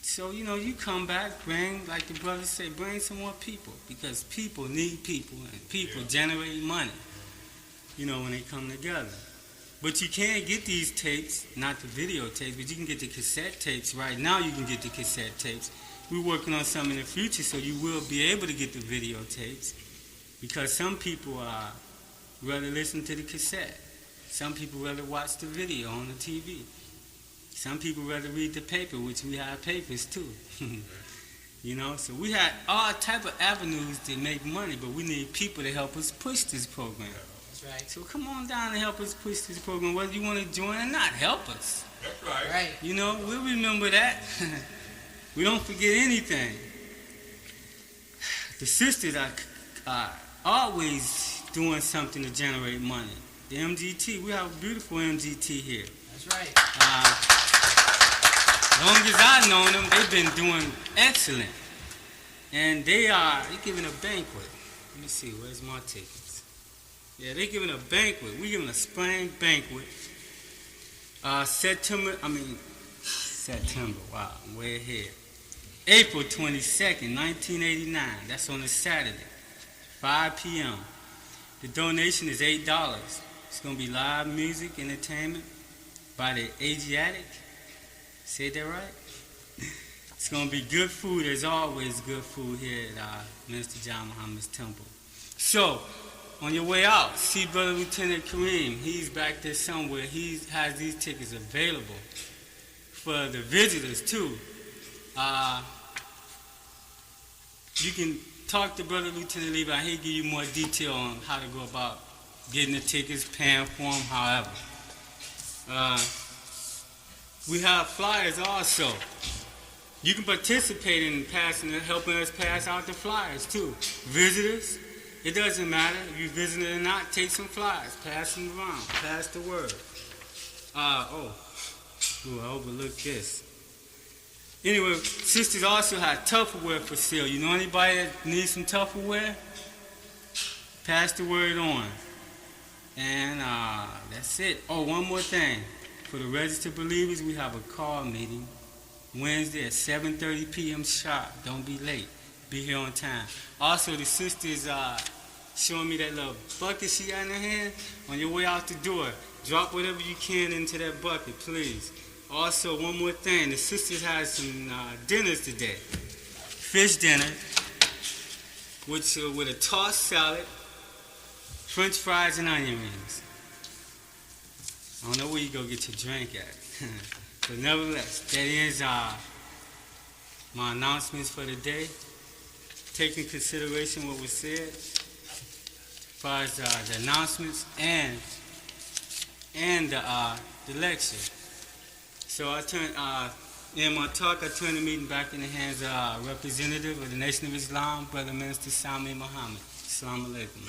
So, you know, you come back, bring, like the brothers say, bring some more people. Because people need people, and people generate money, you know, when they come together. But you can't get these tapes, not the videotapes, but you can get the cassette tapes. Right now you can get the cassette tapes. We're working on some in the future, so you will be able to get the videotapes. Because some people rather listen to the cassette. Some people rather watch the video on the TV. Some people rather read the paper, which we have papers too. You know, so we had all type of avenues to make money, but we need people to help us push this program. That's right. So come on down and help us push this program, whether you want to join or not. Help us. That's right. Right. You know, we'll remember that. We don't forget anything. The sisters are always doing something to generate money. The MGT, we have a beautiful MGT here. That's right. As long as I've known them, they've been doing excellent. And they're giving a banquet. Let me see, where's my tickets? Yeah, they're giving a banquet. We're giving a spring banquet. September, wow, I'm way ahead. April 22nd, 1989. That's on a Saturday, 5 p.m. The donation is $8. It's going to be live music, entertainment by the Asiatic. Say that right? It's going to be good food. There's always good food here at Minister John Muhammad's temple. So, on your way out, see Brother Lieutenant Kareem. He's back there somewhere. He has these tickets available for the visitors, too. You can talk to Brother Lieutenant Levi. He'll give you more detail on how to go about getting the tickets, paying for them, however. We have flyers also. You can participate in helping us pass out the flyers too. Visitors, it doesn't matter if you visited or not, take some flyers, pass them around, pass the word. I overlooked this. Anyway, sisters also have Tupperware for sale. You know anybody that needs some Tupperware? Pass the word on. And that's it. Oh, one more thing. For the registered believers, we have a call meeting Wednesday at 7:30 p.m. sharp. Don't be late. Be here on time. Also, the sisters showing me that little bucket she got in her hand. On your way out the door, drop whatever you can into that bucket, please. Also, one more thing. The sisters had some dinners today. Fish dinner, with a tossed salad, French fries, and onion rings. I don't know where you go get your drink at. But nevertheless, that ends my announcements for the day. Take in consideration what was said as far as the announcements and the lecture. So I in my talk, I turn the meeting back in the hands of representative of the Nation of Islam, Brother Minister Sami Muhammad. Assalamu alaikum.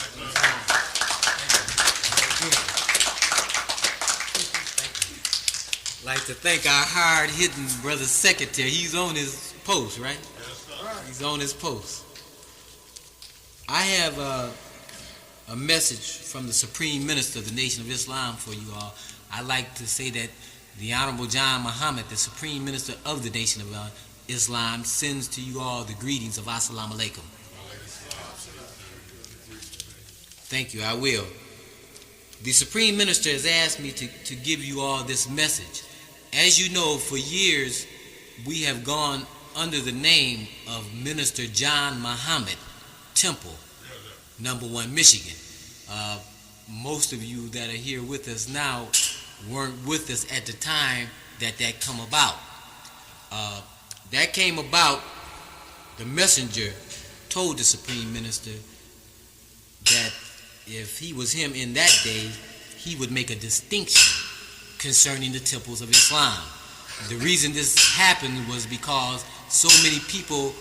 Like to thank our hard-hitting brother secretary. He's on his post, right? He's on his post. I have a message from the Supreme Minister of the Nation of Islam for you all. I like to say that the Honorable John Muhammad, the Supreme Minister of the Nation of Islam, sends to you all the greetings of Assalamu alaikum. Thank you, I will. The Supreme Minister has asked me to give you all this message. As you know, for years, we have gone under the name of Minister John Muhammad Temple, number 1, Michigan. Most of you that are here with us now weren't with us at the time that come about. That came about, the messenger told the Supreme Minister that if he was him in that day, he would make a distinction concerning the temples of Islam. The reason this happened was because so many people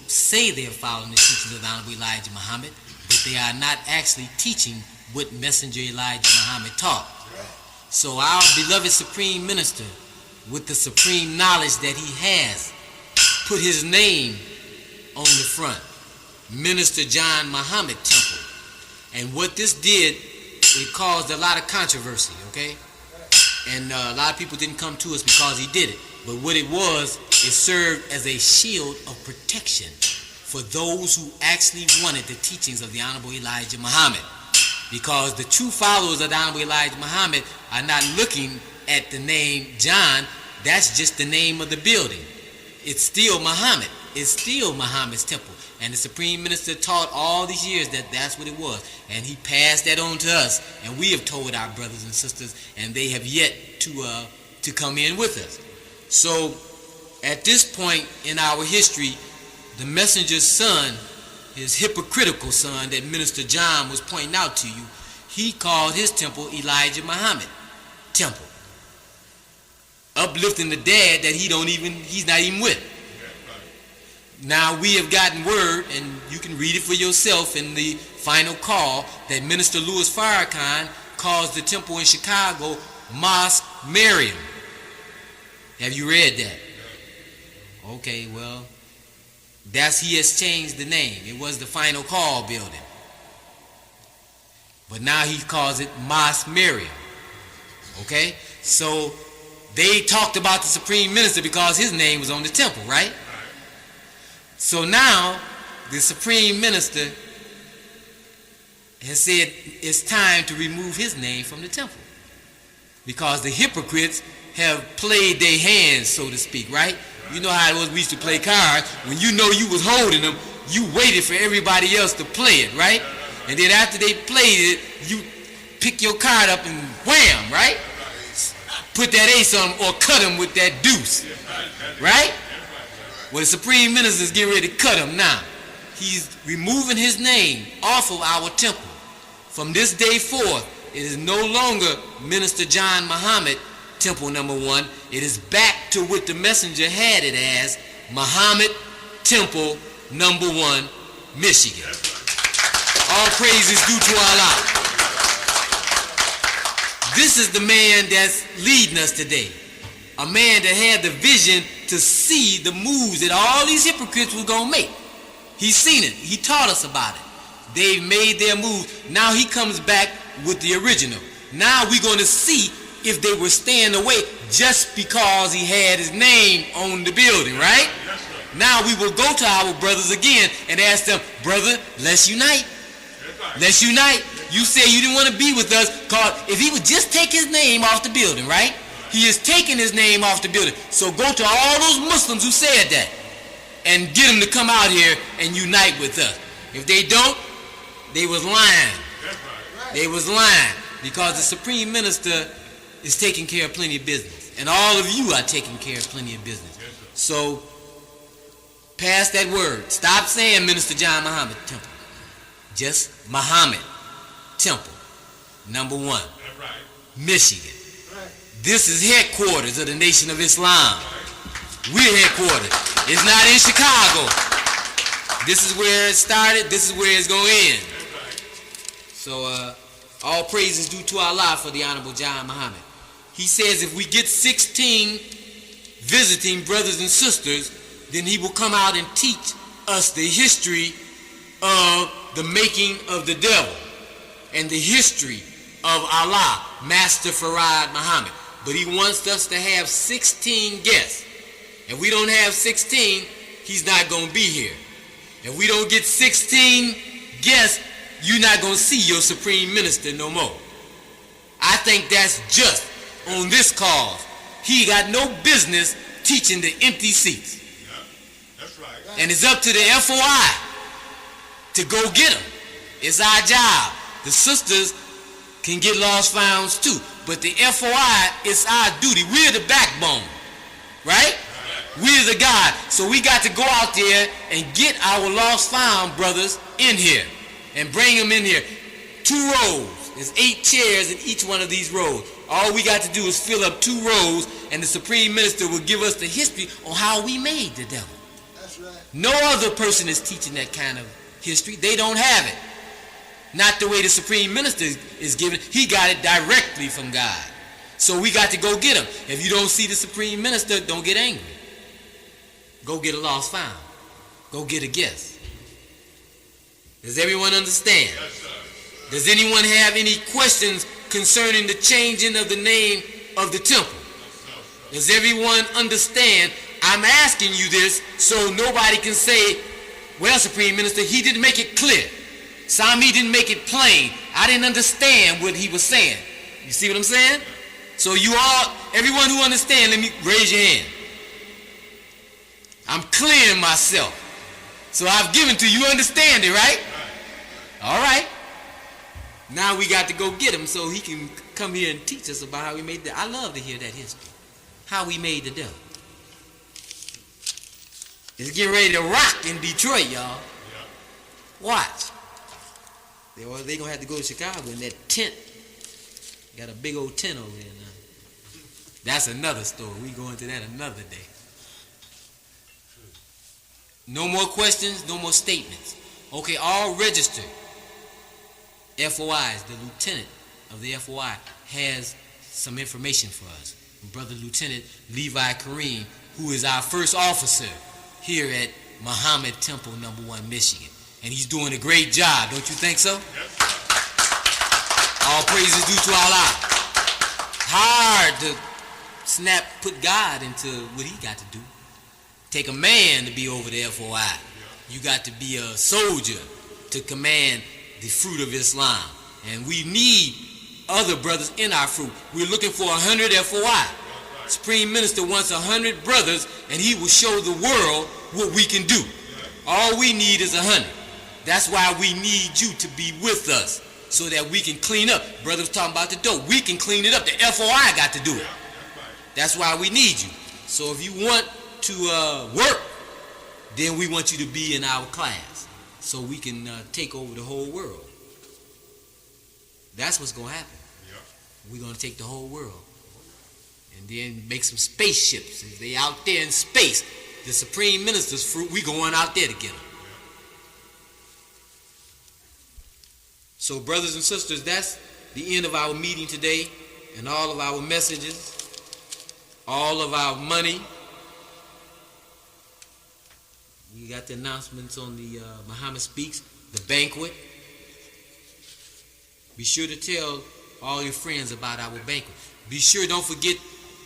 say they are following the teachings of the Honorable Elijah Muhammad, but they are not actually teaching what Messenger Elijah Muhammad taught. So our beloved Supreme Minister, with the supreme knowledge that he has, put his name on the front, Minister John Muhammad Temple. And what this did, it caused a lot of controversy, okay? And a lot of people didn't come to us because he did it. But what it was, it served as a shield of protection for those who actually wanted the teachings of the Honorable Elijah Muhammad. Because the true followers of the Honorable Elijah Muhammad are not looking at the name John. That's just the name of the building. It's still Muhammad. It's still Muhammad's temple. And the Supreme Minister taught all these years that that's what it was. And he passed that on to us. And we have told our brothers and sisters, and they have yet to come in with us. So at this point in our history, the messenger's son, his hypocritical son that Minister John was pointing out to you, he called his temple Elijah Muhammad Temple, uplifting the dad that he's not even with. Now we have gotten word, and you can read it for yourself in the final call, that Minister Louis Farrakhan calls the temple in Chicago Mosque Miriam. Have you read that? Okay, well, he has changed the name. It was the Final Call building. But now he calls it Mosque Miriam. Okay? So they talked about the Supreme Minister because his name was on the temple, right? So now the Supreme Minister has said it's time to remove his name from the temple. Because the hypocrites have played their hands, so to speak, right? You know how it was, we used to play cards. When you know you was holding them, you waited for everybody else to play it, right? And then after they played it, you pick your card up and wham, right? Put that ace on them or cut him with that deuce, right? Well, the Supreme Minister is getting ready to cut him now. He's removing his name off of our temple. From this day forth, it is no longer Minister John Muhammad Temple number 1. It is back to what the messenger had it as, Muhammad Temple number 1, Michigan. All praise is due to Allah. This is the man that's leading us today. A man that had the vision to see the moves that all these hypocrites were going to make. He's seen it. He taught us about it. They've made their moves. Now he comes back with the original. Now we're going to see if they were staying away just because he had his name on the building, right? Yes, Now we will go to our brothers again and ask them, brother, let's unite. Let's unite. You said you didn't want to be with us, because if he would just take his name off the building, right? He is taking his name off the building. So go to all those Muslims who said that and get them to come out here and unite with us. If they don't, they was lying. That's right. They was lying because the Supreme Minister is taking care of plenty of business. And all of you are taking care of plenty of business. Yes, sir. So, pass that word. Stop saying Minister John Muhammad Temple. Just Muhammad Temple, number 1, That's right. Michigan. Right. This is headquarters of the Nation of Islam. We're headquarters. It's not in Chicago. This is where it started. This is where it's going to end. That's right. So, all praise is due to Allah for the Honorable John Muhammad. He says if we get 16 visiting brothers and sisters, then he will come out and teach us the history of the making of the devil and the history of Allah, Master Farad Muhammad. But he wants us to have 16 guests. If we don't have 16, he's not going to be here. If we don't get 16 guests, you're not going to see your Supreme Minister no more. I think that's just on this cause. He got no business teaching the empty seats. Yeah. That's right. And it's up to the FOI to go get them. It's our job. The sisters can get lost founds too. But the FOI, it's our duty. We're the backbone. Right? We're the God. So we got to go out there and get our lost found brothers in here. And bring them in here. 2 rows. There's 8 chairs in each one of these rows. All we got to do is fill up 2 rows, and the Supreme Minister will give us the history on how we made the devil. That's right. No other person is teaching that kind of history. They don't have it. Not the way the Supreme Minister is giving. He got it directly from God. So we got to go get him. If you don't see the Supreme Minister, don't get angry. Go get a lost found. Go get a guest. Does everyone understand? Yes, sir. Does anyone have any questions concerning the changing of the name of the temple? Does everyone understand? I'm asking you this so nobody can say, well, Supreme Minister, he didn't make it clear. Sami didn't make it plain. I didn't understand what he was saying. You see what I'm saying? So you all, everyone who understands, let me raise your hand. I'm clearing myself. So I've given to you understanding, right? All right. Now we got to go get him so he can come here and teach us about how we made the. I love to hear that history. How we made the devil. It's getting ready to rock in Detroit, y'all. Watch. They're going to have to go to Chicago in that tent. Got a big old tent over there now. That's another story. We go into that another day. No more questions, no more statements. Okay, all registered FOIs, the lieutenant of the FOI has some information for us. Brother Lieutenant Levi Kareem, who is our first officer here at Muhammad Temple No. 1, Michigan. And he's doing a great job, don't you think so? Yes, sir. All praises due to Allah. Hard to put God into what he got to do. Take a man to be over the FOI. You got to be a soldier to command the fruit of Islam. And we need other brothers in our fruit. We're looking for 100 FOI. Supreme Minister wants 100 brothers, and he will show the world what we can do. All we need is 100. That's why we need you to be with us, so that we can clean up. Brothers talking about the dope. We can clean it up. The FOI got to do it. That's why we need you. So if you want to work, then we want you to be in our class, so we can take over the whole world. That's what's going to happen. We're going to take the whole world. And then make some spaceships. If they out there in space, the Supreme Minister's fruit, we going out there to get them. So brothers and sisters, that's the end of our meeting today, and all of our messages, all of our money. We got the announcements on the Muhammad Speaks, the banquet. Be sure to tell all your friends about our banquet. Be sure, don't forget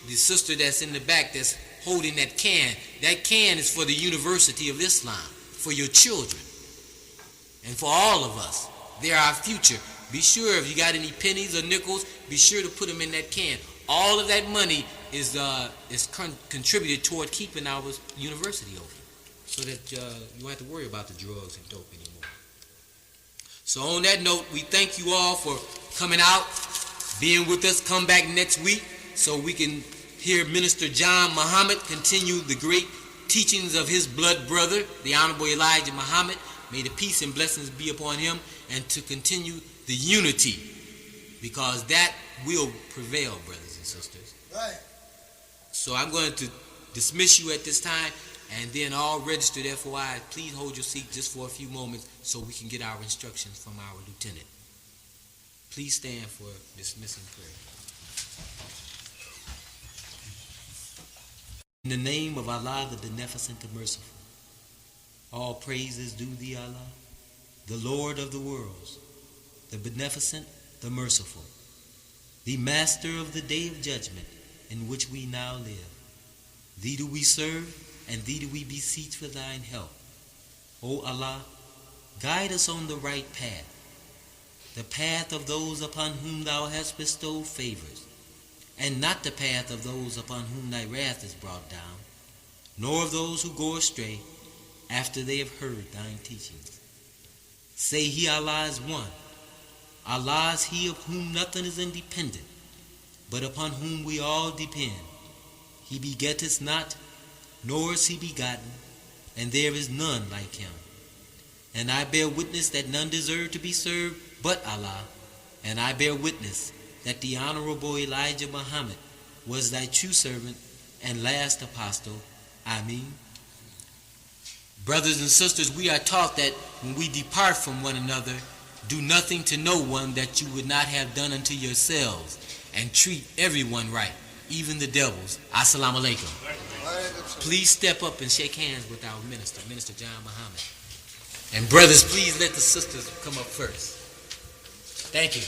the sister that's in the back that's holding that can. That can is for the University of Islam, for your children, and for all of us. They're our future. Be sure if you got any pennies or nickels, be sure to put them in that can. All of that money is contributed toward keeping our university open, so that you don't have to worry about the drugs and dope anymore. So on that note, we thank you all for coming out, being with us. Come back next week so we can hear Minister John Muhammad continue the great teachings of his blood brother, the Honorable Elijah Muhammad. May the peace and blessings be upon him, and to continue the unity, because that will prevail, brothers and sisters. Right. So I'm going to dismiss you at this time, and then all registered FOI, please hold your seat just for a few moments so we can get our instructions from our lieutenant. Please stand for dismissing prayer. In the name of Allah, the Beneficent, the Merciful, all praises due thee, Allah, the Lord of the worlds, the Beneficent, the Merciful, the Master of the Day of Judgment in which we now live. Thee do we serve, and thee do we beseech for thine help. O Allah, guide us on the right path, the path of those upon whom thou hast bestowed favors, and not the path of those upon whom thy wrath is brought down, nor of those who go astray after they have heard thine teachings. Say he, Allah is one. Allah is he of whom nothing is independent, but upon whom we all depend. He begetteth not, nor is he begotten, and there is none like him. And I bear witness that none deserve to be served but Allah, and I bear witness that the Honorable Elijah Muhammad was thy true servant and last apostle. Ameen. Brothers and sisters, we are taught that when we depart from one another, do nothing to no one that you would not have done unto yourselves, and treat everyone right, even the devils. Assalamu alaikum. Please step up and shake hands with our minister, Minister John Muhammad. And brothers, please let the sisters come up first. Thank you.